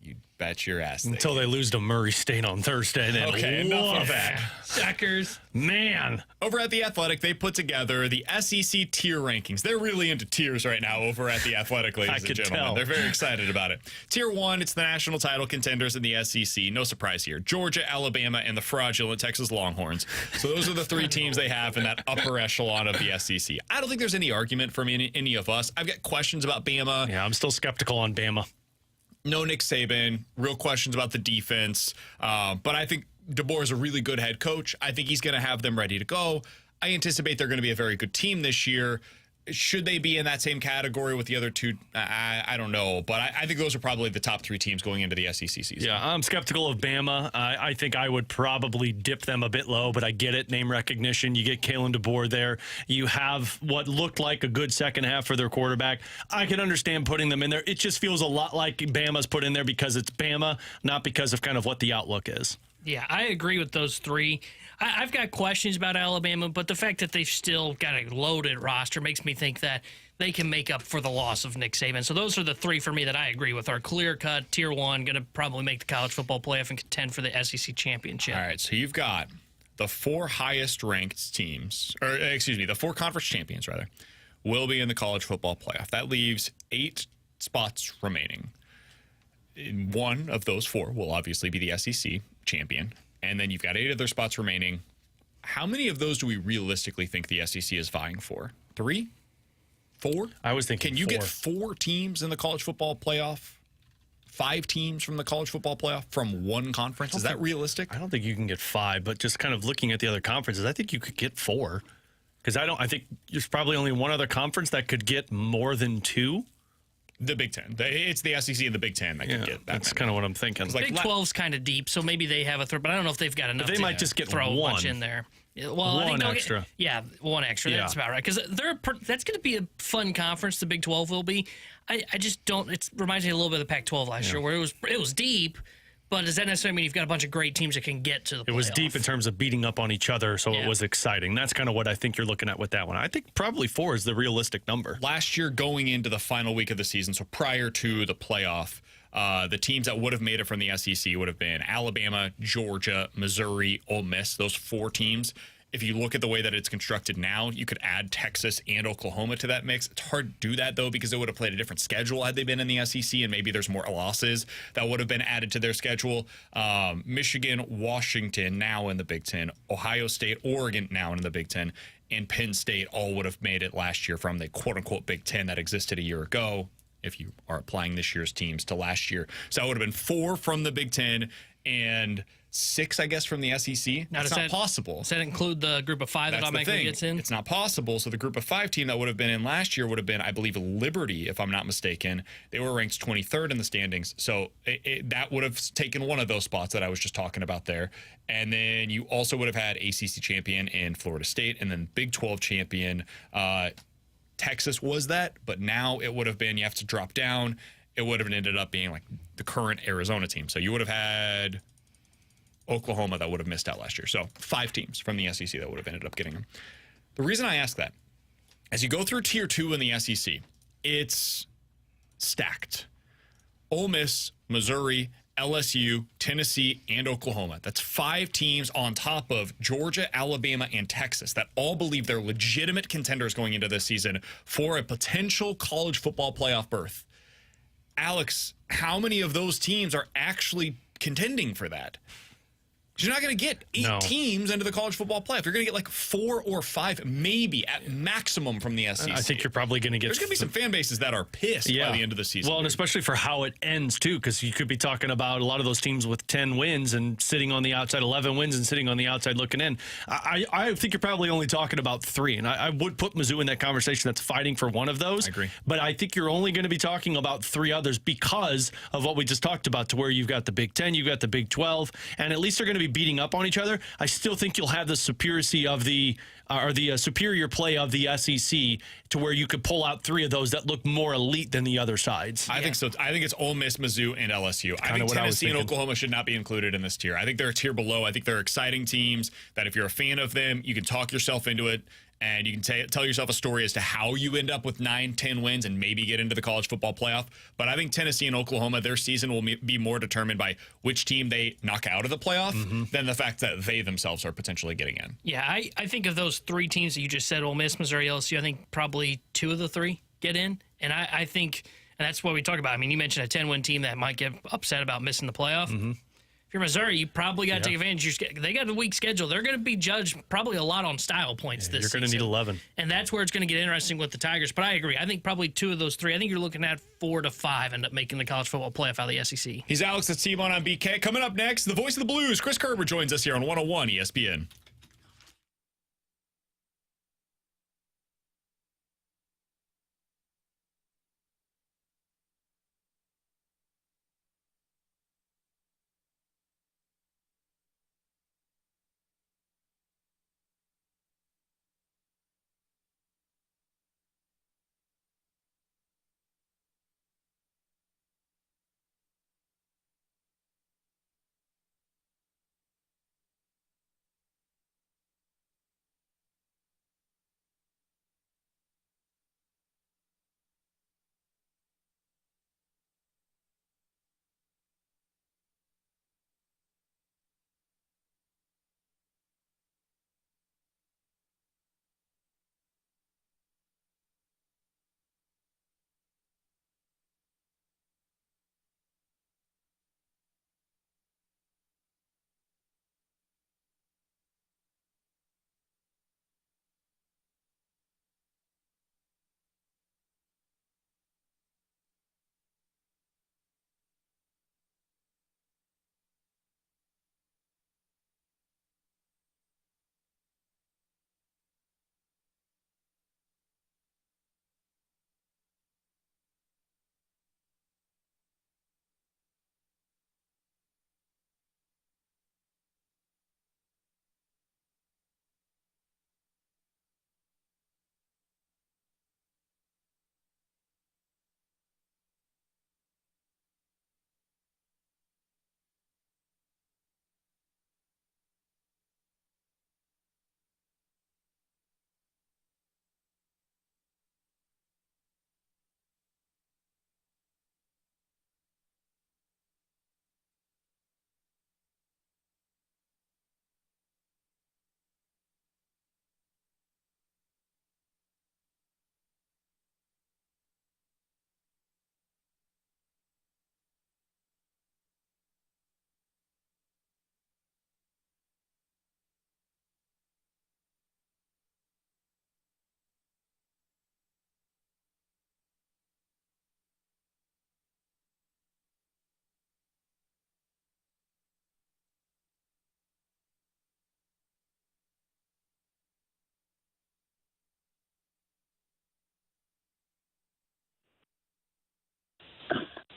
You bet your ass. Until they lose to Murray State on Thursday. Then Okay, enough of that. Suckers. Man. Over at The Athletic, they put together the SEC tier rankings. They're really into tiers right now over at The Athletic, ladies and gentlemen. Tell. They're very excited about it. Tier 1, it's the national title contenders in the SEC. No surprise here. Georgia, Alabama, and the fraudulent Texas Longhorns. So those are the 3 teams they have in that upper echelon of the SEC. I don't think there's any argument from any of us. I've got questions about Bama. Yeah, I'm still skeptical on Bama. No Nick Saban, real questions about the defense. But I think DeBoer is a really good head coach. I think he's going to have them ready to go. I anticipate they're going to be a very good team this year. Should they be in that same category with the other 2? I don't know. But I think those are probably the top 3 teams going into the SEC season. Yeah, I'm skeptical of Bama. I think I would probably dip them a bit low, but I get it. Name recognition. You get Kalen DeBoer there. You have what looked like a good second half for their quarterback. I can understand putting them in there. It just feels a lot like Bama's put in there because it's Bama, not because of kind of what the outlook is. Yeah, I agree with those 3. I've got questions about Alabama, but the fact that they've still got a loaded roster makes me think that they can make up for the loss of Nick Saban. So those are the 3 for me that I agree with are clear-cut, Tier 1, going to probably make the college football playoff and contend for the SEC championship. All right, so you've got the 4 highest-ranked teams, or excuse me, the 4 conference champions, rather, will be in the college football playoff. That leaves 8 spots remaining. One of those 4 will obviously be the SEC champion. And then you've got 8 other spots remaining. How many of those do we realistically think the SEC is vying for? 3? 4? I was thinking Can you 4. get 4 teams in the college football playoff? 5 teams from the college football playoff from one conference? Is that realistic? I don't think you can get 5, but just kind of looking at the other conferences, I think you could get 4. Because I think there's probably only one other conference that could get more than 2. The Big Ten. It's the SEC and the Big Ten that can get that. That's kind of what I'm thinking. Like Big 12's kind of deep, so maybe they have a third, but I don't know if they've got enough. They might just get throw one. much in there. Well, I think one they'll extra. One extra. That's about right. Because that's going to be a fun conference. The Big 12 will be. I just don't. It reminds me a little bit of the Pac-12 last year, where it was deep. But does that necessarily mean you've got a bunch of great teams that can get to the playoff? It was deep in terms of beating up on each other, so Yeah. it was exciting. That's kind of what I think you're looking at with that one. I think probably 4 is the realistic number. Last year, going into the final week of the season, so prior to the playoff, the teams that would have made it from the SEC would have been Alabama, Georgia, Missouri, Ole Miss, those 4 teams. If you look at the way that it's constructed now, you could add Texas and Oklahoma to that mix. It's hard to do that, though, because they would have played a different schedule had they been in the SEC, and maybe there's more losses that would have been added to their schedule. Michigan, Washington now in the Big Ten, Ohio State, Oregon now in the Big Ten, and Penn State all would have made it last year from the quote-unquote Big Ten that existed a year ago, if you are applying this year's teams to last year. So it would have been 4 from the Big Ten and 6, I guess, from the SEC. That's not possible. Does that include the group of 5 that automatically gets in? It's not possible. So the group of 5 team that would have been in last year would have been, I believe, Liberty, if I'm not mistaken. They were ranked 23rd in the standings. So that would have taken one of those spots that I was just talking about there. And then you also would have had ACC champion in Florida State, and then Big 12 champion Texas was that. But now it would have been, you have to drop down. It would have ended up being like the current Arizona team. So you would have had Oklahoma that would have missed out last year. So 5 teams from the SEC that would have ended up getting them. The reason I ask that, as you go through Tier 2 in the SEC, it's stacked. Ole Miss, Missouri, LSU, Tennessee, and Oklahoma. That's 5 teams on top of Georgia, Alabama, and Texas that all believe they're legitimate contenders going into this season for a potential college football playoff berth. Alex, how many of those teams are actually contending for that? You're not going to get 8 teams into the college football playoff. You're going to get like 4 or 5, maybe at maximum from the SEC. I think you're probably going to get. There's going to be some fan bases that are pissed by the end of the season. Well, and especially for how it ends too, because you could be talking about a lot of those teams with 10 wins and sitting on the outside, 11 wins and sitting on the outside looking in. I think you're probably only talking about 3, and I would put Mizzou in that conversation that's fighting for one of those. I agree. But I think you're only going to be talking about 3 others because of what we just talked about, to where you've got the Big 10, you've got the Big 12, and at least they're going to be beating up on each other. I still think you'll have the superiority of the superior play of the SEC, to where you could pull out 3 of those that look more elite than the other sides. I think so. I think it's Ole Miss, Mizzou, and LSU. I think Tennessee and Oklahoma should not be included in this tier. I think they're a tier below. I think they're exciting teams that if you're a fan of them, you can talk yourself into it. And you can tell yourself a story as to how you end up with 9, 10 wins and maybe get into the college football playoff. But I think Tennessee and Oklahoma, their season will be more determined by which team they knock out of the playoff than the fact that they themselves are potentially getting in. Yeah, I think of those 3 teams that you just said, Ole Miss, Missouri, LSU, I think probably 2 of the 3 get in. And I think, and that's what we talk about. I mean, you mentioned a 10-win team that might get upset about missing the playoff. If you're Missouri, you probably got to take advantage. They got a weak schedule. They're going to be judged probably a lot on style points this season. You're going to need 11. And that's where it's going to get interesting with the Tigers. But I agree. I think probably 2 of those 3. I think you're looking at 4 to 5 end up making the college football playoff out of the SEC. He's Alex, that's T-Bone on BK. Coming up next, the voice of the Blues, Chris Kerber, joins us here on 101 ESPN.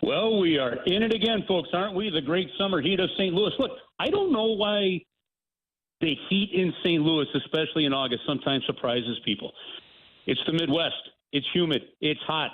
Well, we are in it again, folks, aren't we? The great summer heat of St. Louis. Look, I don't know why the heat in St. Louis, especially in August, sometimes surprises people. It's the Midwest. It's humid. It's hot.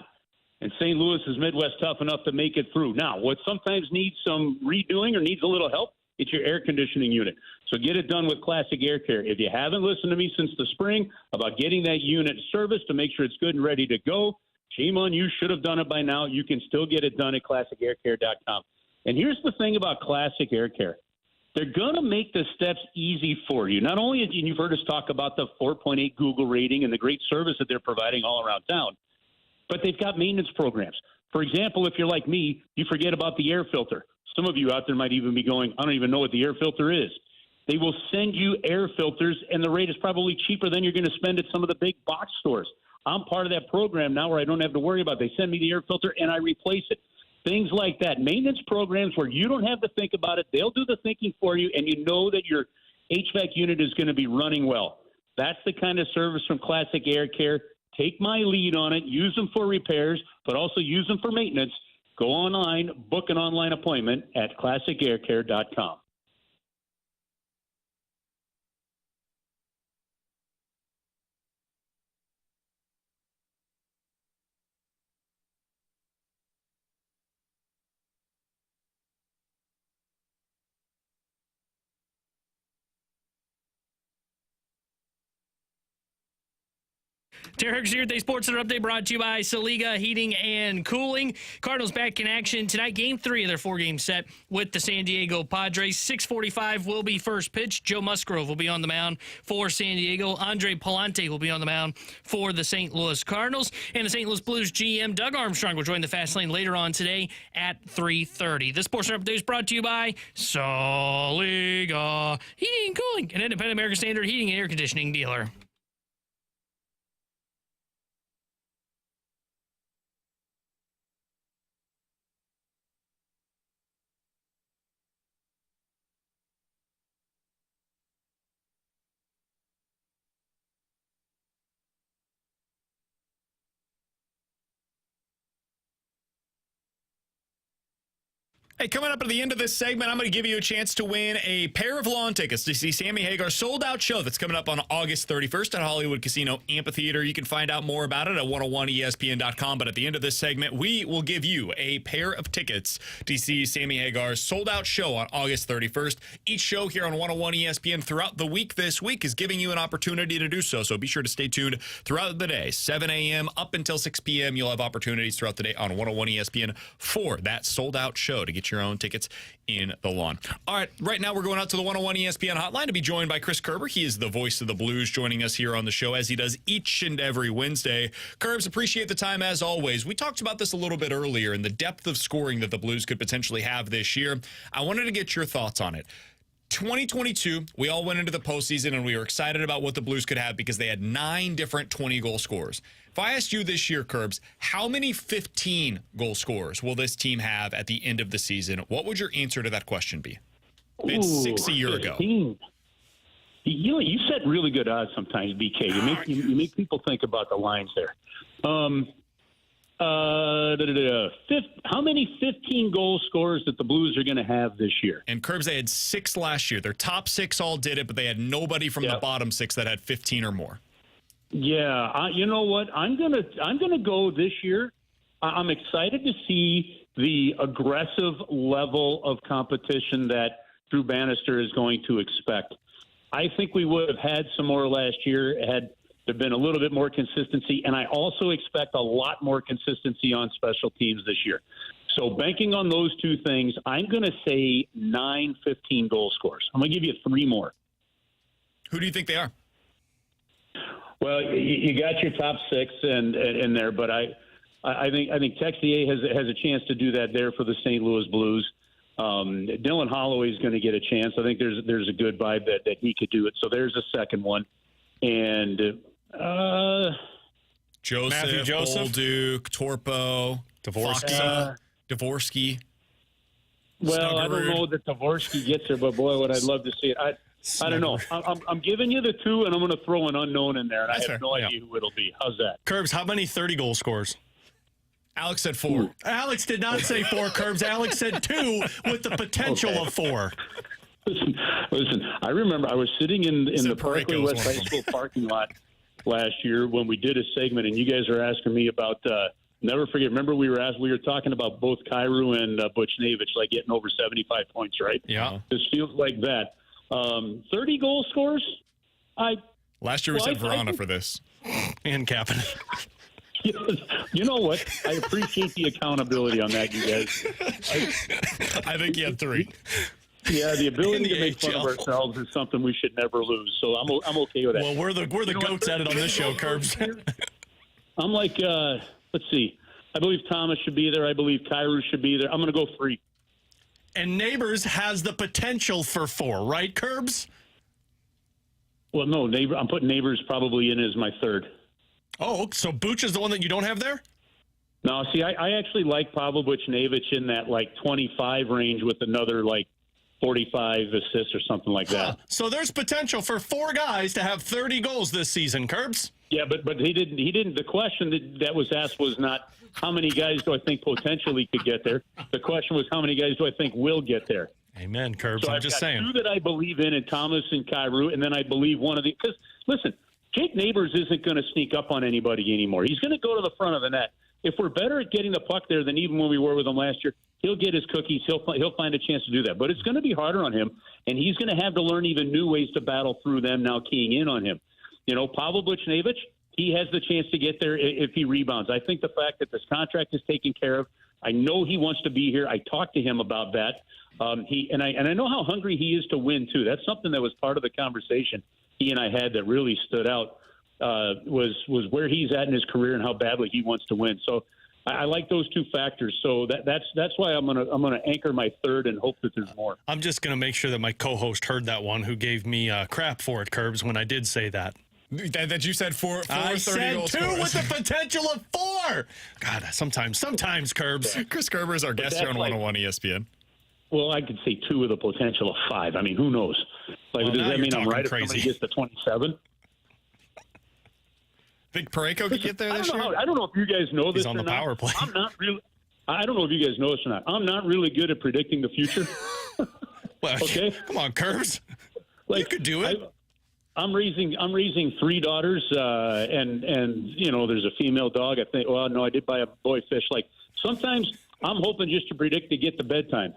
And St. Louis is Midwest tough enough to make it through. Now, what sometimes needs some redoing or needs a little help, it's your air conditioning unit. So get it done with Classic Air Care. If you haven't listened to me since the spring about getting that unit serviced to make sure it's good and ready to go, shame on you. Should have done it by now. You can still get it done at ClassicAirCare.com. And here's the thing about Classic Air Care. They're going to make the steps easy for you. Not only, and you've heard us talk about the 4.8 Google rating and the great service that they're providing all around town, but they've got maintenance programs. For example, if you're like me, you forget about the air filter. Some of you out there might even be going, I don't even know what the air filter is. They will send you air filters, and the rate is probably cheaper than you're going to spend at some of the big box stores. I'm part of that program now where I don't have to worry about it. They send me the air filter, and I replace it. Things like that. Maintenance programs where you don't have to think about it. They'll do the thinking for you, and you know that your HVAC unit is going to be running well. That's the kind of service from Classic Air Care. Take my lead on it. Use them for repairs, but also use them for maintenance. Go online, book an online appointment at ClassicAirCare.com. Derek here, Day Sports Center update brought to you by Saliga Heating and Cooling. Cardinals back in action tonight. Game 3 of their 4-game set with the San Diego Padres. 6:45 will be first pitch. Joe Musgrove will be on the mound for San Diego. Andre Palante will be on the mound for the St. Louis Cardinals. And the St. Louis Blues GM Doug Armstrong will join the fast lane later on today at 3:30. This Sports Center update is brought to you by Saliga Heating and Cooling, an independent American Standard heating and air conditioning dealer. Hey, coming up at the end of this segment, I'm going to give you a chance to win a pair of lawn tickets to see Sammy Hagar's sold-out show that's coming up on August 31st at Hollywood Casino Amphitheater. You can find out more about it at 101ESPN.com. But at the end of this segment, we will give you a pair of tickets to see Sammy Hagar's sold-out show on August 31st. Each show here on 101 ESPN throughout the week this week is giving you an opportunity to do so. So be sure to stay tuned throughout the day, 7 a.m. up until 6 p.m. You'll have opportunities throughout the day on 101 ESPN for that sold-out show to get your own tickets in the lawn. All right, right now we're going out to the 101 ESPN hotline to be joined by Chris Kerber. He is the voice of the Blues, joining us here on the show as he does each and every Wednesday. Kerbs, appreciate the time as always. We talked about this a little bit earlier and the depth of scoring that the Blues could potentially have this year. I wanted to get your thoughts on it. 2022, we all went into the postseason and we were excited about what the Blues could have because they had 9 different 20-goal scorers. If I asked you this year, Kerbs, how many 15-goal scorers will this team have at the end of the season? What would your answer to that question be? It's 6 a year 15. Ago. You set really good odds sometimes, BK. You make people think about the lines there. How many 15-goal scorers that the Blues are going to have this year? And Kerbs, they had 6 last year. Their top 6 all did it, but they had nobody from the bottom 6 that had 15 or more. Yeah, you know what? I'm gonna go this year. I'm excited to see the aggressive level of competition that Drew Bannister is going to expect. I think we would have had some more last year had there been a little bit more consistency, and I also expect a lot more consistency on special teams this year. So banking on those two things, I'm going to say 9 15-goal scorers. I'm going to give you 3 more. Who do you think they are? Well, you got your top 6 in there, but I think Texier has a chance to do that there for the St. Louis Blues. Dylan Holloway is going to get a chance. I think there's a good vibe that he could do it. So there's a second one, and Joseph, Bolduc, Torpo, Dvorsky. Well, I don't know that Dvorsky gets there, but boy, would I love to see it. I don't know. I'm giving you the 2, and I'm going to throw an unknown in there, and I have no idea who it'll be. How's that? Kerbs, how many 30-goal scores? Alex said 4. Alex did not say 4, Curbs. Alex said 2 with the potential of 4. Listen, I remember I was sitting in the Parkway West High School parking lot last year when we did a segment, and you guys were asking me about never forget. Remember, we were talking about both Kyrou and Buchnevich, like getting over 75 points, right? Yeah. This feels like that. 30 goal scores. Last year we said Verona for this. And Kapanen. You know what? I appreciate the accountability on that, you guys. I think you had 3. Yeah, the ability In the to make fun of AHL. ourselves is something we should never lose. So I'm okay with that. Well, we're the goats at it on this show, Curbs. I'm like, let's see. I believe Thomas should be there. I believe Kyrou should be there. I'm going to go 3. And Neighbors has the potential for 4, right, Curbs? Well, no, I'm putting Neighbors probably in as my 3rd. Oh, so Buch is the one that you don't have there? No, see, I actually like Pavel Buchnevich in that, 25 range with another, 45 assists or something like that. So there's potential for 4 guys to have 30 goals this season, Curbs. Yeah, but he didn't. The question that was asked was not how many guys do I think potentially could get there. The question was how many guys do I think will get there. Amen, Curbs. So I'm I've just got saying. 2 that I believe in Thomas and Kyrou, and then I believe one of the – because, listen, Jake Neighbors isn't going to sneak up on anybody anymore. He's going to go to the front of the net. If we're better at getting the puck there than even when we were with him last year, he'll get his cookies. He'll find a chance to do that. But it's going to be harder on him, and he's going to have to learn even new ways to battle through them now keying in on him. Pavel Buchnevich, he has the chance to get there if he rebounds. I think the fact that this contract is taken care of, I know he wants to be here. I talked to him about that. I know how hungry he is to win, too. That's something that was part of the conversation he and I had that really stood out. Was where he's at in his career and how badly he wants to win. So I like those 2 factors. So that's why I'm gonna anchor my 3rd and hope that there's more. I'm just gonna make sure that my co-host heard that one, who gave me crap for it, Curbs, when I did say that. That you said 4 I 30 said goal 2 scorers. with the potential of 4. God, sometimes, Curbs. Chris Kerber is our guest here on 101 ESPN. Well, I could say 2 with a potential of 5. I mean, who knows? Well, does now that mean you're I'm right talking if somebody crazy. gets to 27? Think Parayko could get there this year? I don't know if you guys know this He's on or the not. power play. I'm not really. I don't know if you guys know this or not. I'm not really good at predicting the future. Well, Okay. Come on, Curbs. You could do it. I'm raising 3 daughters, and there's a female dog. I think. Well, no, I did buy a boy fish. Sometimes I'm hoping just to predict to get to bedtime.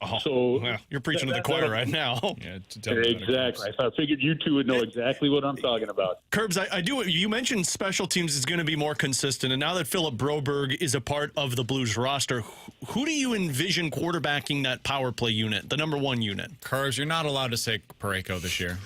Oh, So well, you're preaching to the choir right now. Yeah, tell me about it, Exactly. I figured you 2 would know exactly what I'm talking about. Curbs, I do. You mentioned special teams is going to be more consistent, and now that Philip Broberg is a part of the Blues roster, who do you envision quarterbacking that power play unit, the number 1 unit? Curves, you're not allowed to say Parayko this year.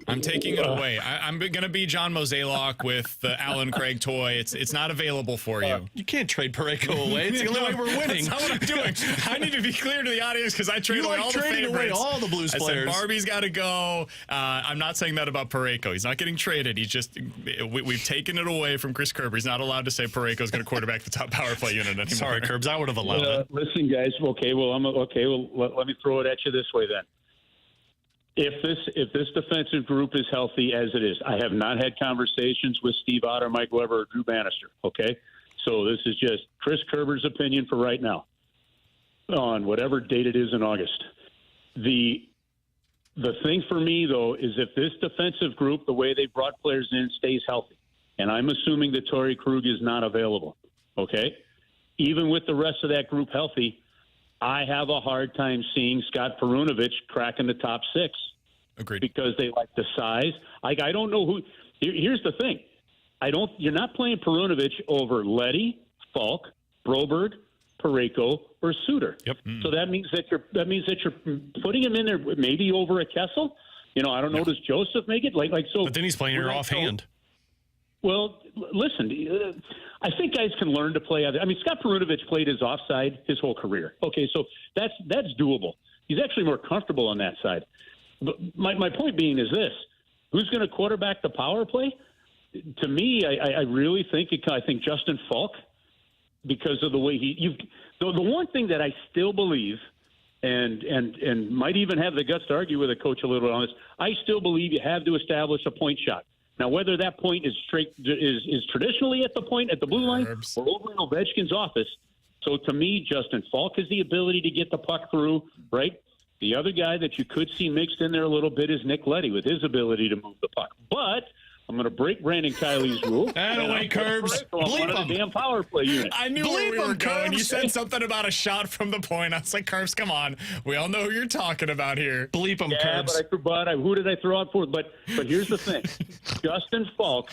I'm taking it away. I'm going to be John Mozeliak with the Alan Craig toy. It's not available for you. You can't trade Parayko away. It's the only way we're winning. That's not what I'm doing. I need to be clear to the audience because I trade You away like all the trading favorites. away all the Blues I players. said Barbie's got to go. I'm not saying that about Parayko. He's not getting traded. He's just we've taken it away from Chris Kerber. He's not allowed to say Parayko's going to quarterback the top power play unit anymore. Sorry, Curbs. I would have allowed it. Listen, guys. Okay. Well, let me throw it at you this way then. If this defensive group is healthy as it is, I have not had conversations with Steve Otter, Mike Weber, or Drew Bannister. Okay, so this is just Chris Kerber's opinion for right now on whatever date it is in August. The thing for me though is if this defensive group, the way they brought players in, stays healthy, and I'm assuming that Torrey Krug is not available. Okay, even with the rest of that group healthy, I have a hard time seeing Scott Perunovich cracking the top 6. Agreed. Because they like the size. I don't know who. Here's the thing. You're not playing Perunovich over Leddy, Falk, Broberg, Parayko, or Suter. Yep. So that means that you're putting him in there maybe over a Kessel. I don't know. Does Joseph make it like so? But then he's playing your offhand. Well, listen, I think guys can learn to play. I mean, Scott Perunovich played his offside his whole career. Okay, so that's doable. He's actually more comfortable on that side. But my point being is this: who's going to quarterback the power play? To me, I really think I think Justin Falk, because of the way the one thing that I still believe, and might even have the guts to argue with a coach a little bit on this. I still believe you have to establish a point shot. Now, whether that point is traditionally at the point at the blue line Herbs. or over in Ovechkin's office. So to me, Justin Falk has the ability to get the puck through, right? The other guy that you could see mixed in there a little bit is Nick Leddy with his ability to move the puck. But I'm going to break Brandon Kiley's rule. Away, Curbs. Bleep Bleep the damn power play unit. I knew where we were going. You said something about a shot from the point. I was like, Curbs, come on. We all know who you're talking about here. Bleep him, Yeah, Curbs. who did I throw out for? But here's the thing. Justin Falk,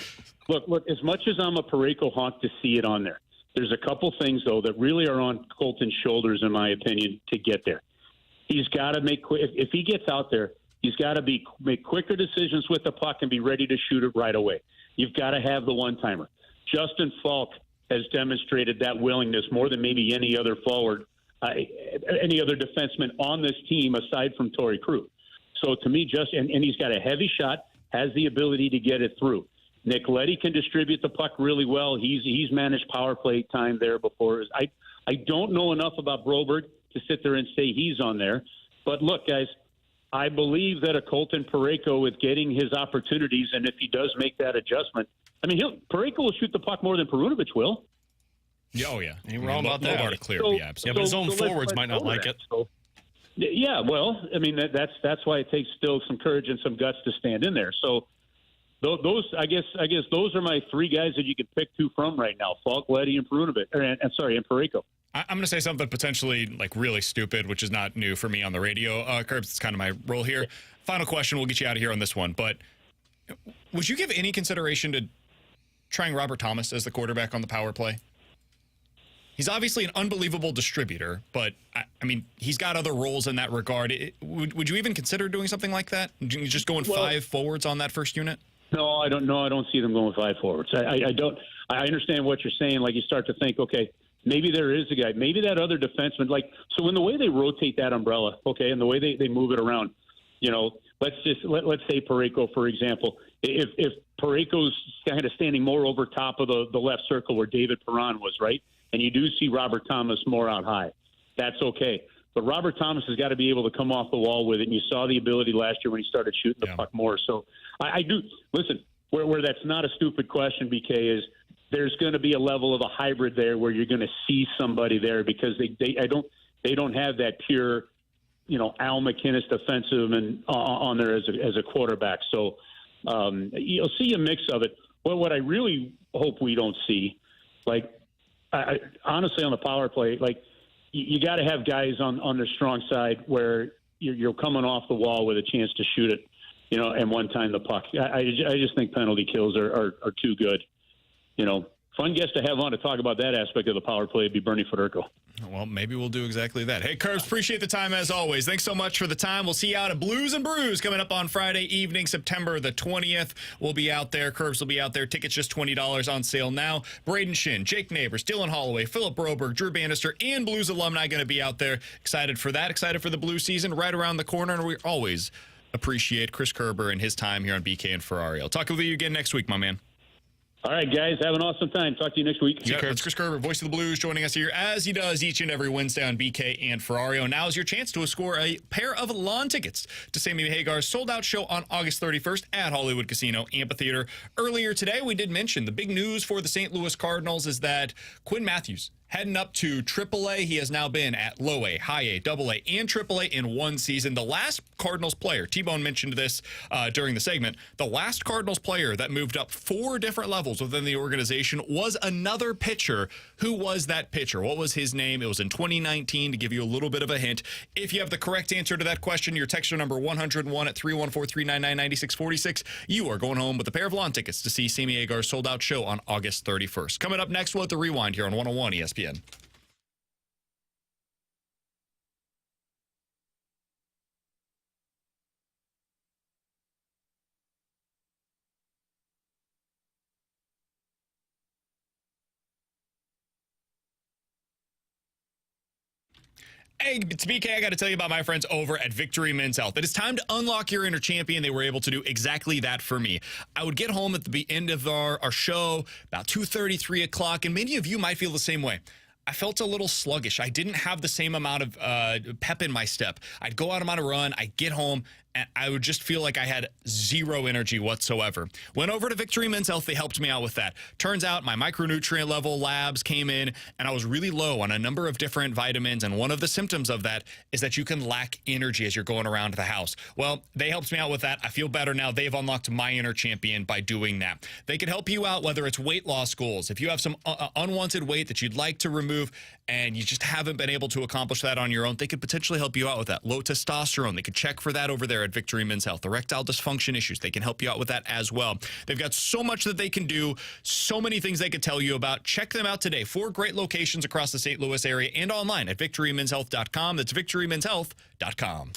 look, as much as I'm a Parayko honk to see it on there, there's a couple things, though, that really are on Colton's shoulders, in my opinion, to get there. He's got to make if he gets out there, he's got to make quicker decisions with the puck and be ready to shoot it right away. You've got to have the one-timer. Justin Falk has demonstrated that willingness more than maybe any other forward, any other defenseman on this team aside from Torrey Krug. So to me, and he's got a heavy shot, has the ability to get it through. Nick Leddy can distribute the puck really well. He's managed power play time there before. I don't know enough about Broberg to sit there and say he's on there. But look, guys, I believe that a Colton Parayko with getting his opportunities, and if he does make that adjustment, I mean, Parayko will shoot the puck more than Perunovic will. Oh, yeah. Ain't wrong about that. Low bar to clear. So- Yeah, absolutely. Yeah, but his own let's forwards might not go to like that. it. So, yeah, well, I mean that's why it takes still some courage and some guts to stand in there. So those I guess those are my three guys that you could pick two from right now: Falk, Leddy, and Perunovic, and Parayko. I'm going to say something potentially like really stupid, which is not new for me on the radio. Curbs, it's kind of my role here. Final question. We'll get you out of here on this one. But would you give any consideration to trying Robert Thomas as the quarterback on the power play? He's obviously an unbelievable distributor, but I mean, he's got other roles in that regard. Would you even consider doing something like that? Just going five forwards on that first unit? No, I don't know. I don't see them going with five forwards. I don't. I understand what you're saying. Like you start to think, okay, maybe there is a guy. Maybe that other defenseman. Like so, in the way they rotate that umbrella, okay, and the way they move it around, you know, let's say Parayko, for example. If Parayko's kind of standing more over top of the left circle where David Perron was, right, and you do see Robert Thomas more out high, that's okay. But Robert Thomas has got to be able to come off the wall with it, and you saw the ability last year when he started shooting the puck more. So I do listen. Where that's not a stupid question, BK, is there's going to be a level of a hybrid there where you're going to see somebody there because they don't have that pure, you know, Al McInnes defensive and on there as a quarterback. So you'll see a mix of it. Well, what I really hope we don't see, like honestly on the power play, like you got to have guys on their strong side where you're coming off the wall with a chance to shoot it, you know, and one time the puck. I just think penalty kills are too good. You know, fun guest to have on to talk about that aspect of the power play would be Bernie Federico. Well, maybe we'll do exactly that. Hey, Curbs, appreciate the time as always. Thanks so much for the time. We'll see you out at Blues and Brews coming up on Friday evening, September the 20th. We'll be out there. Curbs will be out there. Tickets just $20 on sale now. Braden Shin, Jake Neighbors, Dylan Holloway, Philip Broberg, Drew Bannister, and Blues alumni going to be out there. Excited for that. Excited for the Blues season right around the corner. And we always appreciate Chris Kerber and his time here on BK and Ferrario. I'll talk with you again next week, my man. All right, guys. Have an awesome time. Talk to you next week. Yeah, it's Chris Kerber, voice of the Blues, joining us here as he does each and every Wednesday on BK and Ferrario. Now is your chance to score a pair of lawn tickets to Sammy Hagar's sold-out show on August 31st at Hollywood Casino Amphitheater. Earlier today, we did mention the big news for the St. Louis Cardinals is that Quinn Matthews heading up to AAA. He has now been at low A, high A, double A, and AAA in one season. The last Cardinals player, T-Bone mentioned this during the segment, the last Cardinals player that moved up 4 different levels within the organization was another pitcher. Who was that pitcher? What was his name? It was in 2019, to give you a little bit of a hint. If you have the correct answer to that question, your texture number 101 at 314-399-9646. You are going home with a pair of lawn tickets to see Sammy Hagar's sold-out show on August 31st. Coming up next, we'll have the Rewind here on 101 ESPN. Hey, it's BK. I got to tell you about my friends over at Victory Men's Health. It is time to unlock your inner champion. They were able to do exactly that for me. I would get home at the end of our show, about 2:30, 3 o'clock, and many of you might feel the same way. I felt a little sluggish. I didn't have the same amount of pep in my step. I'd go out on a run, I'd get home, and I would just feel like I had zero energy whatsoever. Went over to Victory Men's Health. They helped me out with that. Turns out my micronutrient level labs came in, and I was really low on a number of different vitamins, and one of the symptoms of that is that you can lack energy as you're going around the house. Well, they helped me out with that. I feel better now. They've unlocked my inner champion by doing that. They can help you out, whether it's weight loss goals. If you have some unwanted weight that you'd like to remove and you just haven't been able to accomplish that on your own, they could potentially help you out with that. Low testosterone, they could check for that over there at Victory Men's Health. Erectile dysfunction issues, they can help you out with that as well. They've got so much that they can do, so many things they could tell you about. Check them out today. 4 great locations across the St. Louis area and online at victorymenshealth.com. That's victorymenshealth.com.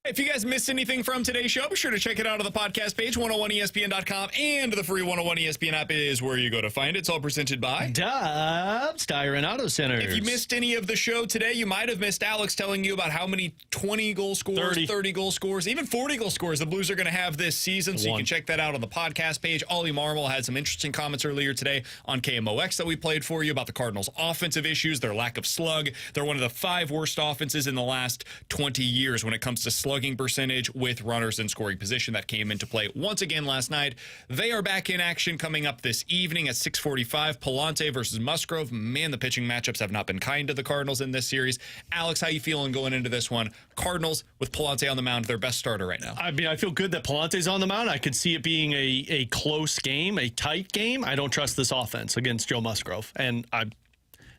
If you guys missed anything from today's show, be sure to check it out on the podcast page, 101ESPN.com, and the free 101 ESPN app is where you go to find it. It's all presented by Dobbs Tire and Auto Centers. If you missed any of the show today, you might have missed Alex telling you about how many 20-goal scores, 30 goal scores, even 40-goal scores the Blues are going to have this season. So you can check that out on the podcast page. Oli Marmol had some interesting comments earlier today on KMOX that we played for you about the Cardinals' offensive issues, their lack of slug. They're one of the 5 worst offenses in the last 20 years when it comes to slugging percentage with runners in scoring position. That came into play once again last night. They are back in action coming up this evening at 6:45. Palante versus Musgrove. Man, the pitching matchups have not been kind to the Cardinals in this series. Alex, how you feeling going into this one? Cardinals with Palante on the mound, their best starter right now. I mean, I feel good that Palante's on the mound. I could see it being a close game, a tight game. I don't trust this offense against Joe Musgrove. And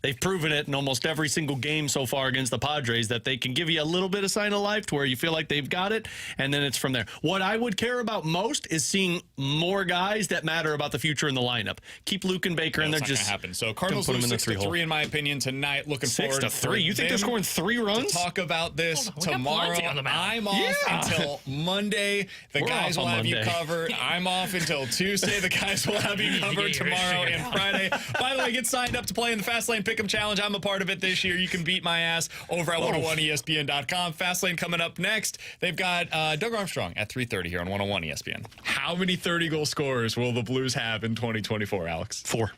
they've proven it in almost every single game so far against the Padres that they can give you a little bit of sign of life to where you feel like they've got it, and then it's from there. What I would care about most is seeing more guys that matter about the future in the lineup. Keep Luke and Baker in there. Just happen. So Cardinals lose 6-3 in my opinion tonight. Looking forward to 6-3. You think they're scoring 3 runs? Talk about this tomorrow. I'm off until Monday. The guys will have you covered. I'm off until Tuesday. The guys will have you covered tomorrow and Friday. By the way, get signed up to play in the Fastlane Pick'em Challenge. I'm a part of it this year. You can beat my ass over at 101ESPN.com. Fastlane coming up next. They've got Doug Armstrong at 3:30 here on 101 ESPN. How many 30-goal scorers will the Blues have in 2024, Alex? 4.